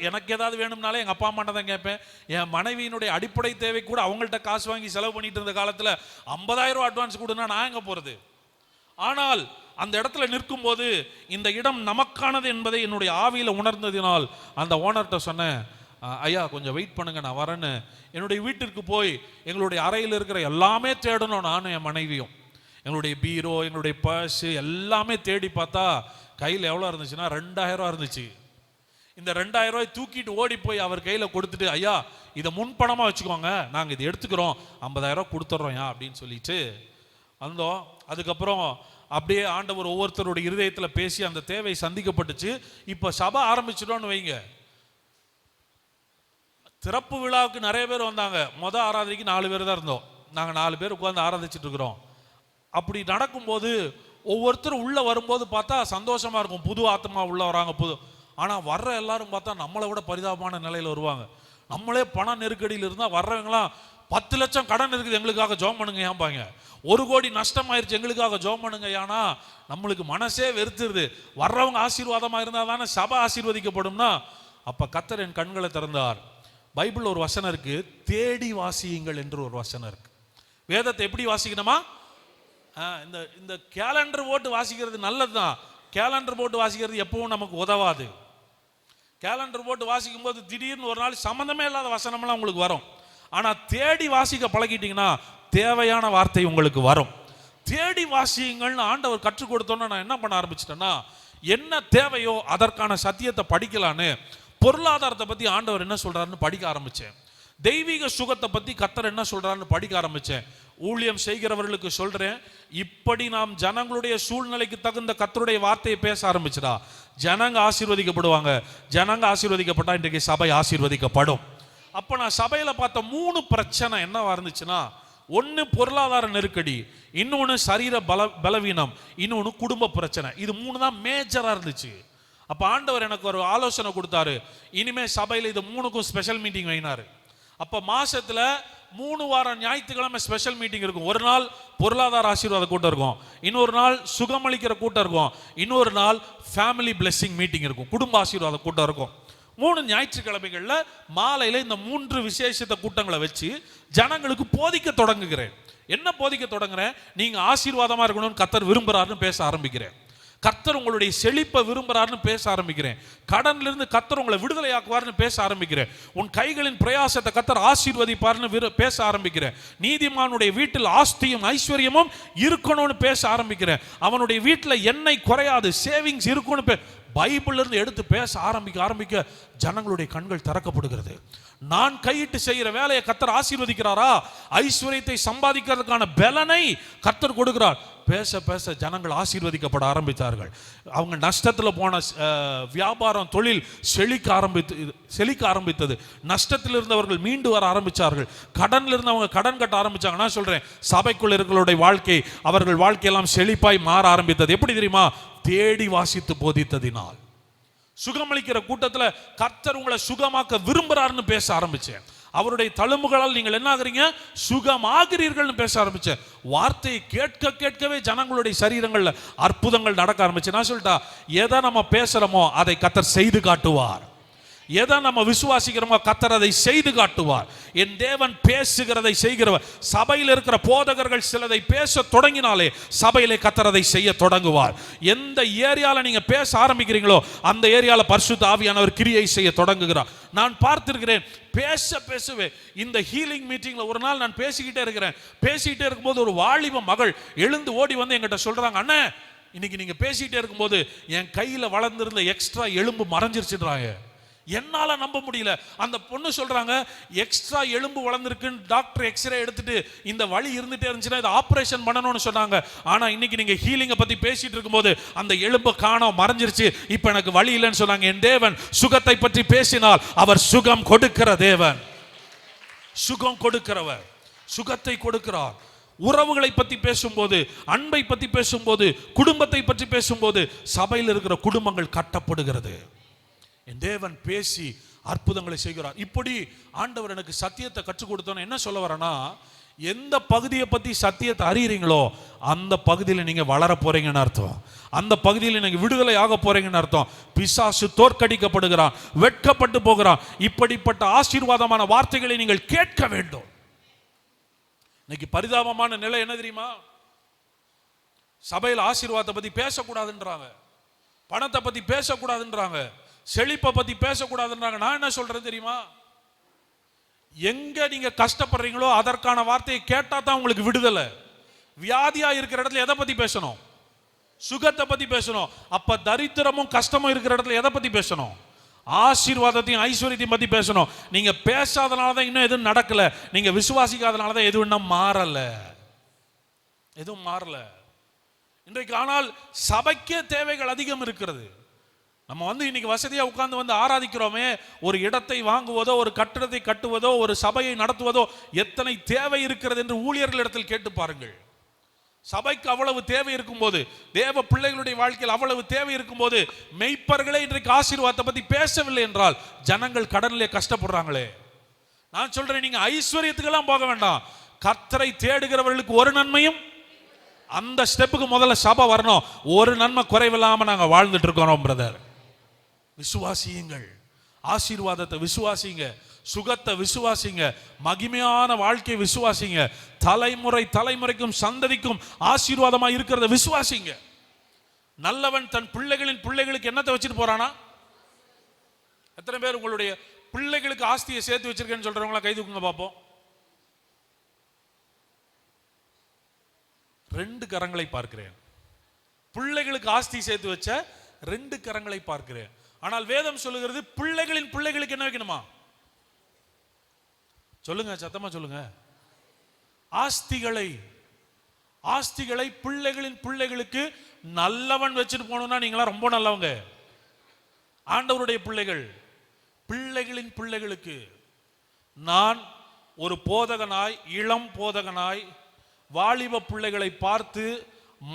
எனக்கு ஏதாவது வேணும்னாலே எங்கள் அப்பா அம்மாட்ட தான் கேட்பேன். என் மனைவியினுடைய அடிப்படை தேவை கூட அவங்கள்ட்ட காசு வாங்கி செலவு பண்ணிட்டு இருந்த காலத்தில் 50,000 அட்வான்ஸ் கொடுனா நான் எங்கே போகிறது? ஆனால் அந்த இடத்துல நிற்கும் போது இந்த இடம் நமக்கானது என்பதை என்னுடைய ஆவியில் உணர்ந்ததினால் அந்த ஓனர்கிட்ட சொன்னேன், ஐயா கொஞ்சம் வெயிட் பண்ணுங்க, நான் வரேன்னு. என்னுடைய வீட்டிற்கு போய் எங்களுடைய அறையில் இருக்கிற எல்லாமே தேடணும். நானும் என் மனைவியும் எங்களுடைய பீரோ, எங்களுடைய பர்ஸு எல்லாமே தேடி பார்த்தா கையில் எவ்வளோ இருந்துச்சுன்னா 2,000 இருந்துச்சு. இந்த 2,000 ரூபாய் தூக்கிட்டு ஓடி போய் அவர் கையில் கொடுத்துட்டு, ஐயா இதை முன்பணமாக வச்சுக்கோங்க, நாங்கள் இதை எடுத்துக்கிறோம், 50,000 கொடுத்துட்றோம் அப்படின்னு சொல்லிட்டு வந்தோம். அதுக்கப்புறம் அப்படியே ஆண்டவர் ஒவ்வொருத்தருடைய இருதயத்தில் பேசி அந்த தேவை சந்திக்கப்பட்டுச்சு. இப்போ சபை ஆரம்பிச்சிட்டோன்னு வைங்க. திறப்பு விழாவுக்கு நிறைய பேர் வந்தாங்க. ஆராதனைக்கு 4 பேர் தான் இருந்தோம். நாங்கள் 4 பேர் உட்காந்து ஆராதிச்சுட்டு இருக்கிறோம். அப்படி நடக்கும்போது ஒவ்வொருத்தரும் உள்ள வரும்போது பார்த்தா சந்தோஷமா இருக்கும். புது ஆத்மா உள்ள வராங்க. ஆனால் வர்ற எல்லாரும் பார்த்தா நம்மளை விட பரிதாபமான நிலையில் வருவாங்க. நம்மளே பண நெருக்கடியில் இருந்தால் வர்றவங்களாம் 10 லட்சம் கடன் இருக்குது, எங்களுக்காக ஜெபம் பண்ணுங்க ஏன்பாங்க. 1 கோடி நஷ்டமாயிருச்சு, எங்களுக்காக ஜெபம் பண்ணுங்க. ஏன்னா நம்மளுக்கு மனசே வெறுத்துருது. வர்றவங்க ஆசீர்வாதமா இருந்தால் தானே சபை ஆசீர்வதிக்கப்படும்னா. அப்போ கர்த்தர் என் கண்களை திறந்தார். பைபிள் ஒரு வசனம் இருக்கு, தேடி வாசியுங்கள் என்று ஒரு வசனம் இருக்கு. வேதத்தை எப்படி வாசிக்கணுமா? இந்த கேலண்டர் போட்டு வாசிக்கிறது நல்லதுதான். கேலண்டர் போட்டு வாசிக்கிறது எப்பவும் நமக்கு உதவாது. கேலண்டர் போட்டு வாசிக்கும் போது திடீர்னு ஒரு நாள் சம்மந்தமே இல்லாத வசனம்லாம் உங்களுக்கு வரும். ஆனால் தேடி வாசிக்க பழகிட்டீங்கன்னா தேவையான வார்த்தை உங்களுக்கு வரும். தேடி வாசியுங்கள்னு ஆண்டவர் கற்றுக் கொடுத்தோன்னு நான் என்ன பண்ண ஆரம்பிச்சிட்டேன்னா, என்ன தேவையோ அதற்கான சத்தியத்தை படிக்கலான்னு பொருளாதாரத்தை பற்றி ஆண்டவர் என்ன சொல்றாருன்னு படிக்க ஆரம்பித்தேன். தெய்வீக சுகத்தை பற்றி கர்த்தர் என்ன சொல்றாருன்னு படிக்க ஆரம்பித்தேன். ஊழியம் செய்கிறவர்களுக்கு சொல்றேன், இப்படி நாம் ஜனங்களுடைய சூழ்நிலைக்கு தகுந்த கர்த்தருடைய வார்த்தையை பேச ஆரம்பிச்சுடா ஜனங்க ஆசீர்வதிக்கப்படுவாங்க. ஜனங்க ஆசீர்வதிக்கப்பட்டா இன்றைக்கு சபை ஆசீர்வதிக்கப்படும். அப்போ நான் சபையில் பார்த்த 3 பிரச்சனை என்னவா இருந்துச்சுன்னா, ஒன்று பொருளாதார நெருக்கடி, இன்னொன்று சரீர பலவீனம், இன்னொன்று குடும்ப பிரச்சனை. இது 3 தான் மேஜராக இருந்துச்சு. அப்போ ஆண்டவர் எனக்கு ஒரு ஆலோசனை கொடுத்தாரு, இனிமே சபையில் இது 3க்கும் ஸ்பெஷல் மீட்டிங் வைனாரு. அப்போ மாசத்துல 3 வாரம் ஞாயிற்றுக்கிழமை ஸ்பெஷல் மீட்டிங் இருக்கும். ஒரு நாள் பொருளாதார ஆசீர்வாத கூட்டம் இருக்கும், இன்னொரு நாள் சுகமளிக்கிற கூட்டம் இருக்கும், இன்னொரு நாள் ஃபேமிலி பிளெஸிங் மீட்டிங் இருக்கும், குடும்ப ஆசீர்வாத கூட்டம் இருக்கும். 3 ஞாயிற்றுக்கிழமைகள்ல மாலையில இந்த 3 விசேஷித்த கூட்டங்களை வச்சு ஜனங்களுக்கு போதிக்க தொடங்குகிறேன். என்ன போதிக்க தொடங்குறேன்? நீங்க ஆசீர்வாதமா இருக்கணும்னு கர்த்தர் விரும்புறாருன்னு பேச ஆரம்பிக்கிறேன். கர்த்தர் உங்களுடைய செழிப்பை விரும்புறாருன்னு பேச ஆரம்பிக்கிறேன். கடன்ல இருந்து கர்த்தர் உங்களை விடுதலையாக்குவார்னு பேச ஆரம்பிக்கிறேன். உன் கைகளின் பிரயாசத்தை கர்த்தர் ஆசீர்வதிப்பார்னு பேச ஆரம்பிக்கிறேன். நீதிமானுடைய வீட்டில் ஆஸ்தியும் ஐஸ்வர்யமும் இருக்கணும்னு பேச ஆரம்பிக்கிறேன். அவனுடைய வீட்டில் எண்ணெய் குறையாது, சேவிங்ஸ் இருக்கும்னு பைபிள்ல இருந்து எடுத்து பேச ஆரம்பிக்க ஜனங்களுடைய கண்கள் திறக்கப்படுகிறது. நான் கையிட்டு செய்கிற வேலையை கர்த்தர் ஆசீர்வதிக்கிறாரா, ஐஸ்வர்யத்தை சம்பாதிக்கிறதுக்கான பலனை கர்த்தர் கொடுக்கிறார். பேச பேச ஜனங்கள் ஆசீர்வதிக்கப்பட ஆரம்பித்தார்கள். அவங்க நஷ்டத்தில் போன வியாபாரம் தொழில் செழிக்க ஆரம்பித்தது. நஷ்டத்தில் இருந்தவர்கள் மீண்டு வர ஆரம்பித்தார்கள். கடன்ல இருந்தவங்க கடன் கட்ட ஆரம்பிச்சாங்க. நான் சொல்றேன், சபைக்குள் இருக்கிறவருடைய வாழ்க்கை, அவர்கள் வாழ்க்கையெல்லாம் செழிப்பாய் மாற ஆரம்பித்தது. எப்படி தெரியுமா? தேடி வாசித்து போதித்ததினால். சுகமளிக்கிற கூட்டத்தில் கர்த்தர் உங்களை சுகமாக்க விரும்புறாருன்னு பேச ஆரம்பிச்சேன். அவருடைய தழும்புகளால் நீங்கள் என்ன ஆகுறீங்க? சுகமாகிறீர்கள்னு பேச ஆரம்பிச்சேன். வார்த்தையை கேட்க கேட்கவே ஜனங்களுடைய சரீரங்கள்ல அற்புதங்கள் நடக்க ஆரம்பிச்சு. நான் சொல்லிட்டா, எதை நம்ம பேசுறோமோ அதை கர்த்தர் செய்து காட்டுவார். எதை நம்ம விசுவாசிக்கிறோமோ கர்த்தர் அதை செய்து காட்டுவார். என் தேவன் பேசுகிறதை செய்கிறவர். சபையில் இருக்கிற போதகர்கள் சிலதை பேச தொடங்கினாலே சபையிலே கர்த்தர் அதை செய்ய தொடங்குவார். எந்த ஏரியால நீங்க பேச ஆரம்பிக்கிறீங்களோ அந்த ஏரியால பரிசுத்த ஆவியானவர் கிரியை செய்ய தொடங்குகிறார். நான் பார்த்திருக்கிறேன். பேசவே இந்த ஹீலிங் மீட்டிங்ல ஒரு நாள் நான் பேசிக்கிட்டே இருக்கும்போது ஒரு வாலிப மகள் எழுந்து ஓடி வந்து என்கிட்ட சொல்றாங்க, அண்ணே இன்னைக்கு நீங்க பேசிக்கிட்டே இருக்கும்போது என் கையில வளர்ந்திருந்த எக்ஸ்ட்ரா எலும்பு மறைஞ்சிருச்சுன்றாங்க. என்னால நம்ப முடியல. அந்த பொண்ணு சொல்றாங்க, எக்ஸ்ட்ரா எலும்பு வளர்ந்துருக்குன்னு டாக்டர் எக்ஸ்ரே எடுத்துட்டு இந்த வலி இருந்துட்டே இருந்துச்சுன்னா இதை ஆபரேஷன் பண்ணணும்னு சொன்னாங்க. ஆனா இன்னைக்கு நீங்க ஹீலிங்கை பத்தி பேசிட்டு இருக்கும்போது அந்த எலும்பு காணோம், மறைஞ்சிருச்சு, இப்ப எனக்கு வலி இல்லைன்னு சொன்னாங்க. என் தேவன் சுகத்தை பற்றி பேசினால் அவர் சுகம் கொடுக்கிற தேவன், சுகம் கொடுக்கிறவர், சுகத்தை கொடுக்கிறார். உறவுகளை பற்றி பேசும்போது, அன்பை பற்றி பேசும்போது, குடும்பத்தை பற்றி பேசும்போது சபையில் இருக்கிற குடும்பங்கள் கட்டப்படுகிறது. என் தேவன் பேசி அற்புதங்களை செய்கிறார். இப்படி ஆண்டவர் எனக்கு சத்தியத்தை கற்றுக் கொடுத்தோன்னு என்ன சொல்ல வரேன்னா, எந்த பகுதியை பற்றி சத்தியத்தை அறியறீங்களோ அந்த பகுதியில் நீங்க வளர போறீங்கன்னு அர்த்தம். அந்த பகுதியில் நீங்க விடுதலை ஆக போறீங்கன்னு அர்த்தம். பிசாசு தோற்கடிக்கப்படுகிறான், வெட்கப்பட்டு போகிறான். இப்படிப்பட்ட ஆசீர்வாதமான வார்த்தைகளை நீங்கள் கேட்க வேண்டும். இன்னைக்கு பரிதாபமான நிலை என்ன தெரியுமா? சபையில் ஆசீர்வாதத்தை பத்தி பேசக்கூடாதுன்றாங்க, பணத்தை பத்தி பேசக்கூடாதுன்றாங்க, செழிப்பை பத்தி பேசக்கூடாதுன்றாங்க. நான் என்ன சொல்றேன் தெரியுமா? எங்க நீங்க கஷ்டப்படுறீங்களோ அதற்கான வார்த்தையை கேட்டா தான் உங்களுக்கு விடுதலை. வியாதியா இருக்கிற இடத்துல எதை பத்தி பேசணும்? சுகத்தை பத்தி பேசணும். அப்ப தரித்திரமும் கஷ்டமும் இருக்கிற இடத்துல எதை பத்தி பேசணும்? ஆசீர்வாதத்தையும் ஐஸ்வர்யத்தையும் பத்தி பேசணும். நீங்க பேசாதனாலதான் இன்னும் எதுவும் நடக்கல. நீங்க விசுவாசிக்காதனாலதான் எதுவும் இன்னும் மாறல, எதுவும் மாறல இன்றைக்கு. ஆனால் சபைக்கே தேவைகள் அதிகம் இருக்கிறது. நம்ம இன்னைக்கு வசதியா உட்கார்ந்து ஆராதிக்கிறோமே, ஒரு இடத்தை வாங்குவதோ, ஒரு கட்டிடத்தை கட்டுவதோ, ஒரு சபையை நடத்துவதோ எத்தனை தேவை இருக்கிறது என்று ஊழியர்களிடத்தில் கேட்டு பாருங்கள். சபைக்கு அவ்வளவு தேவை இருக்கும்போது, தேவ பிள்ளைகளுடைய வாழ்க்கையில் அவ்வளவு தேவை இருக்கும்போது, மெய்ப்பர்களே இன்றைக்கு ஆசீர்வாதத்தை பத்தி பேசவில்லை என்றால் ஜனங்கள் கடனிலே கஷ்டப்படுறாங்களே. நான் சொல்றேன், நீங்க ஐஸ்வர்யத்துக்கெல்லாம் போக வேண்டாம். கர்த்தரை தேடுகிறவர்களுக்கு ஒரு நன்மையும், அந்த ஸ்டெப்புக்கு முதல்ல சபை வரணும். ஒரு நன்மை குறைவில்லாம நாங்க வாழ்ந்துட்டு இருக்கோம் பிரதர். விசுவாசியுங்கள், ஆசீர்வாதத்தை விசுவாசிங்க, சுகத்தை விசுவாசிங்க, மகிமையான வாழ்க்கையை விசுவாசிங்க, தலைமுறைக்கும் சந்ததிக்கும் ஆசீர்வாதமா இருக்கிறத விசுவாசிங்க. நல்லவன் தன் பிள்ளைகளுக்கு என்னத்தை வச்சுட்டு போறானா? எத்தனை பேர் உங்களுடைய பிள்ளைகளுக்கு ஆஸ்தியை சேர்த்து வச்சிருக்கேன்னு சொல்றவங்களா கை தூக்குங்க பார்ப்போம். 2 கரங்களை பார்க்கிறேன். பிள்ளைகளுக்கு ஆஸ்தி சேர்த்து வச்ச 2 கரங்களை பார்க்கிறேன். ஆனால் வேதம் சொல்லுகிறது பிள்ளைகளின் பிள்ளைகளுக்கு என்ன வைக்கணுமா? சொல்லுங்க, சத்தமா சொல்லுங்க. ஆஸ்திகளை பிள்ளைகளின் பிள்ளைகளுக்கு நல்லவன் வச்சுட்டு போகணும்னா நீங்களா ரொம்ப நல்லவங்க. ஆண்டவருடைய பிள்ளைகளின் பிள்ளைகளுக்கு நான் ஒரு போதகனாய், இளம் போதகனாய் வாலிப பிள்ளைகளை பார்த்து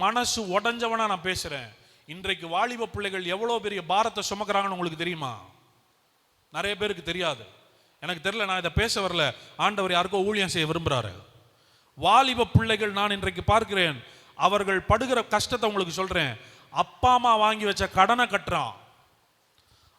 மனசு உடைஞ்சவனா நான் பேசுறேன். இன்றைக்கு வாலிப பிள்ளைகள் எவ்வளவு பெரிய பாரத்தை சுமக்கிறாங்கன்னு உங்களுக்கு தெரியுமா? நிறைய பேருக்கு தெரியாது. எனக்கு தெரியல, நான் இதை பேச வரல. ஆண்டவர் யாருக்கோ ஊழியம் செய்ய விரும்புறாரு. வாலிப பிள்ளைகள் நான் இன்றைக்கு பார்க்கிறேன், அவர்கள் படுகிற கஷ்டத்தை உங்களுக்கு சொல்றேன். அப்பா அம்மா வாங்கி வச்ச கடனை கட்டுறான்.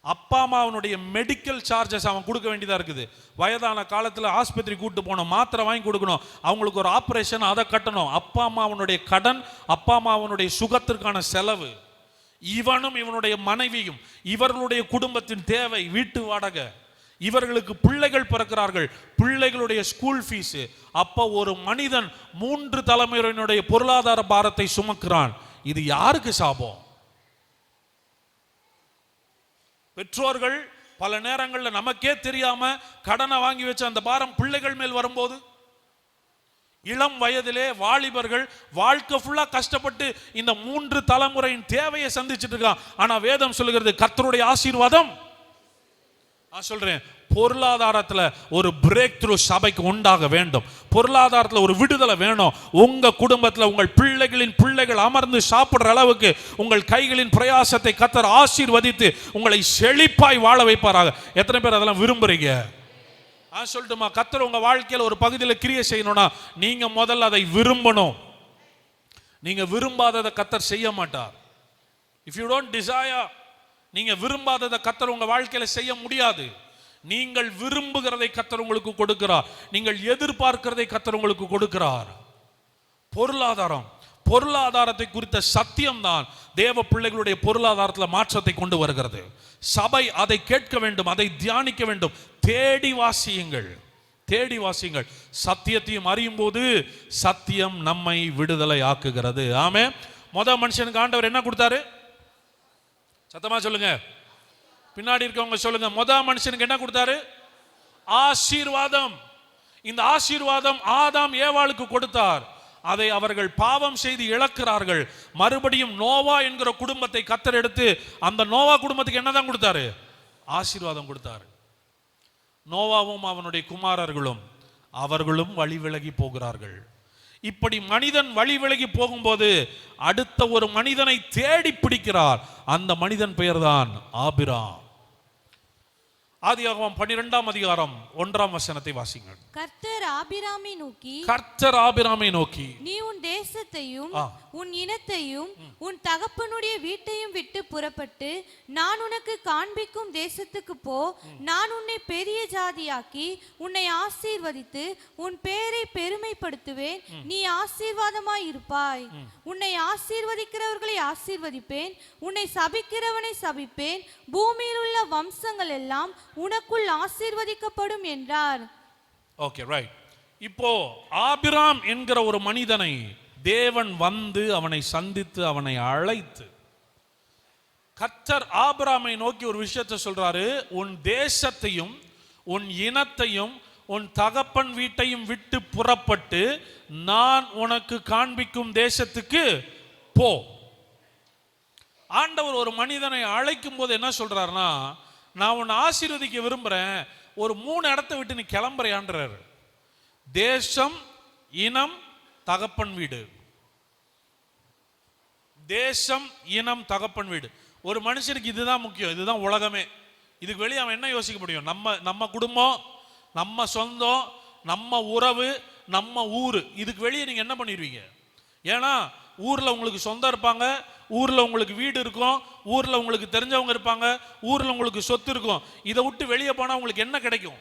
அப்பா அம்மாவனுடைய மெடிக்கல் சார்ஜஸ் அவன் கொடுக்க வேண்டியதா இருக்குது. வயதான காலத்தில் ஆஸ்பத்திரி கூட்டு போகணும், மாத்திரை வாங்கி கொடுக்கணும், அவங்களுக்கு ஒரு ஆப்ரேஷன், அதை கட்டணும். அப்பா அம்மாவனுடைய கடன், அப்பா அம்மாவனுடைய சுகத்திற்கான செலவு, இவனும் இவனுடைய மனைவியும், இவர்களுடைய குடும்பத்தின் தேவை, வீட்டு வாடகை, இவர்களுக்கு பிள்ளைகள் பிறக்கிறார்கள், பிள்ளைகளுடைய ஸ்கூல் ஃபீஸ். அப்ப ஒரு மனிதன் 3 தலைமுறையினுடைய பொருளாதார பாரத்தை சுமக்கிறான். இது யாருக்கு சாபம்? பெற்றோர்கள் பல நேரங்களில் நமக்கே தெரியாம கடனை வாங்கி வச்ச அந்த பாரம் பிள்ளைகள் மேல் வரும்போது, இளம் வயதிலே வாலிபர்கள் வாழ்க்கை ஃபுல்லா கஷ்டப்பட்டு இந்த 3 தலைமுறையின் தேவையை சந்திச்சுட்டு இருக்கான். ஆனா வேதம் சொல்லுகிறது கர்த்தருடைய ஆசீர்வாதம். நான் சொல்றேன், பொருளாதாரத்துல ஒரு பிரேக் த்ரூ சபைக்கு உண்டாக வேண்டும். பொருளாதாரத்துல ஒரு விடுதலை வேணும். உங்க குடும்பத்துல உங்கள் பிள்ளைகளின் பிள்ளைகள் அமர்ந்து சாப்பிடுற அளவுக்கு உங்கள் கைகளின் பிரயாசத்தை கர்த்தர் ஆசீர்வதித்து உங்களை செழிப்பாய் வாழ வைப்பாராக. எத்தனை பேர் அதெல்லாம் விரும்புறீங்க? சொல்லட்டுமா, கர்த்தர் உங்க வாழ்க்கையில ஒரு பகுதியில் கிரியை செய்யணும்னா நீங்க முதல்ல அதை விரும்பணும். நீங்க விரும்பாததை கர்த்தர் செய்ய மாட்டார். இஃப் யூ டோன்ட் டிசைர், நீங்க விரும்பாததை கர்த்தர் உங்க வாழ்க்கையில செய்ய முடியாது. நீங்கள் விரும்புகிறதை கர்த்தர் உங்களுக்கு கொடுக்கிறார். நீங்கள் எதிர்பார்க்கிறதை கர்த்தர் உங்களுக்கு கொடுக்கிறார். பொருளாதாரத்தை குறித்த சத்தியம் தான் தேவ பிள்ளைகளுடைய பொருளாதாரத்தில் மாற்றத்தை கொண்டு வருகிறது. சபை அதை கேட்க வேண்டும், அதை தியானிக்க வேண்டும். தேடி வாசியுங்கள். சத்தியத்தையும் அறியும் போது சத்தியம் நம்மை விடுதலை ஆக்குகிறது. ஆமென். முதல் மனுஷனுக்கு ஆண்டவர் என்ன கொடுத்தாரு? சத்தமா சொல்லுங்க, பின்னாடி இருக்கவங்க சொல்லுங்க. முதல் மனுஷனுக்கு என்ன கொடுத்தாரு? ஆசீர்வாதம். இந்த ஆசீர்வாதம் ஆதாம் ஏவாளுக்கு கொடுத்தார். அதை அவர்கள் பாவம் செய்து இழக்கிறார்கள். மறுபடியும் நோவா என்கிற குடும்பத்தை கர்த்தர் எடுத்து அந்த நோவா குடும்பத்துக்கு என்னதான் கொடுத்தாரு? ஆசீர்வாதம் கொடுத்தாரு. நோவாவும் அவனுடைய குமாரர்களும் அவர்களும் வழி விலகி போகிறார்கள். இப்படி மனிதன் வழி விலகி போகும்போது அடுத்த ஒரு மனிதனை தேடி பிடிக்கிறார். அந்த மனிதன் பெயர்தான் ஆபிராம். ஆதியாகமம் 12ஆம் அதிகாரம் 1ஆம் வசனத்தை வாசிங்கள். கர்த்தர் ஆபிராமை நோக்கி நீ உன் தேசத்தையும் உன் இனத்தையும் உன் தகப்பனுடைய வீட்டையும் விட்டு புறப்பட்டு நான் உனக்கு காண்பிக்கும் தேசத்துக்கு போ. நான் உன்னை பெரிய ஜாதியாக்கி உன்னை ஆசீர்வதித்து உன் பேரை பெருமைப்படுத்துவேன். நீ ஆசீர்வாதமாய் இருப்பாய். உன்னை ஆசீர்வதிக்கிறவர்களை ஆசீர்வதிப்பேன், உன்னை சபிக்கிறவனை சபிப்பேன். பூமியில் உள்ள வம்சங்கள் எல்லாம் உனக்குள் ஆசீர்வதிக்கப்படும் என்றார். Okay, right. இப்போ ஆபிராம் என்கிற ஒரு மனிதனை தேவன் வந்து அவனை சந்தித்து அவனை அழைத்து கர்த்தர் ஆபிராமை நோக்கி ஒரு விஷயத்தை சொல்றாரு. உன் தேசத்தையும் உன் இனத்தையும் உன் தகப்பன் வீட்டையும் விட்டு புறப்பட்டு நான் உனக்கு காண்பிக்கும் தேசத்துக்கு போ. ஆண்டவர் ஒரு மனிதனை அழைக்கும் போது என்ன சொல்றாருன்னா, நான் உன்னை ஆசீர்வதிக்க விரும்புறேன், ஒரு 3 இடத்தை விட்டு நீ கிளம்புறையான்றாரு. தேசம், இனம், தகப்பன் வீடு. தேசம், இனம், தகப்பன் வீடு. ஒரு மனுஷனுக்கு இதுதான் முக்கியம், இதுதான் உலகமே. இதுக்கு வெளியே அவன் என்ன யோசிக்க முடியும்? நம்ம குடும்பம், நம்ம சொந்தம், நம்ம உறவு, நம்ம ஊர். இதுக்கு வெளியே நீங்க என்ன பண்ணிடுவீங்க? ஏன்னா ஊர்ல உங்களுக்கு சொந்தம் இருப்பாங்க, ஊர்ல உங்களுக்கு வீடு இருக்கும், ஊர்ல உங்களுக்கு தெரிஞ்சவங்க இருப்பாங்க, ஊர்ல உங்களுக்கு சொத்து இருக்கும். இதை விட்டு வெளியே போனா உங்களுக்கு என்ன கிடைக்கும்?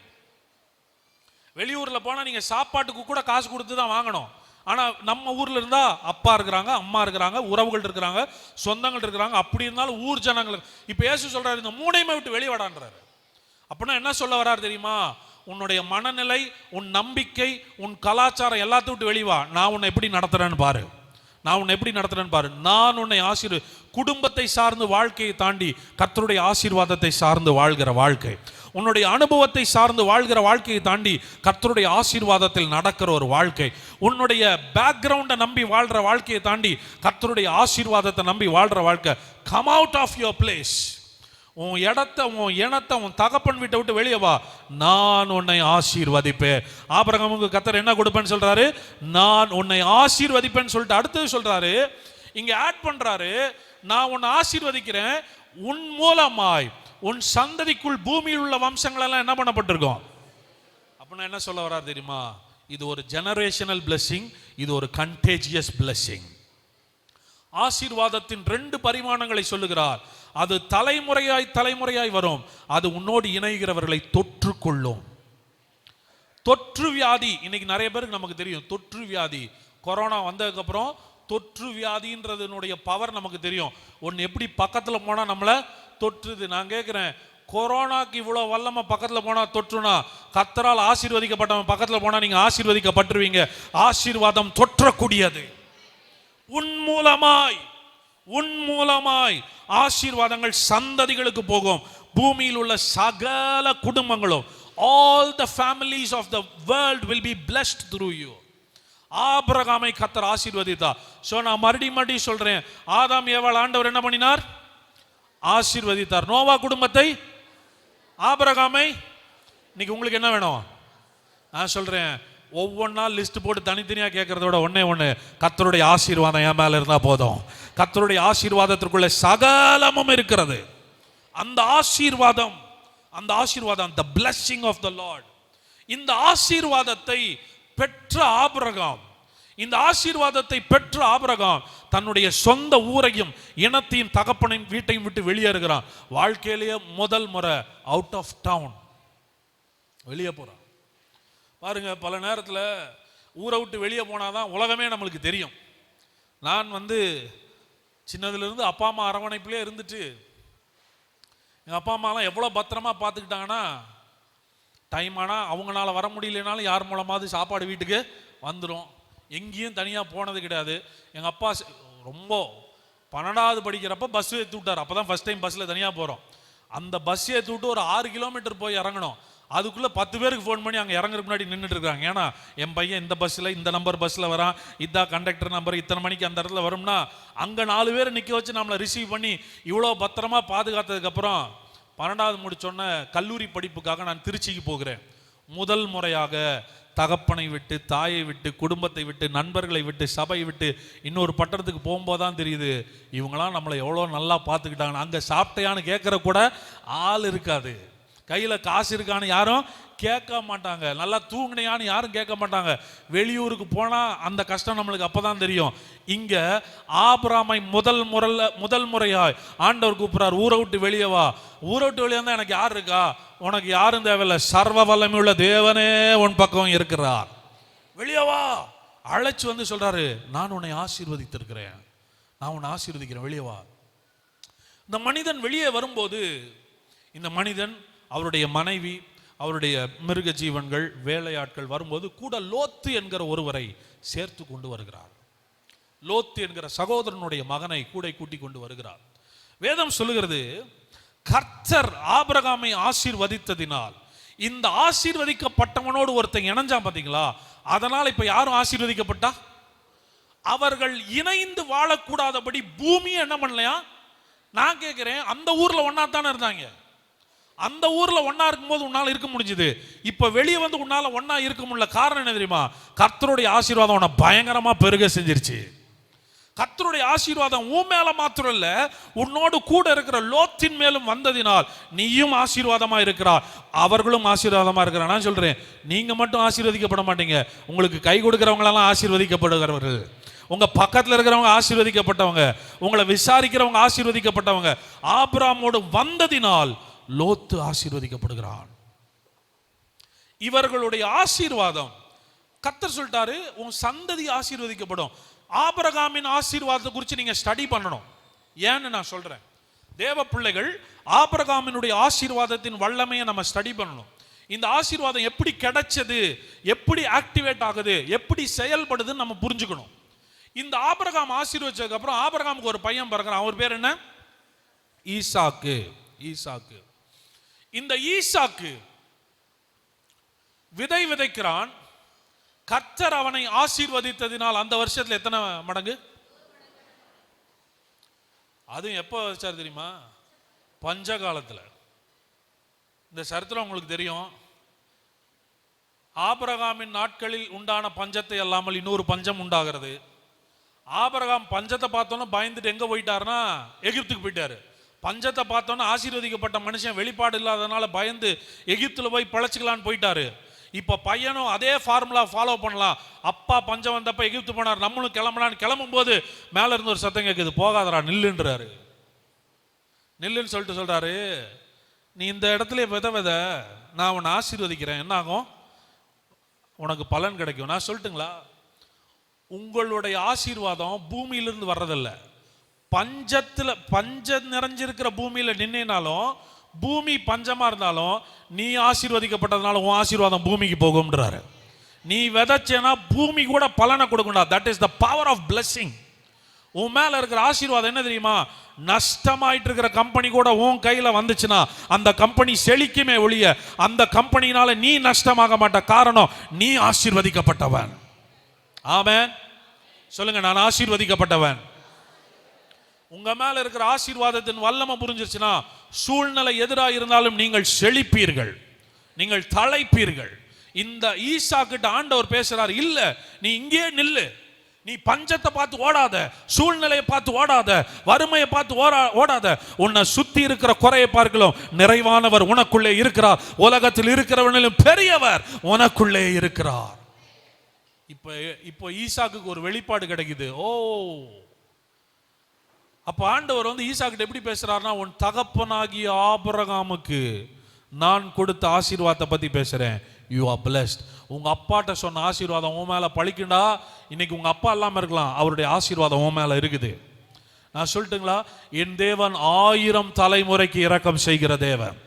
வெளியூர்ல போனா நீங்க சாப்பாட்டுக்கு கூட காசு கொடுத்து தான் வாங்கணும். ஆனா நம்ம ஊர்ல இருந்தா அப்பா இருக்கிறாங்க, அம்மா இருக்கிறாங்க, உறவுகள் இருக்கிறாங்க, சொந்தங்கள் இருக்கிறாங்க. அப்படி இருந்தாலும் ஊர் ஜனங்களுக்கு இப்ப இயேசு சொல்றாரு, இந்த 3ஐயுமே விட்டு வெளியே வாடான்றாரு. அப்படின்னா என்ன சொல்ல வர்றாரு தெரியுமா? உன்னுடைய மனநிலை, உன் நம்பிக்கை, உன் கலாச்சாரம் எல்லாத்தையும் விட்டு வெளியே வா. நான் உன்னை எப்படி நடத்துறேன்னு பாரு. நான் உன்னை குடும்பத்தை சார்ந்து வாழ்க்கையை தாண்டி கர்த்தருடைய ஆசீர்வாதத்தை சார்ந்து வாழ்கிற வாழ்க்கை, உன்னுடைய அனுபவத்தை சார்ந்து வாழ்கிற வாழ்க்கையை தாண்டி கர்த்தருடைய ஆசீர்வாதத்தில் நடக்கிற ஒரு வாழ்க்கை, உன்னுடைய பேக்ரவுண்டை நம்பி வாழ்ற வாழ்க்கையை தாண்டி கர்த்தருடைய ஆசீர்வாதத்தை நம்பி வாழ்ற வாழ்க்கை. Come out of your place. உன் இடத்தை, உன் இனத்தை, உன் தகப்பன் வீட்டை விட்டு வெளியே வா. நான் உன்னை ஆசீர்வதிப்பேன். ஆபிரகாமுக்கு கர்த்தர் என்ன கொடுப்பேன்னு சொல்றாரு? நான் உன்னை ஆசீர்வதிப்பேன்னு சொல்லிட்டு அடுத்தது சொல்றாரு, இங்க ஆட் பண்றாரு, நான் உன்னை ஆசீர்வதிக்கிறேன், உன் மூலமாய் உன் சந்ததிக்குள் பூமியில் உள்ள வம்சங்கள் எல்லாம் என்ன பண்ணப்பட்டிருக்கும். அப்படின்னா என்ன சொல்ல வர்றாரு தெரியுமா? இது ஒரு ஜெனரேஷனல் பிளெஸிங், இது ஒரு கண்டேஜியஸ் பிளெஸிங். ஆசீர்வாதத்தின் 2 பரிமாணங்களை சொல்லுகிறார். அது தலைமுறையாய் வரும். அது உன்னோடு இணைகிறவர்களை தொற்று கொள்ளும். தொற்று வியாதி இன்னைக்கு நிறைய பேருக்கு நமக்கு தெரியும். தொற்று வியாதி கொரோனா வந்ததுக்கு அப்புறம் தொற்று வியாதின்றதுனுடைய பவர் நமக்கு தெரியும். ஒன்று எப்படி பக்கத்தில் போனால் நம்மளை தொற்றுது. நான் கேட்குறேன், கொரோனாக்கு இவ்வளோ வல்லமை பக்கத்தில் போனால் தொற்றுனா, கர்த்தரால் ஆசீர்வதிக்கப்பட்டவன் பக்கத்தில் போனால் நீங்கள் ஆசீர்வதிக்கப்பட்டுருவீங்க. ஆசீர்வாதம் தொற்றக்கூடியது. உன் மூலமாய் ஆசீர்வாதங்கள் சந்ததிகளுக்கு போகும். பூமியில் உள்ள சகல குடும்பங்களும், all the families of the world will be blessed through you. ஆபிரகாமை கர்த்தர் ஆசீர்வதித்தார். சோ நான் மறுபடியும் சொல்றேன், ஆதாம் ஏவாள் ஆண்டவர் என்ன பண்ணினார்? ஆசீர்வதித்தார். நோவா குடும்பத்தை, ஆபிரகாமை. இன்னைக்கு உங்களுக்கு என்ன வேணும்? நான் சொல்றேன், ஒவ்வொன்றா லிஸ்ட் போட்டு தனித்தனியாக கேட்கறத விட ஒண்ணே கர்த்தருடைய ஆசீர்வாதம் என் மேல இருந்தா போதும். கர்த்தருடைய ஆசீர்வாதத்திற்குள்ள சகலமும் இருக்கிறது. அந்த ஆசீர்வாதம் the blessing of the Lord. இந்த ஆசீர்வாதத்தை பெற்ற ஆபிரகாம், இந்த ஆசீர்வாதத்தை பெற்ற ஆபிரகாம் தன்னுடைய சொந்த ஊரையும் இனத்தையும் தகப்பனின் வீட்டையும் விட்டு வெளியேறுகிறான். வாழ்க்கையிலேயே முதல் முறை அவுட் ஆஃப் டவுன் வெளியே போறான். பாருங்க, பல நேரத்தில் ஊரை விட்டு வெளியே போனாதான் உலகமே நம்மளுக்கு தெரியும். நான் சின்னதுலேருந்து அப்பா அம்மா அரவணைப்பிலே இருந்துட்டு எங்கள் அப்பா அம்மாலாம் எவ்வளோ பத்திரமா பார்த்துக்கிட்டாங்கன்னா, டைம் ஆனால் அவங்களால வர முடியலனாலும் யார் மூலமாவது சாப்பாடு வீட்டுக்கு வந்துடும். எங்கேயும் தனியாக போனது கிடையாது. எங்கள் அப்பா ரொம்ப 12வது படிக்கிறப்ப பஸ் ஏற்றி விட்டார். அப்போ தான் ஃபஸ்ட் டைம் பஸ்ஸில் தனியாக போகிறோம். அந்த பஸ் ஏற்றி விட்டு ஒரு 6 கிலோமீட்டர் போய் இறங்கணும். அதுக்குள்ளே 10 பேருக்கு ஃபோன் பண்ணி அங்கே இறங்குறதுக்கு முன்னாடி நின்றுட்டு இருக்காங்க. ஏன்னா என் பையன் இந்த பஸ்ஸில் இந்த நம்பர் பஸ்ஸில் வரான், இதான் கண்டக்டர் நம்பர், இத்தனை மணிக்கு அந்த இடத்துல வரும்னா அங்கே 4 பேர் நிற்க வச்சு நம்மளை ரிசீவ் பண்ணி இவ்வளோ பத்திரமா பாதுகாத்ததுக்கப்புறம் 12வது முடிச்சோன்னே கல்லூரி படிப்புக்காக நான் திருச்சிக்கு போகிறேன். முதல் முறையாக தகப்பனை விட்டு, தாயை விட்டு, குடும்பத்தை விட்டு, நண்பர்களை விட்டு, சபை விட்டு இன்னொரு பட்டணத்துக்கு போகும்போது தான் தெரியுது இவங்களாம் நம்மளை எவ்வளோ நல்லா பார்த்துக்கிட்டாங்க. அங்கே சாப்பிட்டையான்னு கேட்குற கூட ஆள் இருக்காது, கையில் காசு இருக்கான்னு யாரும் கேட்க மாட்டாங்க, நல்லா தூங்கினையான்னு யாரும் கேட்க மாட்டாங்க. வெளியூருக்கு போனால் அந்த கஷ்டம் நம்மளுக்கு அப்போ தான் தெரியும். இங்கே ஆபிரகாமை முதல் முறையாய் ஆண்டவர் கூப்பிட்றார், ஊரை விட்டு வெளியே வா. ஊரை விட்டு வெளியே வந்தால் எனக்கு யார் இருக்கா? உனக்கு யாரும் தேவையில்லை, சர்வ வல்லமையுள்ள தேவனே உன் பக்கம் இருக்கிறார், வெளியே வா. அழைச்சு சொல்றாரு, நான் உன்னை ஆசீர்வதித்திருக்கிறேன், நான் உன்னை ஆசீர்வதிக்கிறேன், வெளியே வா. இந்த மனிதன் வெளியே வரும்போது, இந்த மனிதன், அவருடைய மனைவி, அவருடைய மிருக ஜீவன்கள், வேலையாட்கள் வரும்போது கூட லோத்து என்கிற ஒருவரை சேர்த்து கொண்டு வருகிறார். லோத்து என்கிற சகோதரனுடைய மகனை கூட கூட்டி கொண்டு வருகிறார். வேதம் சொல்லுகிறது, கர்த்தர் ஆபிரகாமை ஆசீர்வதித்ததினால், இந்த ஆசீர்வதிக்கப்பட்டவனோடு ஒருத்தன் இணைஞ்சான் பார்த்தீங்களா, அதனால் இப்ப யாரும் ஆசீர்வதிக்கப்பட்டா? அவர்கள் இணைந்து வாழக்கூடாதபடி பூமியை என்ன பண்ணலையா? நான் கேட்கிறேன், அந்த ஊர்ல ஒன்னா தானே இருந்தாங்க. அந்த ஊர்ல ஒன்னா இருக்கும்போது உன்னால இருக்க முடிஞ்சது. இப்ப வெளியே உன்னால ஒன்னா இருக்க முடியல. காரணம் என்ன தெரியுமா? கர்த்தருடைய ஆசீர்வாதம் உன்னை பயங்கரமா பெருக செஞ்சிருச்சு. கர்த்தருடைய ஆசீர்வாதம் உன் மேல மாத்திரம் இல்ல, உன்னோடு கூட இருக்கிற லோத்தின் மேலும் வந்ததினால் நீயும் ஆசீர்வாதமா இருக்கிறார், அவர்களும் ஆசீர்வாதமா இருக்கிறார். நான் சொல்றேன், நீங்க மட்டும் ஆசீர்வதிக்கப்பட மாட்டீங்க, உங்களுக்கு கை கொடுக்கிறவங்க எல்லாம் ஆசீர்வதிக்கப்படுகிறவர்கள், உங்க பக்கத்துல இருக்கிறவங்க ஆசீர்வதிக்கப்பட்டவங்க, உங்களை விசாரிக்கிறவங்க ஆசீர்வதிக்கப்பட்டவங்க. ஆபிரகாமோடு வந்ததினால் லோத்து ஆசீர்வதிக்கப்படுகிறான். இவர்களுடைய ஆசீர்வாதம், கர்த்தர் சொல்லிட்டாரு, உன் சந்ததி ஆசீர்வதிக்கப்படும். ஆபிரகாமின் ஆசீர்வாதத்தை குறித்து நீங்க ஸ்டடி பண்ணணும். ஏன்னு நான் சொல்றேன், தேவ பிள்ளைகள் ஆபிரகாமினுடைய ஆசீர்வாதத்தின் வல்லமையை நம்ம ஸ்டடி பண்ணணும். இந்த ஆசீர்வாதம் எப்படி கிடைச்சது, எப்படி ஆக்டிவேட் ஆகுது, எப்படி செயல்படுதுன்னு நம்ம புரிஞ்சுக்கணும். இந்த ஆபிரகாம் ஆசீர்வதிச்சதுக்கு அப்புறம் ஆபிரகாமுக்கு ஒரு பையன் பிறக்கிறான். அவர் பேர் என்ன? ஈசாக்கு. ஈசாக்கு. இந்த ஈசாக்கு விதை விதைக்கிறான். கர்த்தர் அவனை ஆசீர்வதித்ததினால் அந்த வருஷத்துல எத்தனை மடங்கு? அதுவும் எப்போ வச்சார் தெரியுமா? பஞ்ச காலத்துல. இந்த சரித்திரம் உங்களுக்கு தெரியும். ஆபிரகாமின் நாட்களில் உண்டான பஞ்சத்தை அல்லாமல் இன்னொரு பஞ்சம் உண்டாகிறது. ஆபிரகாம் பஞ்சத்தை பார்த்தோன்னா பயந்துட்டு எங்க போயிட்டாருன்னா எகிப்துக்கு போயிட்டாரு. பஞ்சத்தை பார்த்தோன்னா ஆசீர்வதிக்கப்பட்ட மனுஷன் வெளிப்பாடு இல்லாதனால பயந்து எகிப்துல போய் பழச்சிக்கலான்னு போயிட்டாரு. இப்ப பையனும் அதே ஃபார்முலா ஃபாலோ பண்ணலாம். அப்பா பஞ்சம் வந்தப்ப எகிப்து போனார், நம்மளும் கிளம்பலான்னு கிளம்பும் போது மேல இருந்து ஒரு சத்தம் கேட்குது, போகாதரா நில்லுன்றாரு. நில்லுன்னு சொல்றாரு, நீ இந்த இடத்துல வித நான் உன்னை ஆசீர்வதிக்கிறேன், என்ன ஆகும்? உனக்கு பலன் கிடைக்கும். நான் சொல்லட்டுங்களா, உங்களுடைய ஆசீர்வாதம் பூமியிலிருந்து வர்றதில்ல. பஞ்சம் நிறைஞ்சிருக்கிற பூமியில நின்னாலும், பூமி பஞ்சமா இருந்தாலும், நீ ஆசீர்வதிக்கப்பட்டதுனால உன் ஆசீர்வாதம் பூமிக்கு போகும்ன்றாரு. நீ விதைச்சேனா பூமி கூட பலனை கொடுக்கும்டா. That is the power of blessing. உன் மேல இருக்கிற ஆசீர்வாதம் என்ன தெரியுமா? நஷ்டமாயிட்டு இருக்கிற கம்பெனி கூட உன் கையில வந்துச்சுன்னா அந்த கம்பெனி செழிக்குமே ஒழிய அந்த கம்பெனினால நீ நஷ்டமாக மாட்ட. காரணம், நீ ஆசீர்வதிக்கப்பட்டவன். ஆமென். சொல்லுங்க, நான் ஆசீர்வதிக்கப்பட்டவன். உங்க மேல இருக்கிற ஆசீர்வாதத்தின் வல்லமை புரிஞ்சிருச்சுன்னா சூழ்நிலை எதிராக இருந்தாலும் நீங்கள் செழிப்பீர்கள், நீங்கள் தழைப்பீர்கள். இந்த ஈசா கிட்ட ஆண்டவர் பேசுறார், இல்ல நீ இங்கே நில்லு, நீ பஞ்சத்தை பார்த்து ஓடாத, சூழ்நிலையை பார்த்து ஓடாத, வறுமையை பார்த்து ஓடாத. உன்னை சுத்தி இருக்கிற குறையை பார்க்கலாம், நிறைவானவர் உனக்குள்ளே இருக்கிறார். உலகத்தில் இருக்கிறவனிலும் பெரியவர் உனக்குள்ளே இருக்கிறார். இப்போ ஈசாக்குக்கு ஒரு வெளிப்பாடு கிடைக்குது. அப்ப ஆண்டவர் வந்து ஈசாக்கிட்ட எப்படி பேசுறாருன்னா, உன் தகப்பனாகிய ஆபிரகாமுக்கு நான் கொடுத்த ஆசீர்வாதத்தை பத்தி பேசுறேன். You are blessed. உங்க அப்பாட்ட சொன்ன ஆசீர்வாதம் உன் மேல பழிக்குண்டா. இன்னைக்கு உங்க அப்பா இல்லாம இருக்கலாம், அவருடைய ஆசீர்வாதம் உன் மேல இருக்குது. நான் சொல்லட்டுங்களா, என் தேவன் 1000 தலைமுறைக்கு இரக்கம் செய்கிற தேவன்.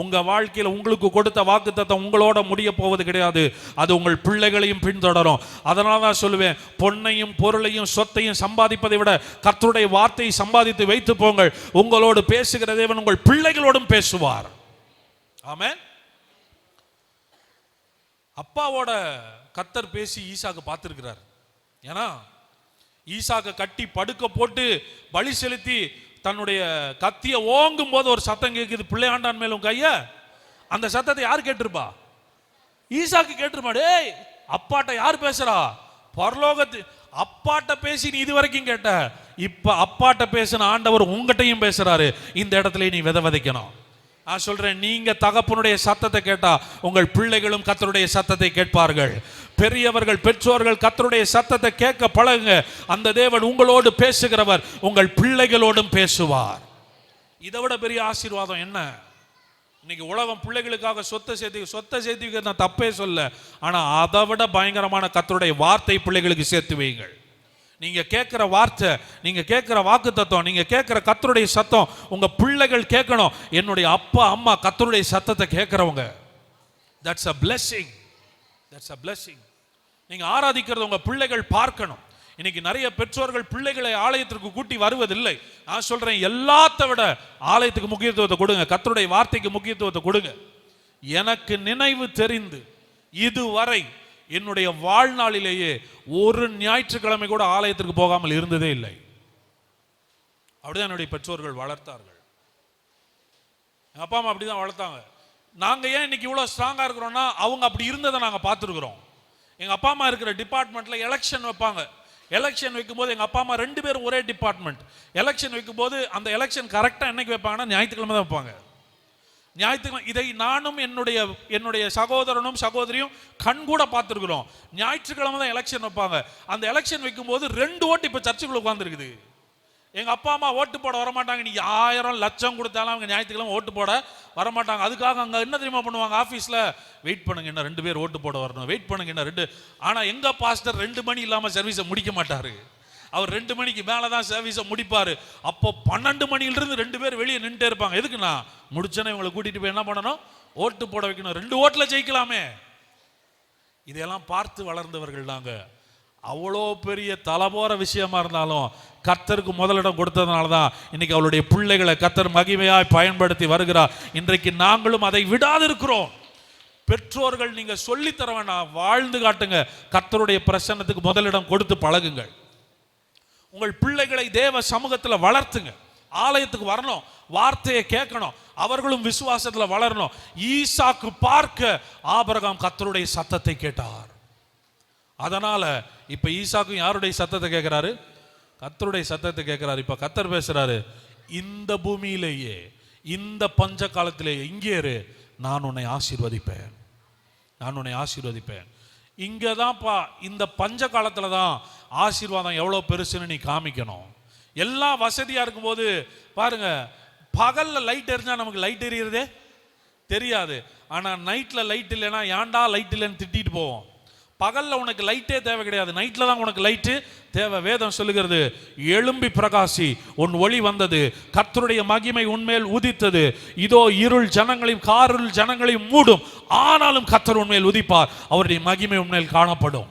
உங்க வாழ்க்கையில் உங்களுக்கு கொடுத்த வாக்குத்தத்தம் உங்களோட முடிய போவது கிடையாது, அது உங்கள் பிள்ளைகளையும் பின்தொடரும். அதனால தான் சொல்லுவேன், பொன்னையும் பொருளையும் சொத்தையும் சம்பாதிப்பதை விட கர்த்தருடைய வார்த்தையை சம்பாதித்து வைத்து போங்கள். உங்களோடு பேசுகிற தேவன் உங்கள் பிள்ளைகளோடும் பேசுவார். ஆமென். அப்பாவோட கர்த்தர் பேசி ஈசாக்கு பார்த்திருக்கிறார். ஏன்னா ஈசாக்க கட்டி படுக்க போட்டு பலி செலுத்தி தன்னுடைய கத்திய ஓங்கும் போது ஒரு சத்தம் கேட்குது, பிள்ளையாண்டான் மேலும் கைய. அந்த சத்தத்தை யார் கேட்டிருப்பா? ஈசாக்கு கேட்டிருப்பா. டேய், அப்பாட்ட யார் பேசுறா? பரலோகத்து அப்பாட்ட பேசி நீ இது வரைக்கும் கேட்ட, இப்ப அப்பாட்ட பேசின ஆண்டவர் உங்ககிட்டையும் பேசுறாரு. இந்த இடத்துல நீ விதைக்கணும். நான் சொல்றேன், நீங்க தகப்பனுடைய சத்தத்தை கேட்டா உங்கள் பிள்ளைகளும் கர்த்தருடைய சத்தத்தை கேட்பார்கள். பெரியவர்கள், பெற்றோர்கள் கர்த்தருடைய சத்தத்தை கேட்க பழகுங்க. அந்த தேவன் உங்களோடு பேசுகிறவர் உங்கள் பிள்ளைகளோடும் பேசுவார். இதை விட பெரிய ஆசீர்வாதம் என்ன? இன்னைக்கு உலகம் பிள்ளைகளுக்காக சொத்தை சேர்த்து நான் தப்பே சொல்ல, ஆனா அதை விட பயங்கரமான கர்த்தருடைய வார்த்தை பிள்ளைகளுக்கு சேர்த்து வையுங்கள். நீங்க கேட்கிற வார்த்தை, நீங்க கேட்கிற வாக்கு தத்துவம், நீங்க கேட்கிற கர்த்தருடைய சத்தம் உங்க பிள்ளைகள் கேட்கணும். என்னுடைய அப்பா அம்மா கர்த்தருடைய சத்தத்தை கேட்கிறவங்க, that's a blessing. That's a blessing. நீங்க ஆராதிக்கிறது உங்க பிள்ளைகள் பார்க்கணும். இன்னைக்கு நிறைய பெற்றோர்கள் பிள்ளைகளை ஆலயத்திற்கு கூட்டி வருவதில்லை. நான் சொல்றேன், எல்லாத்த விட ஆலயத்துக்கு முக்கியத்துவத்தை கொடுங்க, கர்த்தருடைய வார்த்தைக்கு முக்கியத்துவத்தை கொடுங்க. எனக்கு நினைவு தெரிந்து இதுவரை என்னுடைய வாழ்நாளிலேயே ஒரு ஞாயிற்றுக்கிழமை கூட ஆலயத்திற்கு போகாமல் இருந்ததே இல்லை. அப்படிதான் என்னுடைய பெற்றோர்கள் வளர்த்தார்கள். எங்க அப்பா அம்மா அப்படிதான் வளர்த்தாங்க. நாங்க ஏன் இன்னைக்கு இவ்வளவு ஸ்ட்ராங்கா இருக்கிறோம்னா, அவங்க அப்படி இருந்ததை நாங்க பார்த்துருக்கிறோம். எங்க அப்பா அம்மா இருக்கிற டிபார்ட்மெண்ட்ல எலெக்ஷன் வைப்பாங்க. எலெக்ஷன் வைக்கும்போது எங்க அப்பா அம்மா 2 பேரும் ஒரே டிபார்ட்மெண்ட். எலெக்ஷன் வைக்கும்போது அந்த எலெக்ஷன் கரெக்டா என்னைக்கு வைப்பாங்கன்னா, ஞாயிற்றுக்கிழமை தான் வைப்பாங்க. ஞாயிற்றுக்கிழமை. இதை நானும் என்னுடைய சகோதரனும் சகோதரியும் கண்கூட பார்த்துருக்கிறோம். ஞாயிற்றுக்கிழமை தான் எலெக்ஷன் வைப்பாங்க. அந்த எலெக்ஷன் வைக்கும்போது 2 ஓட்டு இப்போ சர்ச்சுக்குள்ள உட்காந்துருக்குது. எங்க அப்பா அம்மா ஓட்டு போட வரமாட்டாங்க. நீ 1000 லட்சம் கொடுத்தாலும் அவங்க ஞாயிற்றுக்கிழமை ஓட்டு போட வரமாட்டாங்க. அதுக்காக அங்க என்ன தெரியுமா பண்ணுவாங்க? ஆபீஸ்ல வெயிட் பண்ணுங்க, என்ன 2 பேர் ஓட்டு போட வரணும், வெயிட் பண்ணுங்க என்ன 2. ஆனா எங்க பாஸ்டர் 2 மணி இல்லாம சர்வீஸை முடிக்க மாட்டாரு. அவர் 2 மணிக்கு மேலதான் சர்வீஸை முடிப்பாரு. அப்போ 12 மணியிலிருந்து 2 பேர் வெளியே நின்றுட்டே இருப்பாங்க. எதுக்குன்னா, முடிச்சோன்னே இவங்களை கூட்டிட்டு போய் என்ன பண்ணணும்? ஓட்டு போட வைக்கணும். 2 ஓட்டுல ஜெயிக்கலாமே. இதெல்லாம் பார்த்து வளர்ந்தவர்கள் நாங்க. அவ்வளோ பெரிய தலபோற விஷயமா இருந்தாலும் கர்த்தருக்கு முதலிடம் கொடுத்ததுனால தான் இன்னைக்கு அவளுடைய பிள்ளைகளை கர்த்தர் மகிமையாய் பயன்படுத்தி வருகிறார். இன்றைக்கு நாங்களும் அதை விடாது இருக்கிறோம். பெற்றோர்கள் நீங்க சொல்லி தர வேண்டாம், வாழ்ந்து காட்டுங்க. கர்த்தருடைய பிரசன்னத்துக்கு முதலிடம் கொடுத்து பழகுங்கள். உங்கள் பிள்ளைகளை தேவ சமூகத்தில் வளர்த்துங்க. ஆலயத்துக்கு வரணும், வார்த்தையை கேட்கணும், அவர்களும் விசுவாசத்துல வளரணும். ஈசாக்கு பார்க்க ஆபிரகாம் கர்த்தருடைய சத்தத்தை கேட்டார். அதனால இப்ப ஈசாக்கும் யாருடைய சத்தத்தை கேட்கிறாரு? கர்த்தருடைய சத்தத்தை கேட்கிறாரு. இப்ப கர்த்தர் பேசுறாரு, இந்த பூமியிலேயே இந்த பஞ்ச காலத்திலேயே இங்கே இரு, நான் உன்னை ஆசீர்வதிப்பேன், நான் உன்னை ஆசீர்வதிப்பேன். இங்கதான்ப்பா, இந்த பஞ்ச காலத்துல தான் ஆசீர்வாதம் எவ்வளவு பெருசுன்னு நீ காமிக்கணும். எல்லாம் வசதியா இருக்கும்போது பாருங்க, பகல்ல லைட் எரிஞ்சா நமக்கு லைட் எரியறதே தெரியாது. ஆனா நைட்ல லைட் இல்லைன்னா ஏன்டா லைட் இல்லைன்னு திட்டிட்டு போவோம். பகல்ல உனக்கு லைட்டே தேவை கிடையாது, நைட்ல தான் உனக்கு லைட்டு தேவை. வேதம் சொல்லுகிறது, எழும்பி பிரகாசி, உன் ஒளி வந்தது, கர்த்தருடைய மகிமை உன்மேல் உதித்தது. இதோ இருள் ஜனங்களையும் காருள் ஜனங்களையும் மூடும், ஆனாலும் கர்த்தர் உன்மேல் உதிப்பார், அவருடைய மகிமை உன்மேல் காணப்படும்.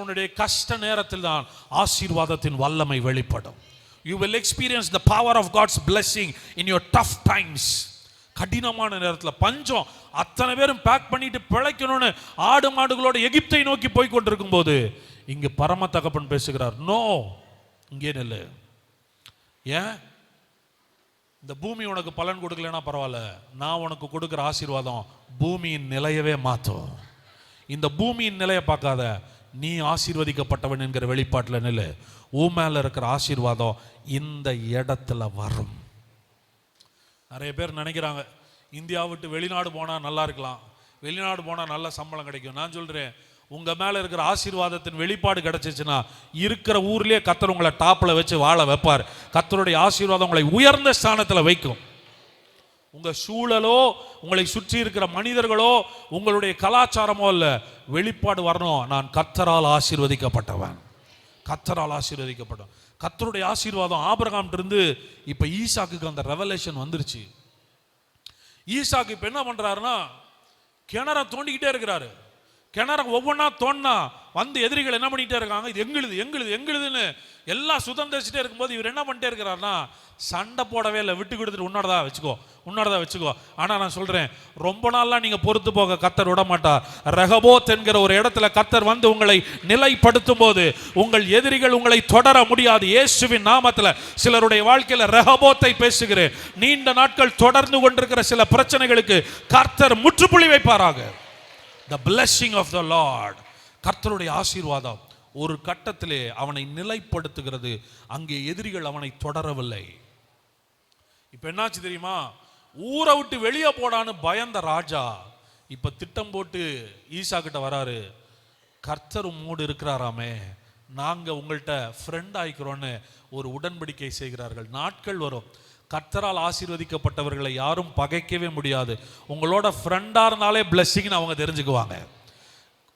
உன்னுடைய கஷ்ட நேரத்தில் தான் ஆசீர்வாதத்தின் வல்லமை வெளிப்படும். You will experience the power of God's blessing in your tough times. கடினமான நேரத்தில் பஞ்சம், அத்தனை பேரும் பேக் பண்ணிட்டு பிழைக்கணும்னு ஆடு மாடுகளோட எகிப்தை நோக்கி போய் கொண்டிருக்கும் போது இங்க பரம தகப்பன் பேசுகிறார், நோ, இங்கே நில்லு. ஏன்? இந்த பூமி உனக்கு பலன் கொடுக்கலன்னா பரவாயில்ல, நான் உனக்கு கொடுக்குற ஆசீர்வாதம் பூமியின் நிலையவே மாற்றும். இந்த பூமியின் நிலையை பார்க்காத, நீ ஆசீர்வதிக்கப்பட்டவன் என்கிற வெளிப்பாட்டில் நில்லு. உன் மேல இருக்கிற ஆசீர்வாதம் இந்த இடத்துல வரும். நிறைய பேர் நினைக்கிறாங்க இந்தியா விட்டு வெளிநாடு போனால் நல்லா இருக்கலாம், வெளிநாடு போனால் நல்ல சம்பளம் கிடைக்கும். நான் சொல்கிறேன், உங்கள் மேலே இருக்கிற ஆசீர்வாதத்தின் வெளிப்பாடு கிடைச்சிச்சுன்னா இருக்கிற ஊர்லேயே கர்த்தர் உங்களை டாப்பில் வச்சு வாழ வைப்பார். கர்த்தருடைய ஆசீர்வாதம் உங்களை உயர்ந்த ஸ்தானத்தில் வைக்கும். உங்கள் சூழலோ, உங்களை சுற்றி இருக்கிற மனிதர்களோ, உங்களுடைய கலாச்சாரமோ இல்லை, வெளிப்பாடு வரணும். நான் கர்த்தரால் ஆசீர்வதிக்கப்பட்டவன், கர்த்தரால் ஆசீர்வதிக்கப்பட்டவன். கர்த்தருடைய ஆசீர்வாதம் ஆபிரகாம் இருந்து இப்போ ஈசாக்குக்கு அந்த ரெவலேஷன் வந்துருச்சு. ஈசாக்கு இப்போ என்ன பண்ணுறாருன்னா, கிணற தோண்டிக்கிட்டே இருக்கிறாரு. கிணற ஒவ்வொன்றா தோண்டினா வந்து எதிரிகள் என்ன பண்ணிகிட்டே இருக்காங்க, இது எங்களுது எங்களுது எங்களுதுன்னு எல்லாம் சுதந்திரிச்சுட்டே இருக்கும்போது இவர் என்ன பண்ணிட்டே இருக்கிறாருன்னா, சண்டை போடவே இல்லை, விட்டு கொடுத்துட்டு உன்னோடதா வச்சுக்கோ, உன்னோடதா வச்சுக்கோ. ஆனால் நான் சொல்கிறேன், ரொம்ப நாளாக நீங்கள் பொறுத்து போக கர்த்தர் விட மாட்டார். ரெகோபோத் என்கிற ஒரு இடத்துல கர்த்தர் வந்து உங்களை நிலைப்படுத்தும் போது உங்கள் எதிரிகள் உங்களை தொடர முடியாது. இயேசுவின் நாமத்தில் சிலருடைய வாழ்க்கையில் ரெகோபோத்தை பேசுகிறேன். நீண்ட நாட்கள் தொடர்ந்து கொண்டிருக்கிற சில பிரச்சனைகளுக்கு கர்த்தர் முற்றுப்புள்ளி வைப்பாராக. The blessing of the Lord, கர்த்தருடைய ஆசீர்வாதம் ஒரு கட்டத்திலே அவனை நிலைப்படுத்துகிறது. அங்கே எதிரிகள் அவனை தொடரவில்லை. இப்ப என்னாச்சு தெரியுமா, ஊரை விட்டு வெளியே போடான்னு பயந்த ராஜா இப்ப திட்டம் போட்டு ஈசா கிட்ட வராரு. கர்த்தர் உம்மோடு இருக்கிறாராமே, நாங்க உங்கள்கிட்ட ஃப்ரெண்ட் ஆயிக்கிறோன்னு ஒரு உடன்படிக்கை செய்கிறார்கள். நாட்கள் வரும், கர்த்தரால் ஆசீர்வதிக்கப்பட்டவர்களை யாரும் பகைக்கவே முடியாது. உங்களோட ஃப்ரெண்டா இருந்தாலே பிளெஸிங்னு அவங்க தெரிஞ்சுக்குவாங்க.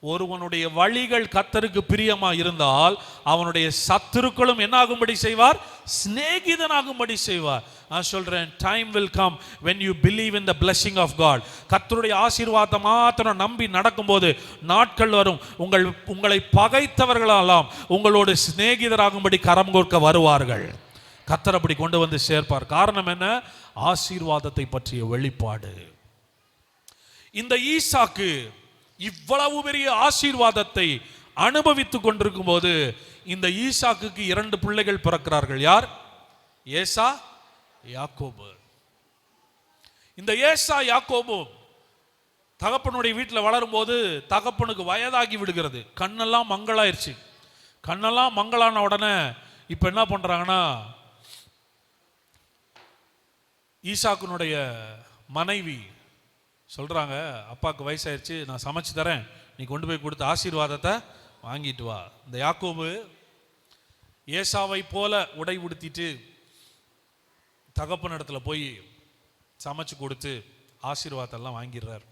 ஒருவனுடைய வழிகள் கர்த்தருக்கு பிரியமா இருந்தால் அவனுடைய சத்துருக்களும் என்ன ஆகும்படி செய்வார், சிநேகிதனாகும்படி செய்வார். நான் சொல்றேன், time will come when you believe in the blessing of God. கர்த்தருடைய ஆசீர்வாதத்தை மாத்திரம் நம்பி நடக்கும்போது நாட்கள் வரும், உங்களை பகைத்தவர்களெல்லாம் உங்களோடு சிநேகிதராகும்படி கரம் கோர்க்க வருவார்கள். கர்த்தர் அப்படி கொண்டு வந்து சேர்ப்பார். காரணம் என்ன, ஆசீர்வாதத்தை பற்றிய வெளிப்பாடு. இந்த ஈசாக்கு இவ்வளவு பெரிய ஆசீர்வாதத்தை அனுபவித்துக் கொண்டிருக்கும் போது இந்த ஈசாக்குக்கு 2 பிள்ளைகள் பிறக்கிறார்கள். யார்? ஏசா, யாக்கோபு. இந்த ஏசா யாக்கோபு தகப்பனுடைய வீட்டில் வளரும் போது தகப்பனுக்கு வயதாகி விடுகிறது. கண்ணெல்லாம் மங்களாயிருச்சு. கண்ணெல்லாம் மங்களான உடனே இப்ப என்ன பண்றாங்கன்னா, ஈசாக்குனுடைய மனைவி சொல்றாங்க, அப்பாவுக்கு வயசாயிருச்சு, நான் சமைச்சு தரேன், நீ கொண்டு போய் கொடுத்த ஆசீர்வாதத்தை வாங்கிட்டு வா. இந்த யாக்கோபு ஏசாவை போல உடை உடுத்திட்டு தகப்பன் இடத்துல போய் சமைச்சு கொடுத்து ஆசீர்வாதத்தெல்லாம் வாங்கிடுறார்.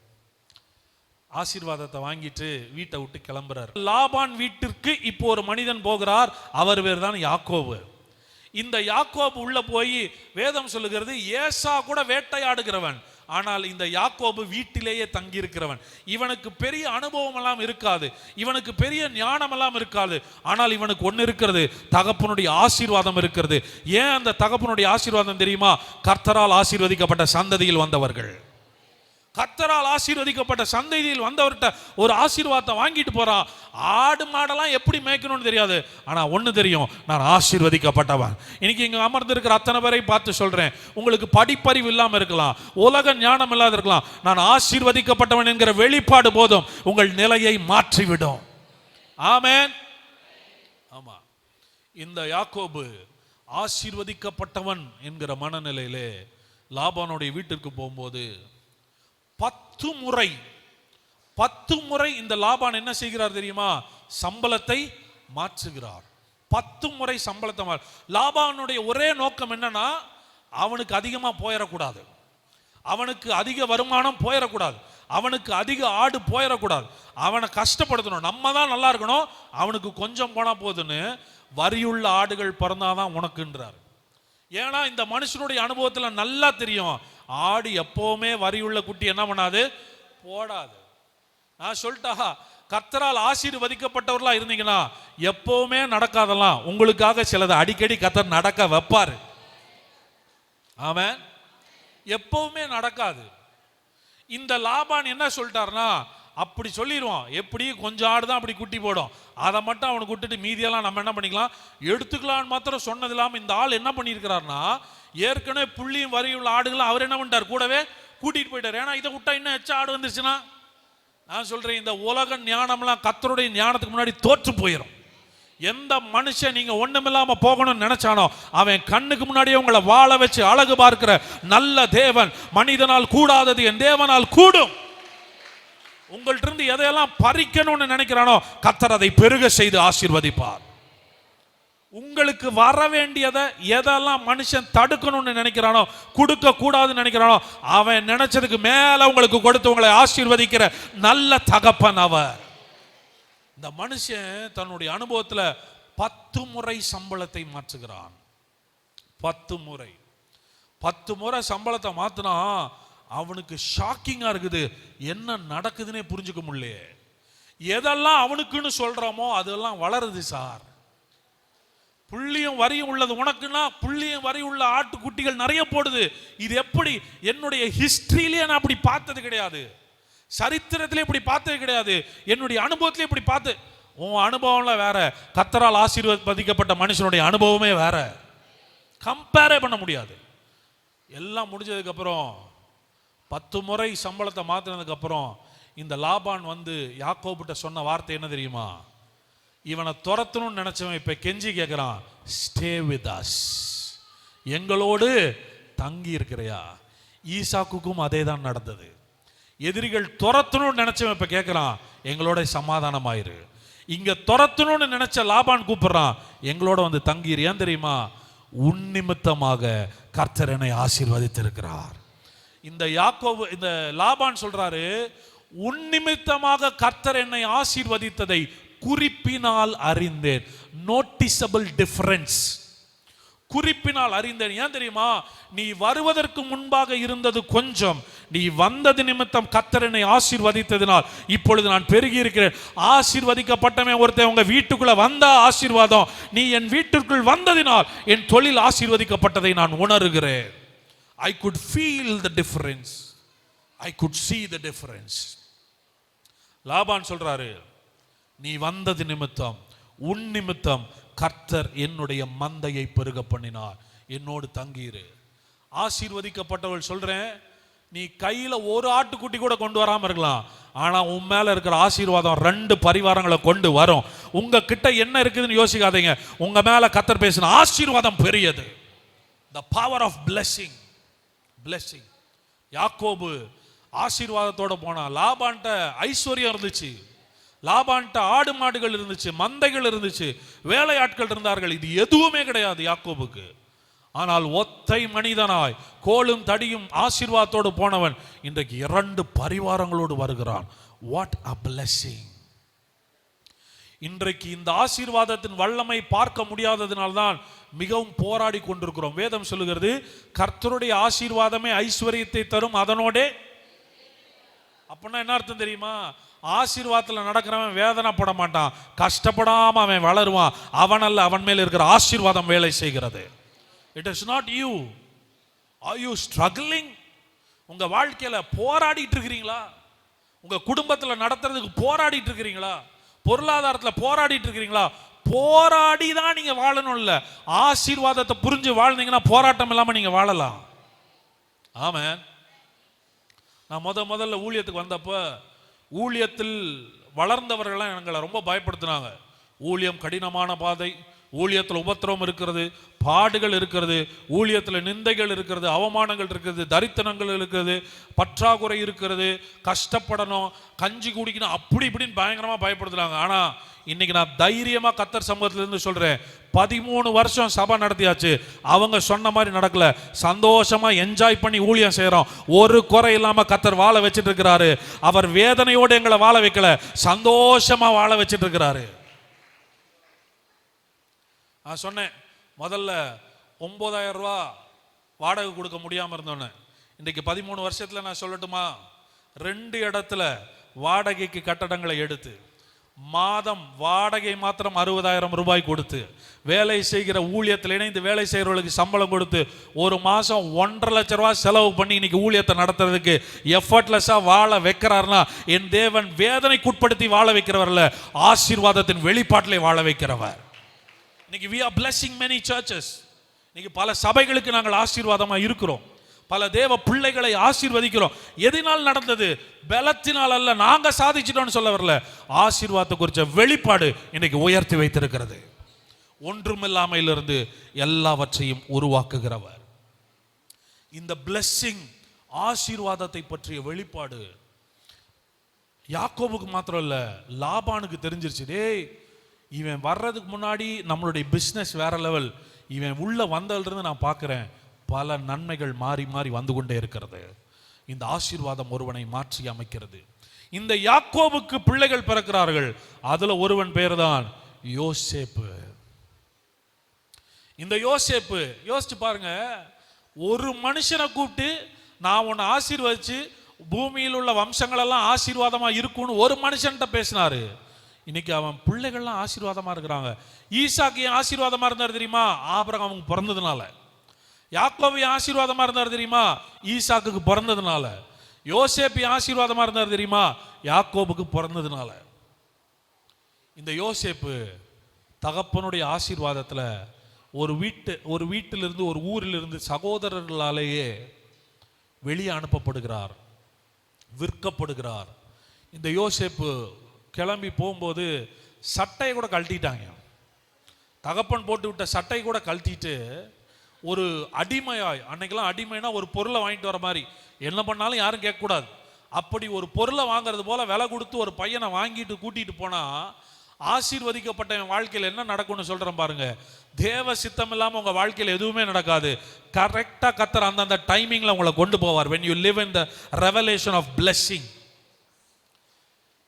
ஆசீர்வாதத்தை வாங்கிட்டு வீட்டை விட்டு கிளம்புறார். லாபான் வீட்டிற்கு இப்போ ஒரு மனிதன் போகிறார். அவர் பேர் தான் யாக்கோபு. இந்த யாக்கோபு உள்ள போய் வேதம் சொல்லுகிறது, ஏசா கூட வேட்டையாடுகிறவன், ஆனால் இந்த யாக்கோபு வீட்டிலேயே தங்கி இருக்கிறவன். இவனுக்கு பெரிய அனுபவம் எல்லாம் இருக்காது, இவனுக்கு பெரிய ஞானம் எல்லாம் இருக்காது. ஆனால் இவனுக்கு ஒன்று இருக்கிறது, தகப்பனுடைய ஆசீர்வாதம் இருக்கிறது. ஏன் அந்த தகப்பனுடைய ஆசீர்வாதம் தெரியுமா? கர்த்தரால் ஆசீர்வதிக்கப்பட்ட சந்ததியில் வந்தவர்கள். கர்த்தரால் ஆசீர்வதிக்கப்பட்ட சந்ததியில் வந்தவர்கிட்ட ஒரு ஆசீர்வாதத்தை வாங்கிட்டு போறான். ஆடு மாடெல்லாம் எப்படி மேய்க்கணும்னு தெரியாது, ஆனா ஒண்ணு தெரியும், நான் ஆசீர்வதிக்கப்பட்டவன். இன்னைக்கு இங்க அமர்ந்திருக்கிற அத்தனை பேரை பார்த்து சொல்றேன், உங்களுக்கு படிப்பறிவு இல்லாம இருக்கலாம், உலக ஞானம் இல்லாத இருக்கலாம், நான் ஆசீர்வதிக்கப்பட்டவன் என்கிற வெளிப்பாடு போதும் உங்கள் நிலையை மாற்றிவிடும். ஆமென். ஆமா, இந்த யாக்கோபு ஆசீர்வதிக்கப்பட்டவன் என்கிற மனநிலையிலே லாபானுடைய வீட்டிற்கு போகும்போது 10 முறை இந்த லாபான் என்ன செய்கிறார் தெரியுமா? சம்பளத்தை மாற்றுகிறார். 10 முறை சம்பளத்தை லாபானுடைய ஒரே நோக்கம் என்னன்னா, அவனுக்கு அதிகமா போயிடக்கூடாது, அவனுக்கு அதிக வருமானம் போயிடக்கூடாது, அவனுக்கு அதிக ஆடு போயிடக்கூடாது, அவனை கஷ்டப்படுத்தணும், நம்ம தான் நல்லா இருக்கணும், அவனுக்கு கொஞ்சம் போனா போதுன்னு வரியுள்ள ஆடுகள் பிறந்தாதான் உனக்குன்றார். ஏன்னா இந்த மனுஷனுடைய அனுபவத்துல நல்லா தெரியும், ஆடு எப்பவுமே வரியுள்ள குட்டி என்ன பண்ணாது, போடாது. நான் சொல்லிட்டா, கர்த்தரால் ஆசீர்வதிக்கப்பட்டவர்களா இருந்தீங்கன்னா எப்பவுமே நடக்காதெல்லாம் உங்களுக்காக சிலது அடிக்கடி கர்த்தர் நடக்க வைப்பாரு. ஆமென். எப்பவுமே நடக்காது. இந்த லாபான் என்ன சொல்லிட்டாருன்னா, அப்படி சொல்லிடுவான், எப்படி கொஞ்சம் ஆடு தான் அப்படி குட்டி போடும், அதை மட்டும் அவனுக்கு விட்டுட்டு மீதியெல்லாம் நம்ம என்ன பண்ணிக்கலாம் எடுத்துக்கலான்னு மாத்திரம் சொன்னது இல்லாமல் இந்த ஆள் என்ன பண்ணியிருக்கிறாருன்னா, ஏற்கனவே புள்ளியும் வரியுள்ள ஆடுகளும் அவர் என்ன பண்ணிட்டார், கூடவே கூட்டிட்டு போயிட்டார். ஏன்னா இதை விட்டா இன்னும் எச்சா ஆடு வந்துருச்சுன்னா நான் சொல்றேன், இந்த உலக ஞானம்லாம் கர்த்தருடைய ஞானத்துக்கு முன்னாடி தோற்று போயிடும். எந்த மனுஷன் நீங்க ஒண்ணுமில்லாம போகணும்னு நினைச்சானோ அவன் கண்ணுக்கு முன்னாடியே உங்களை வாழ வச்சு அழகு பார்க்கிற நல்ல தேவன். மனிதனால் கூடாதது என் தேவனால் கூடும். உங்கள்ட்ட இருந்து எதையெல்லாம் பறிக்கணும்னு நினைக்கிறானோ கர்த்தர் அதை பெருக செய்து ஆசீர்வதிப்பார். உங்களுக்கு வர வேண்டியதை எதெல்லாம் மனுஷன் தடுக்கணும்னு நினைக்கிறானோ, கொடுக்க கூடாதுன்னு நினைக்கிறானோ, அவன் நினைச்சதுக்கு மேல உங்களுக்கு கொடுத்து உங்களை ஆசீர்வதிக்கிற நல்ல தகப்பன் அவர். இந்த மனுஷன் தன்னுடைய அனுபவத்துல 10 முறை சம்பளத்தை மாற்றுகிறான். 10 முறை சம்பளத்தை மாத்தினா அவனுக்கு ஷாக்கிங்கா இருக்குது. என்ன நடக்குதுன்னே புரிஞ்சுக்க முடியல. எதெல்லாம் அவனுக்குன்னு சொல்றோமோ அதெல்லாம் வளருது சார். புள்ளியும் வரியும் உள்ளது உனக்குன்னா புள்ளியும் வரி உள்ள ஆட்டுக்குட்டிகள் நிறைய போடுது. இது எப்படி? என்னுடைய ஹிஸ்டரியிலே நான் அப்படி பார்த்தது கிடையாது, சரித்திரத்திலே இப்படி பார்த்தது கிடையாது, என்னுடைய அனுபவத்திலே இப்படி பார்த்து. உன் அனுபவம்லாம் வேற, கர்த்தரால் ஆசீர்வதிக்கப்பட்ட மனுஷனுடைய அனுபவமே வேற. கம்பேரே பண்ண முடியாது. எல்லாம் முடிஞ்சதுக்கு அப்புறம் 10 முறை சம்பளத்தை மாத்தினதுக்கு அப்புறம் இந்த லாபான் வந்து யாக்கோபுட்ட சொன்ன வார்த்தை என்ன தெரியுமா? இவனை துரத்தணும்னு நினைச்சவன் இப்ப கெஞ்சி கேட்கிறான், ஸ்டே வித் அஸ், எங்களோடு தங்கி இருக்கிறையா? ஈசாக்குக்கும் அதே தான் நடந்தது. எதிரிகள் துரத்தணும்னு நினைச்சவன் இப்ப கேட்கிறான், எங்களோட சமாதானமாயிரு. இங்க துரத்தணும்னு நினைச்ச லாபான் கூப்பிடுறான், எங்களோட வந்து தங்கிரு. ஏன் தெரியுமா? உன் நிமித்தமாக கர்த்தர் என்னை ஆசீர்வதித்திருக்கிறார். இந்த யாக்கோபு, இந்த லாபான் சொல்றாரு, உன் நிமித்தமாக கர்த்தர் என்னை ஆசீர்வதித்ததை குறிப்பினால் அறிந்தேன். Noticeable difference. குறிப்பினால் அறிந்தேன். ஏன் தெரியுமா? நீ வருவதற்கு முன்பாக இருந்தது கொஞ்சம், நீ வந்தது நிமித்தம் கர்த்தர் என்னை ஆசீர்வதித்ததினால் இப்பொழுது நான் பெருகி இருக்கிறேன். ஆசீர்வதிக்கப்பட்டவன் ஒருத்தன் உங்க வீட்டுக்குள்ள வந்தா ஆசீர்வாதம். நீ என் வீட்டுக்குள் வந்ததினால் என் தொழில் ஆசீர்வதிக்கப்பட்டதை நான் உணர்கிறேன். I could feel the difference. I could see the difference. Laban சொல்றாரு, நீ வந்தது நிமித்தம், உன் நிமித்தம் கர்த்தர் என்னுடைய மந்தையை பெருக பண்ணினார், என்னோடு தங்கியிரு. ஆசீர்வதிக்கப்பட்டவள் சொல்றேன், நீ கையில ஒரு ஆட்டுக்குட்டி கூட கொண்டு வராம இருக்கலாம், ஆனா உன் மேல இருக்கிற ஆசீர்வாதம் 2 பரிவாரங்களை கொண்டு வரும். உங்க கிட்ட என்ன இருக்குதுன்னு யோசிக்காதீங்க, உங்க மேல கர்த்தர் பேசின ஆசீர்வாதம் பெரியது. The power of blessing. யாக்கோபு ஆசீர்வாதத்தோட போனா, லாபான்ட்ட ஐஸ்வர்யம் இருந்துச்சு, லாபான்ட்ட ஆடு மாடுகள் இருந்துச்சு, மந்தைகள் இருந்துச்சு, வேலையாட்கள் இருந்தார்கள். இது எதுவுமே கிடையாது யாக்கோபுக்கு. ஆனால் ஒத்தை மனிதனாய் கோலும் தடியும் ஆசீர்வாதத்தோடு போனவன் இன்றைக்கு 2 பரிவாரங்களோடு வருகிறான். What a blessing. இன்றைக்கு இந்த ஆசீர்வாதத்தின் வல்லமை பார்க்க முடியாததினால்தான் மிகவும் போராடி கொண்டிருக்கிறோம். வேதம் சொல்லுகிறது, கர்த்தருடைய ஆசீர்வாதமே ஐஸ்வர்யத்தை தரும், அதனோட. அப்படின்னா என்ன அர்த்தம் தெரியுமா? ஆசீர்வாதத்தில் நடக்கிறவன் வேதனைப்பட மாட்டான், கஷ்டப்படாம அவன் வளருவான். அவன் அல்ல, அவன் மேல் இருக்கிற ஆசீர்வாதம் வேலை செய்கிறது. It is not you. Are you struggling? உங்க வாழ்க்கையில போராடிட்டு இருக்கிறீங்களா? உங்க குடும்பத்தில் நடத்துறதுக்கு போராடிட்டு இருக்கிறீங்களா? பொருளாதாரத்தில் போராடிட்டு இருக்கிறீங்களா? போராடி தான் நீங்க வாழணும் இல்ல, ஆசீர்வாதத்தை புரிஞ்சு வாழ்ந்தீங்கன்னா போராட்டம் இல்லாம நீங்க வாழலாம். ஆமென். நான் முதல்ல ஊழியத்துக்கு வந்தப்ப ஊழியத்தில் வளர்ந்தவர்கள்லாம் எங்களை ரொம்ப பயப்படுத்தினாங்க. ஊழியம் கடினமான பாதை, ஊழியத்தில் உபத்திரவம் இருக்கிறது, பாடுகள் இருக்கிறது, ஊழியத்தில் நிந்தைகள் இருக்கிறது, அவமானங்கள் இருக்கிறது, தரித்திரங்கள் இருக்கிறது, பற்றாக்குறை இருக்கிறது, கஷ்டப்படணும், கஞ்சி குடிக்கணும், அப்படி இப்படின்னு பயங்கரமாக பயப்படுத்துறாங்க. ஆனால் இன்னைக்கு நான் தைரியமாக கர்த்தர் சமூகத்திலிருந்து சொல்கிறேன், 13 வருஷம் சபை நடத்தியாச்சு, அவங்க சொன்ன மாதிரி நடக்கல, சந்தோஷமாக என்ஜாய் பண்ணி ஊழியம் செய்கிறோம். ஒரு குறை இல்லாமல் கர்த்தர் வாழ வச்சுட்டு இருக்கிறாரு. அவர் வேதனையோடு எங்களை வாழ வைக்கல, சந்தோஷமாக வாழ வச்சுட்டு இருக்கிறாரு. நான் சொன்னேன், முதல்ல 9,000 ரூபா வாடகை கொடுக்க முடியாமல் இருந்தோன்னு. இன்றைக்கு 13 வருஷத்தில் நான் சொல்லட்டுமா, 2 இடத்துல வாடகைக்கு கட்டடங்களை எடுத்து மாதம் வாடகை மாத்திரம் 60,000 ரூபாய் கொடுத்து வேலை செய்கிற ஊழியத்தில் இணைந்து வேலை செய்கிறவர்களுக்கு சம்பளம் கொடுத்து ஒரு மாதம் 1.5 லட்சம் ரூபாய் செலவு பண்ணி இன்னைக்கு ஊழியத்தை நடத்துறதுக்கு எஃபர்ட்லெஸ்ஸாக வாழ வைக்கிறாருன்னா என் தேவன் வேதனைக்குட்படுத்தி வாழ வைக்கிறவர்ல, ஆசீர்வாதத்தின் வெளிப்பாட்டிலே வாழ வைக்கிறவர். இன்னைக்கு we are blessing many churches. இன்னைக்கு பல சபைகளுக்கு நாங்கள் ஆசீர்வாதமாக இருக்கிறோம். பல தேவ பிள்ளைகளை ஆசீர்வதிக்கிறோம். எதனால் நடந்தது? பலத்தினால் அல்ல, நாங்க சாதிச்சிட்டோம்னு சொல்ல வரல. ஆசீர்வாதத்தை குறித்த வெளிப்பாடு இன்னைக்கு உயர்த்தி வைத்திருக்கிறது. ஒன்றுமில்லாமையிலிருந்து எல்லாவற்றையும் உருவாக்குகிறவர். இந்த பிளெஸ்ஸிங், ஆசீர்வாதத்தை பற்றிய வெளிப்பாடு யாக்கோபுக்கு மாத்திரம் இல்ல, லாபானுக்கு தெரிஞ்சிருச்சு. டேய், இவன் வர்றதுக்கு முன்னாடி நம்மளுடைய பிஸ்னஸ் வேற லெவல், இவன் உள்ள வந்ததிலிருந்து நான் பார்க்கிறேன் பல நன்மைகள் மாறி மாறி வந்து கொண்டே இருக்கிறது. இந்த ஆசீர்வாதம் ஒருவனை மாற்றி அமைக்கிறது. இந்த யாக்கோபுக்கு பிள்ளைகள் பிறக்கிறார்கள். அதுல ஒருவன் பேர் தான் யோசேப்பு. இந்த யோசேப்பு, யோசிச்சு பாருங்க, ஒரு மனுஷனை கூப்பிட்டு நான் உன்னை ஆசீர்வதிச்சு பூமியில் உள்ள வம்சங்கள் எல்லாம் ஆசீர்வாதமா இருக்கும்னு ஒரு மனுஷன்கிட்ட பேசினாரு. இன்னைக்கு அவன் பிள்ளைகள்லாம் ஆசீர்வாதமா இருக்கிறாங்க. ஈசாக்கு ஏன் ஆசீர்வாதமா இருந்தார் தெரியுமா? ஆபிரகாமுக்கு பிறந்ததுனால. யாக்கோபு ஆசீர்வாதமா இருந்தார் தெரியுமா? ஈசாக்குக்கு பிறந்ததுனால. யோசேப்பு ஆசீர்வாதமா இருந்தார் தெரியுமா? யாக்கோபுக்கு பிறந்ததுனால. இந்த யோசேப்பு தகப்பனுடைய ஆசீர்வாதத்துல ஒரு வீட்டிலிருந்து, ஒரு ஊரிலிருந்து சகோதரர்களாலேயே வெளியே அனுப்பப்படுகிறார், விற்கப்படுகிறார். இந்த யோசேப்பு கிளம்பி போகும்போது சட்டையை கூட கழட்டிட்டாங்க. தகப்பன் போட்டு விட்ட சட்டை கூட கழட்டிட்டு ஒரு அடிமையாய், அன்னைக்கெல்லாம் அடிமைனா ஒரு பொருளை வாங்கிட்டு வர மாதிரி, என்ன பண்ணாலும் யாரும் கேட்கக்கூடாது. அப்படி ஒரு பொருளை வாங்குறது போல விலை கொடுத்து ஒரு பையனை வாங்கிட்டு கூட்டிட்டு போனா ஆசீர்வதிக்கப்பட்ட வாழ்க்கையில் என்ன நடக்கும்னு சொல்றேன் பாருங்க. தேவ சித்தம் இல்லாம உங்க வாழ்க்கையில் எதுவுமே நடக்காது. கரெக்டா கர்த்தர் அந்தந்த டைமிங்ல உங்களை கொண்டு போவார். when you live in the revelation of blessing.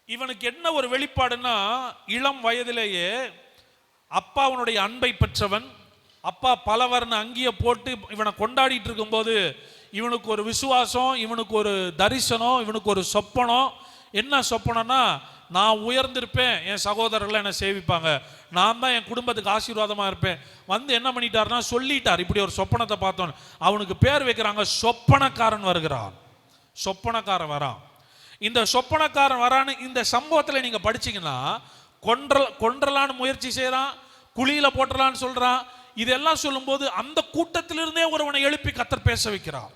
இவனுக்கு என்ன ஒரு வெளிப்பாடுன்னா, இளம் வயதிலேயே அப்பா அவனுடைய அன்பை பெற்றவன். அப்பா பலவர்ண அங்கிய போட்டு இவனை கொண்டாடிட்டு இருக்கும்போது இவனுக்கு ஒரு விசுவாசம், இவனுக்கு ஒரு தரிசனம், இவனுக்கு ஒரு சொப்பனம். என்ன சொப்பனம்னா, நான் உயர்ந்திருப்பேன், என் சகோதரர்கள் என்னை சேவிப்பாங்க, நான் தான் என் குடும்பத்துக்கு ஆசீர்வாதமா இருப்பேன். வந்து என்ன பண்ணிட்டாருன்னா சொல்லிட்டார், இப்படி ஒரு சொப்பனத்தை பார்த்தோன்னு. அவனுக்கு பேர் வைக்கிறாங்க சொப்பனக்காரன் வருகிறான். சொப்பனக்காரன் வரான். இந்த சொப்பனக்காரன் வரான்னு இந்த சம்பவத்தில் நீங்க படிச்சீங்கன்னா, கொன்றலான்னு முயற்சி செய்யறான், குழியில போட்டலான்னு சொல்றான். இதெல்லாம் சொல்லும்போது அந்த கூட்டத்திலிருந்தே ஒருவனை எழுப்பி கர்த்தர் பேச வைக்கிறார்.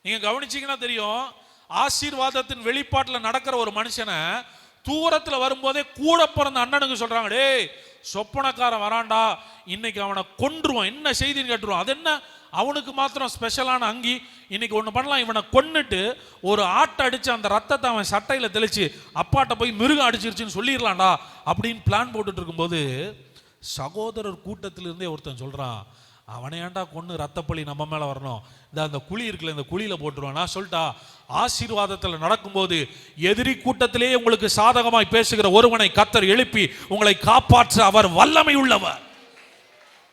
நீங்க கவனிச்சீங்கன்னா தெரியும், ஆசீர்வாதத்தின் வெளிப்பாட்டில் நடக்கிற ஒரு மனுஷனை தூரத்துல வரும்போதே கூட பிறந்த அண்ணனுக்கு சொல்றாங்க, டேய் சொப்பனக்காரன் வராண்டா, இன்னைக்கு அவனை கொன்றுவான், என்ன செய்தின்னு கேட்டுருவான். அது என்ன, அவனுக்கு மாத்திரம் ஸ்பெஷலான அங்கி, இன்னைக்கு ஒன்று பண்ணலாம், இவனை கொன்னுட்டு ஒரு ஆட்டை அடிச்சு அந்த ரத்தத்தை அவன் சட்டையில தெளிச்சு அப்பாட்ட போய் மிருகம் அடிச்சிருச்சுன்னு சொல்லிடலாம்டா அப்படின்னு பிளான் போட்டுட்டு இருக்கும்போது சகோதரர் கூட்டத்திலிருந்தே ஒருத்தன் சொல்றான், அவனை ஏன்டா கொன்னு ரத்தப்பள்ளி நம்ம மேல வரணும், அந்த குழி இருக்குல்ல, இந்த குழியில போட்டுருவான். நான் சொல்லிட்டா, ஆசீர்வாதத்தில் நடக்கும்போது எதிரி கூட்டத்திலேயே உங்களுக்கு சாதகமாய் பேசுகிற ஒருவனை கர்த்தர் எழுப்பி உங்களை காப்பாற்ற அவர் வல்லமை உள்ளவர்.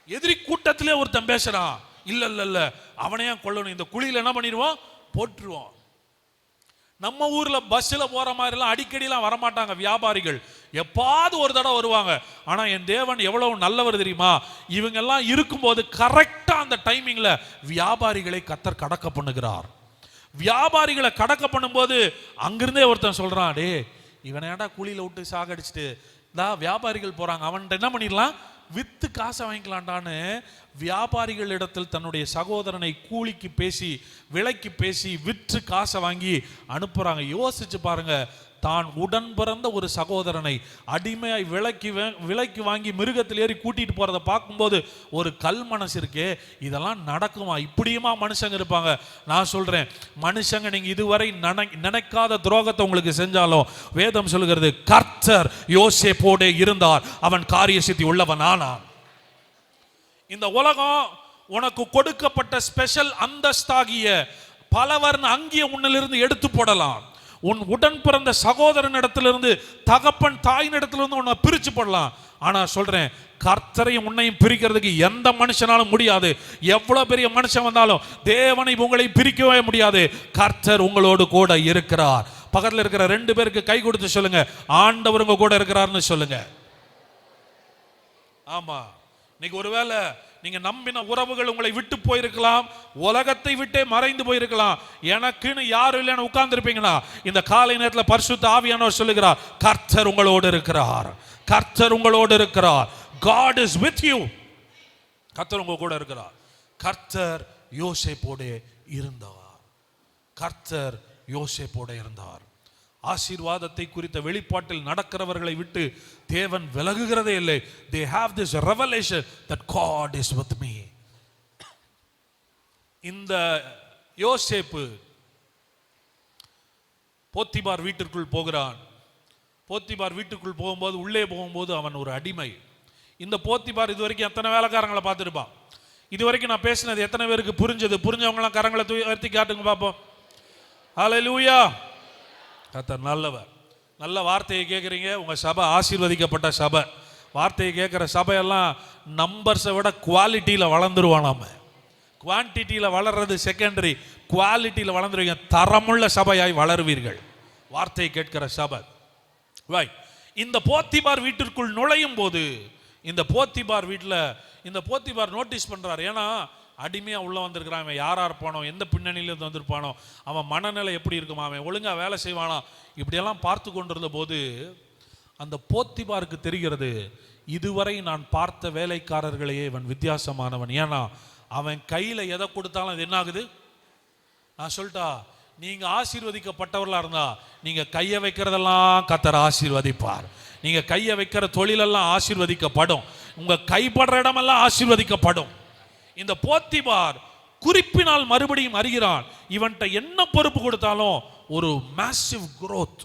எதிரி கூட்டத்திலே ஒருத்தன் பேசுறான், இல்ல இல்ல இல்ல அவனையா கொல்லணும், இந்த குழியில என்ன பண்ணிடுவோம், போட்டுருவோம். நம்ம ஊர்ல பஸ்ல போற மாதிரி எல்லாம் அடிக்கடிலாம் வரமாட்டாங்க வியாபாரிகள், எப்பாவது ஒரு தடவை வருவாங்க. ஆனா என் தேவன் எவ்வளவு நல்லவர் தெரியுமா, இவங்க எல்லாம் இருக்கும்போது கரெக்டா அந்த டைமிங்ல வியாபாரிகளை கர்த்தர் கடக்க பண்ணுகிறார். வியாபாரிகளை கடக்க பண்ணும்போது அங்கிருந்தே ஒருத்தன் சொல்றான், டே இவனை ஏன்டா குழியில விட்டு சாகடிச்சுட்டு வியாபாரிகள் போறாங்க, அவன்கிட்ட என்ன பண்ணிடலாம், வித்து காசை வாங்கிக்கலாண்டான்னு வியாபாரிகள் இடத்தில் தன்னுடைய சகோதரனை கூலிக்கு பேசி, விலைக்கு பேசி, விற்று காசை வாங்கி அனுப்புறாங்க. யோசிச்சு பாருங்க, தான் உடன் பிறந்த ஒரு சகோதரனை அடிமையாய் விலைக்கு வாங்கி மிருகத்தில் ஏறி கூட்டிட்டு போறதை பார்க்கும்போது ஒரு கல் மனசு இருக்கே, இதெல்லாம் நடக்குமா? இப்படியுமா மனுஷங்க இருப்பாங்க? நான் சொல்றேன், மனுஷங்க நீங்க இதுவரை நினைக்காத துரோகத்தை உங்களுக்கு செஞ்சாலும் வேதம் சொல்லுகிறது, கர்த்தர் யோசேப்போடே இருந்தார், அவன் காரிய சித்தி உள்ளவன் ஆனான். இந்த உலகம் உனக்கு கொடுக்கப்பட்ட ஸ்பெஷல் அந்தஸ்தாகிய பலவர்ண அங்கிய உன்னிலிருந்து எடுத்து போடலாம். உன் உடன் பிறந்த சகோதரன் இடத்திலிருந்து, தகப்பன் தாயின் இடத்திலிருந்து உன்னை பிரிச்சு போடலாம். ஆனா சொல்றேன், கர்த்தரையும் உன்னையும் பிரிக்கிறதுக்கு எந்த மனுஷனாலும் முடியாது. எவ்வளவு பெரிய மனுஷன் வந்தாலும் தேவனை உங்களை பிரிக்கவே முடியாது. கர்த்தர் உங்களோடு கூட இருக்கிறார். பக்கத்தில் இருக்கிற 2 பேருக்கு கை கொடுத்து சொல்லுங்க, ஆண்டவர் உங்க கூட இருக்கிறார்னு சொல்லுங்க. ஆமா, இன்னைக்கு ஒருவேளை நீங்க நம்பின உறவுகள் உங்களை விட்டு போயிருக்கலாம், உலகத்தை விட்டே மறைந்து போயிருக்கலாம், எனக்குன்னு யாரும் இல்லைன்னு உட்கார்ந்து இருப்பீங்கன்னா இந்த காலை நேரத்தில் பரிசுத்த ஆவியானவர் சொல்லுகிறார், கர்த்தர் உங்களோடு இருக்கிறார், கர்த்தர் உங்களோடு இருக்கிறார். God is with you. கர்த்தர் உங்க கூட இருக்கிறார். கர்த்தர் யோசேப்போடே இருந்தார். கர்த்தர் யோசேப்போடே இருந்தார். ஆசீர்வாதத்தை குறித்த வெளிப்பாட்டில் நடக்கிறவர்களை விட்டு தேவன் விலகுகிறதே இல்லை. They have this revelation that God is with me. இந்த யோசேப்பு போத்திபார் வீட்டிற்குள் போகிறான். போத்திபார் வீட்டுக்குள் போகும்போது, உள்ளே போகும்போது அவன் ஒரு அடிமை. இந்த போத்திபார் இதுவரைக்கும் எத்தனை வேலைக்காரங்களை பார்த்துருப்பான்? இதுவரைக்கும் நான் பேசினது எத்தனை பேருக்கு புரிஞ்சது? புரிஞ்சவங்களாம் கரங்களை உயர்த்தி காட்டுங்க பார்ப்போம். ஹல்லேலூயா. கர்த்தர் நல்லவர். நல்ல வார்த்தையை கேட்குறீங்க. உங்கள் சபை ஆசீர்வதிக்கப்பட்ட சபை. வார்த்தையை கேட்குற சபையெல்லாம் நம்பர்ஸை விட குவாலிட்டியில் வளர்ந்துருவான். நம்ம குவான்டிட்டியில் வளர்றது செகண்டரி, குவாலிட்டியில் வளர்ந்துருவீங்க. தரமுள்ள சபையாய் வளருவீர்கள். வார்த்தையை கேட்கிற சபை. இந்த போத்திபார் வீட்டிற்குள் நுழையும் போது இந்த போத்திபார் வீட்டில் இந்த போத்திபார் நோட்டீஸ் பண்ணுறார். ஏன்னா அடிமையாக உள்ளே வந்திருக்கிறான். அவன் யாராக இருப்பானோ, எந்த பின்னணியிலேருந்து வந்திருப்பானோ, அவன் மனநிலை எப்படி இருக்குமா, அவன் ஒழுங்காக வேலை செய்வானா, இப்படியெல்லாம் பார்த்து கொண்டிருந்த போது அந்த போத்திபாருக்கு தெரிகிறது, இதுவரை நான் பார்த்த வேலைக்காரர்களையே இவன் வித்தியாசமானவன். ஏன்னா அவன் கையில் எதை கொடுத்தாலும் அது என்ன ஆகுது? நான் சொல்லிட்டா, நீங்க ஆசீர்வதிக்கப்பட்டவர்களா இருந்தா நீங்க கையை வைக்கிறதெல்லாம் கர்த்தர் ஆசீர்வதிப்பார். நீங்க கையை வைக்கிற தொழிலெல்லாம் ஆசீர்வதிக்கப்படும். உங்க கைப்படுற இடமெல்லாம் ஆசீர்வதிக்கப்படும். இந்த போத்திபார் குறிப்பினால் மறுபடியும் அறிகிறான், இவன்கிட்ட என்ன பொறுப்பு கொடுத்தாலும் ஒரு மேசிவ் growth,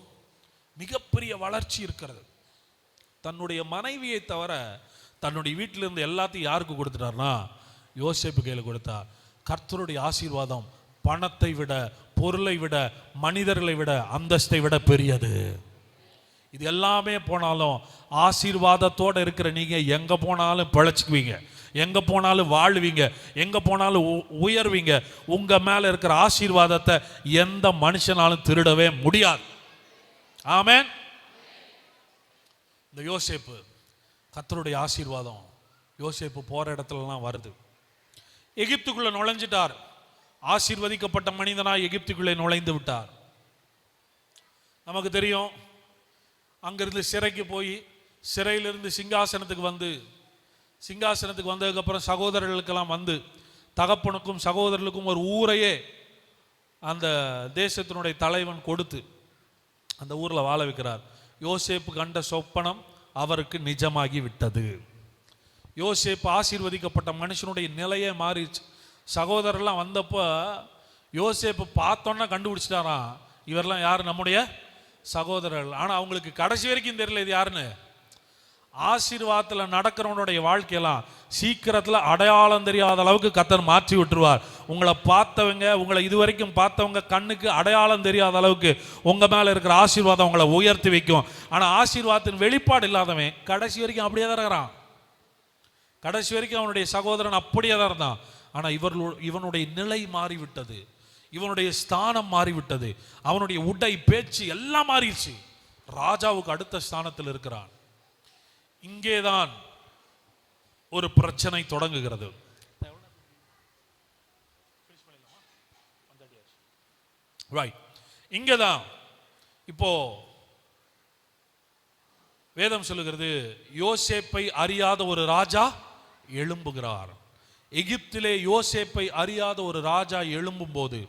மிகப்பெரிய வளர்ச்சி இருக்கிறது. தன்னுடைய மனைவியை தவிர தன்னுடைய வீட்டில் இருந்து எல்லாத்தையும் யாருக்கு கொடுத்துட்டார்னா யோசேப்பு கையில் கொடுத்தார். கர்த்தருடைய ஆசீர்வாதம் பணத்தை விட, பொருளை விட, மனிதர்களை விட, அந்தஸ்தை விட பெரியது. இது எல்லாமே போனாலும் ஆசீர்வாதத்தோடு இருக்கிற நீங்க எங்க போனாலும் பிழைச்சுக்குவீங்க, எங்க போனாலும் வாழ்வீங்க, எங்க போனாலும் உயர்வீங்க. உங்க மேல இருக்கிற ஆசீர்வாதத்தை எந்த மனுஷனாலும் திருடவே முடியாது. ஆமென். இந்த யோசேப்பு, கர்த்தருடைய ஆசீர்வாதம் யோசேப்பு போற இடத்துலலாம் வருது. எகிப்துக்குள்ள நுழைஞ்சிட்டார். ஆசீர்வதிக்கப்பட்ட மனிதனாய் எகிப்துக்குள்ளே நுழைந்து விட்டார். நமக்கு தெரியும், அங்கிருந்து சிறைக்கு போய் சிறையிலிருந்து சிங்காசனத்துக்கு வந்ததுக்கப்புறம் சகோதரர்களுக்கெல்லாம் வந்து தகப்பனுக்கும் சகோதரர்களுக்கும் ஒரு ஊரையே அந்த தேசத்தினுடைய தலைவன் கொடுத்து அந்த ஊரில் வாழ வைக்கிறார். யோசேப்பு கண்ட சொப்பனம் அவருக்கு நிஜமாகி விட்டது. யோசேப்பு ஆசீர்வதிக்கப்பட்ட மனுஷனுடைய நிலையே மாறிடுச்சு. சகோதரர்லாம் வந்தப்போ யோசேப்பு பார்த்தோன்னா கண்டுபிடிச்சிட்டாராம், இவரெல்லாம் யார்? நம்முடைய சகோதரர்கள். ஆனால் அவங்களுக்கு கடைசி வரைக்கும் தெரியல இது யாருன்னு. ஆசீர்வாதத்தில் நடக்கிறவனுடைய வாழ்க்கையெல்லாம் சீக்கிரத்தில் அடையாளம் தெரியாத அளவுக்கு கர்த்தர் மாற்றி விட்டுருவார். உங்களை பார்த்தவங்க, உங்களை இதுவரைக்கும் பார்த்தவங்க கண்ணுக்கு அடையாளம் தெரியாத அளவுக்கு உங்கள் மேலே இருக்கிற ஆசீர்வாதம் உங்களை உயர்த்தி வைக்கும். ஆனால் ஆசீர்வாதத்தின் வெளிப்பாடு இல்லாதவன் கடைசி வரைக்கும் அப்படியே தான் இருக்கிறான். கடைசி வரைக்கும் அவனுடைய சகோதரன் அப்படியே தான் இருந்தான். ஆனால் இவனுடைய நிலை மாறிவிட்டது, இவனுடைய ஸ்தானம் மாறிவிட்டது, அவனுடைய உடை, பேச்சு எல்லாம் மாறிடுச்சு. ராஜாவுக்கு அடுத்த ஸ்தானத்தில் இருக்கிறான். இங்கேதான் ஒரு பிரச்சனை தொடங்குகிறது. இங்கேதான் இப்போ வேதம் சொல்லுகிறது, யோசேப்பை அறியாத ஒரு ராஜா எழும்புகிறார். எகிப்திலே யோசேப்பை அறியாத ஒரு ராஜா எழும்பும் போது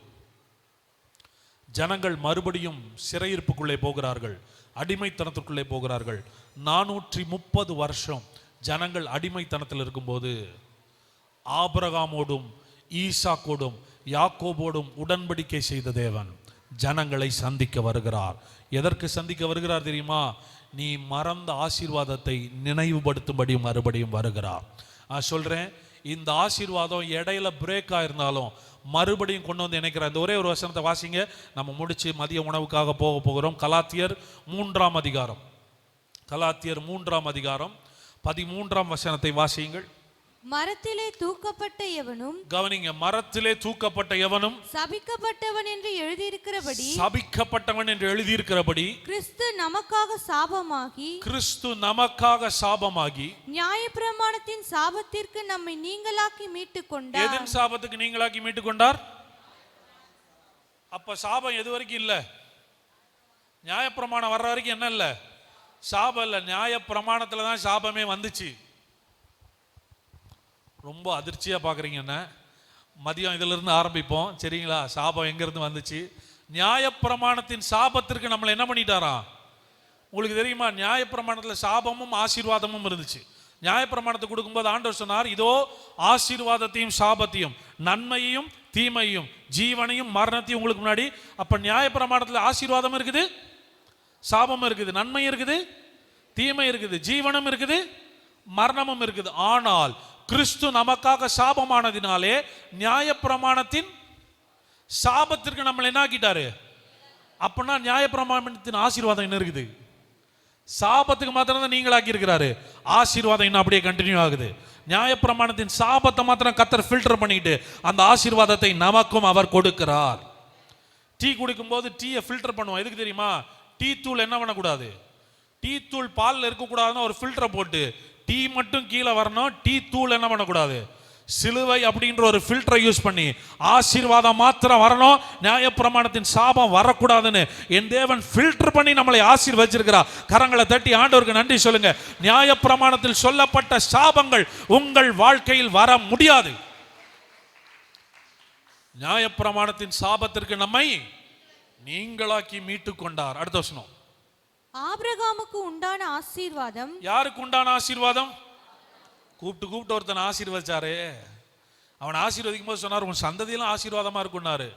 ஜனங்கள் மறுபடியும் சிறையிருப்புக்குள்ளே போகிறார்கள், அடிமைத்தனத்திற்குள்ளே போகிறார்கள். 430 வருஷம் ஜனங்கள் அடிமைத்தனத்தில் இருக்கும்போது ஆபிரகாமோடும் ஈசாக்கோடும் யாக்கோபோடும் உடன்படிக்கை செய்த தேவன் ஜனங்களை சந்திக்க வருகிறார். எதற்கு சந்திக்க வருகிறார் தெரியுமா? நீ மறந்த ஆசீர்வாதத்தை நினைவுபடுத்தும்படி மறுபடியும் வருகிறார். நான் சொல்றேன், இந்த ஆசீர்வாதம் இடையில பிரேக் ஆயிருந்தாலும் மறுபடியும் கொண்டு வந்து இணைக்கிற இந்த ஒரே ஒரு வசனத்தை வாசிங்க, நம்ம முடிச்சு மதிய உணவுக்காக போகிறோம். கலாத்தியர் 3ஆம் அதிகாரம், கலாத்தியர் 3ஆம் அதிகாரம் 13ஆம் வசனத்தை வாசியுங்கள். மரத்திலே தூக்கப்பட்ட எவனும், கவனிங்க, மரத்திலே தூக்கப்பட்ட எவனும் சபிக்கப்பட்டவன் என்று எழுதியிருக்கிறபடி, சபிக்கப்பட்டவன் என்று எழுதியிருக்கிறபடி கிறிஸ்து நமக்காக சாபமாகி, கிறிஸ்து நமக்காக சாபமாகி, நியாயப்பிரமாணத்தின் சாபத்திற்கு நம்மை நீங்களாக்கி மீட்டுக் கொண்டார். எதன் சாபத்துக்கு நீங்களாக்கி மீட்டுக் கொண்டார்? அப்ப சாபம் எது வரைக்கும் இல்ல? நியாயப்பிரமாணம் வர்ற வரைக்கும் என்ன இல்ல? சாபம் இல்ல. நியாயப்பிரமாணத்துல தான் சாபமே வந்துச்சு. ரொம்ப அதிர்ச்சியா பாக்குறீங்க என்ன? மதியம் இதிலிருந்து ஆரம்பிப்போம், சரிங்களா? சாபம் எங்கிருந்து வந்துச்சு? நியாயப்பிரமாணத்தின் சாபத்திற்கு நம்மளை என்ன பண்ணிட்டாராம்? உங்களுக்கு தெரியுமா? நியாயப்பிரமாணத்தில் சாபமும் ஆசீர்வாதமும் இருந்துச்சு. நியாயப்பிரமாணத்தை கொடுக்கும்போது ஆண்டவர் சொன்னார், இதோ ஆசீர்வாதத்தையும் சாபத்தையும், நன்மையையும் தீமையும், ஜீவனையும் மரணத்தையும் உங்களுக்கு முன்னாடி. அப்ப நியாயப்பிரமாணத்தில் ஆசீர்வாதம் இருக்குது, சாபம் இருக்குது, நன்மை இருக்குது, தீமை இருக்குது, ஜீவனும் இருக்குது, மரணமும் இருக்குது. ஆனால் கிறிஸ்து நமக்காக சாபமானதினாலே நியாயப்பிரமாணத்தின் சாபத்திற்கு நம்மளை என்ன ஆக்கிட்டாரு? அப்படின்னா நியாயப்பிரமாணத்தின் ஆசீர்வாதம் என்ன இருக்குது? சாபத்துக்கு மாத்திரம் தான் நீங்களாக்கி இருக்கிறாரு, ஆசீர்வாதம் இன்னும் அப்படியே கண்டினியூ ஆகுது. நியாயப்பிரமாணத்தின் சாபத்தை மாத்திரம் கர்த்தர் ஃபில்டர் பண்ணிட்டு அந்த ஆசீர்வாதத்தை நமக்கும் அவர் கொடுக்கிறார். டீ குடிக்கும்போது டீயை ஃபில்டர் பண்ணுவோம். எதுக்கு தெரியுமா? டீ தூள் என்ன பண்ணக்கூடாது? டீ தூள் பாலில் இருக்கக்கூடாதுன்னு ஒரு ஃபில்டரை போட்டு டீ மட்டும் கீழே வரணும், டீ தூள் என்ன பண்ணக்கூடாது? சிலுவை அப்படின்ற ஒரு ஃபில்டரை யூஸ் பண்ணி ஆசீர்வாதம் மாத்திரம் வரணும், நியாயப்பிரமாணத்தின் சாபம் வரக்கூடாதுன்னு என் தேவன் ஃபில்டர் பண்ணி நம்மளை ஆசீர்வதிச்சிருக்கிறார். கரங்களை தட்டி ஆண்டவருக்கு நன்றி சொல்லுங்க. நியாயப்பிரமாணத்தில் சொல்லப்பட்ட சாபங்கள் உங்கள் வாழ்க்கையில் வர முடியாது. நியாயப்பிரமாணத்தின் சாபத்திற்கு நம்மை நீங்களாக்கி மீட்டு கொண்டார். அடுத்த வசனம். ஆபிரகாமுக்கு உண்டான ஆசீர்வாதம். யாருக்கு உண்டான ஆசீர்வாதம்? கூப்பிட்டு ஒருத்தன் ஆசீர்வதிச்சாரு. அவன் ஆசீர்வதிக்கும் போது சொன்னார், உன் சந்ததியெல்லாம் ஆசீர்வாதமா இருக்குன்னாரு.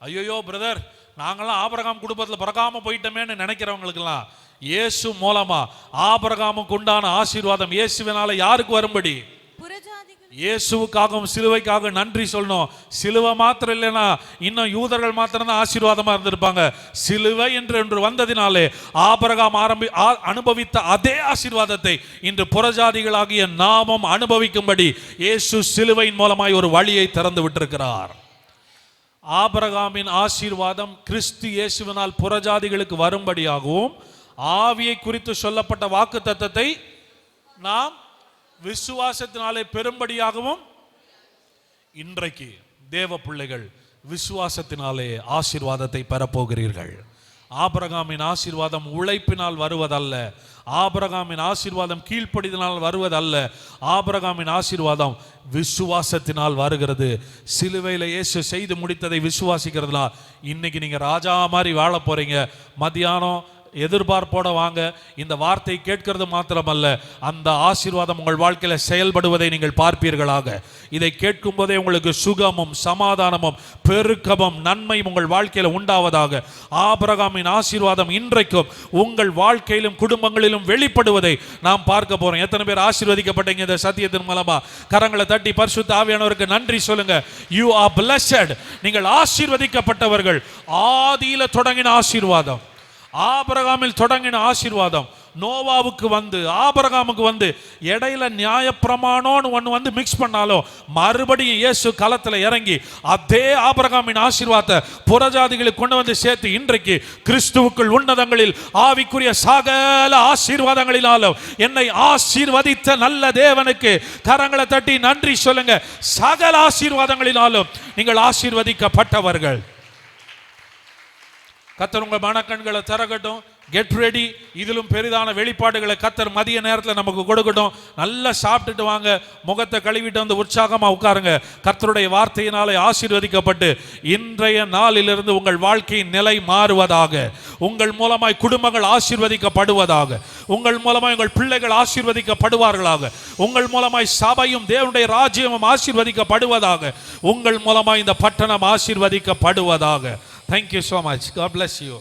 ஐயோ பிரதர், நாங்களாம் ஆபிரகாம் குடும்பத்தில் பிறக்காம போயிட்டோமேன்னு நினைக்கிறவங்களுக்கெல்லாம் இயேசு மூலமா ஆபிரகாமுக்கு உண்டான ஆசீர்வாதம் இயேசுவினால யாருக்கு வரும்படி? இயேசுவுக்காகவும் சிலுவைக்காக நன்றி சொல்லணும். சிலுவை மாத்திரம் இல்லைன்னா இன்னும் யூதர்கள் மாத்திரம் தான் ஆசீர்வாதமா இருந்திருப்பாங்க. சிலுவை என்று வந்ததினாலே ஆபிரகாம் அனுபவித்த அதே ஆசீர்வாதத்தை இன்று புறஜாதிகளாகிய நாமும் அனுபவிக்கும்படி இயேசு சிலுவையின் மூலமாய் ஒரு வழியை திறந்து விட்டிருக்கிறார். ஆபிரகாமின் ஆசீர்வாதம் கிறிஸ்து இயேசுவினால் புறஜாதிகளுக்கு வரும்படியாகவும் ஆவியை குறித்து சொல்லப்பட்ட வாக்கு தத்தத்தை நாம் விசுவாசத்தினாலே பெரும்படியாகவும் இன்றைக்கு தேவ பிள்ளைகள் விசுவாசத்தினாலே ஆசீர்வாதத்தை பெறப்போகிறீர்கள். ஆபிரகாமின் ஆசீர்வாதம் உழைப்பினால் வருவதல்ல, ஆபிரகாமின் ஆசீர்வாதம் கீழ்ப்படிதனால் வருவதல்ல, ஆபிரகாமின் ஆசீர்வாதம் விசுவாசத்தினால் வருகிறது. சிலுவையில் இயேசு செய்து முடித்ததை விசுவாசிக்கிறதுனா இன்னைக்கு நீங்க ராஜா மாதிரி வாழ போறீங்க. மத்தியானம் எதிர்பார்ப்போட வாங்க. இந்த வார்த்தை கேட்கிறது மாத்திரமல்ல, அந்த ஆசீர்வாதம் உங்கள் வாழ்க்கையில செயல்படுவதை நீங்கள் பார்ப்பீர்களாக. இதை கேட்கும் போதே உங்களுக்கு சுகமும் சமாதானமும் பெருக்கமும் நன்மையும் உங்கள் வாழ்க்கையில உண்டாவதாக. ஆபிரகாமின் ஆசீர்வாதம் இன்றைக்கும் உங்கள் வாழ்க்கையிலும் குடும்பங்களிலும் வெளிப்படுவதை நாம் பார்க்க போறோம். எத்தனை பேர் ஆசீர்வதிக்கப்பட்டீங்க இந்த சத்தியத்தின் மூலமா? கரங்களை தட்டி பரிசுத்த ஆவியானவருக்கு நன்றி சொல்லுங்க. You are blessed. நீங்கள் ஆசீர்வதிக்கப்பட்டவர்கள். ஆதியில தொடங்கின ஆசீர்வாதம், ஆபிரகாமில் தொடங்கின ஆசீர்வாதம் நோவாவுக்கு வந்து ஆபிரகாமுக்கு வந்து இடையில நியாயப்பிரமாணம்னு ஒன்று வந்து மிக்ஸ் பண்ணாலும் மறுபடியும் இயேசு களத்தில் இறங்கி அதே ஆபிரகாமின் ஆசீர்வாதத்தை புறஜாதிகளுக்கு கொண்டு வந்து சேர்த்து இன்றைக்கு கிறிஸ்துவுக்குள் உன்னதங்களில் ஆவிக்குரிய சகல ஆசீர்வாதங்களினாலும் என்னை ஆசீர்வதித்த நல்ல தேவனுக்கு கரங்களை தட்டி நன்றி சொல்லுங்க. சகல ஆசீர்வாதங்களினாலும் நீங்கள் ஆசீர்வதிக்கப்பட்டவர்கள். கர்த்தர் உங்கள் மனக்கண்களை திறக்கட்டும். Get ready. இதிலும் பெரிதான வெளிப்பாடுகளை கர்த்தர் மதிய நேரத்தில் நமக்கு கொடுக்கட்டும். நல்லா சாப்பிட்டுட்டு வாங்க, முகத்தை கழுவிட்டு வந்து உற்சாகமா உட்காருங்க. கர்த்தருடைய வார்த்தையினாலே ஆசீர்வதிக்கப்பட்டு இன்றைய நாளிலிருந்து உங்கள் வாழ்க்கையின் நிலை மாறுவதாக. உங்கள் மூலமாய் குடும்பங்கள் ஆசீர்வதிக்கப்படுவதாக. உங்கள் மூலமாய் உங்கள் பிள்ளைகள் ஆசீர்வதிக்கப்படுவார்களாக. உங்கள் மூலமாய் சபையும் தேவனுடைய ராஜ்யமும் ஆசீர்வதிக்கப்படுவதாக. உங்கள் மூலமாய் இந்த பட்டணம் ஆசீர்வதிக்கப்படுவதாக. Thank you so much. God bless you.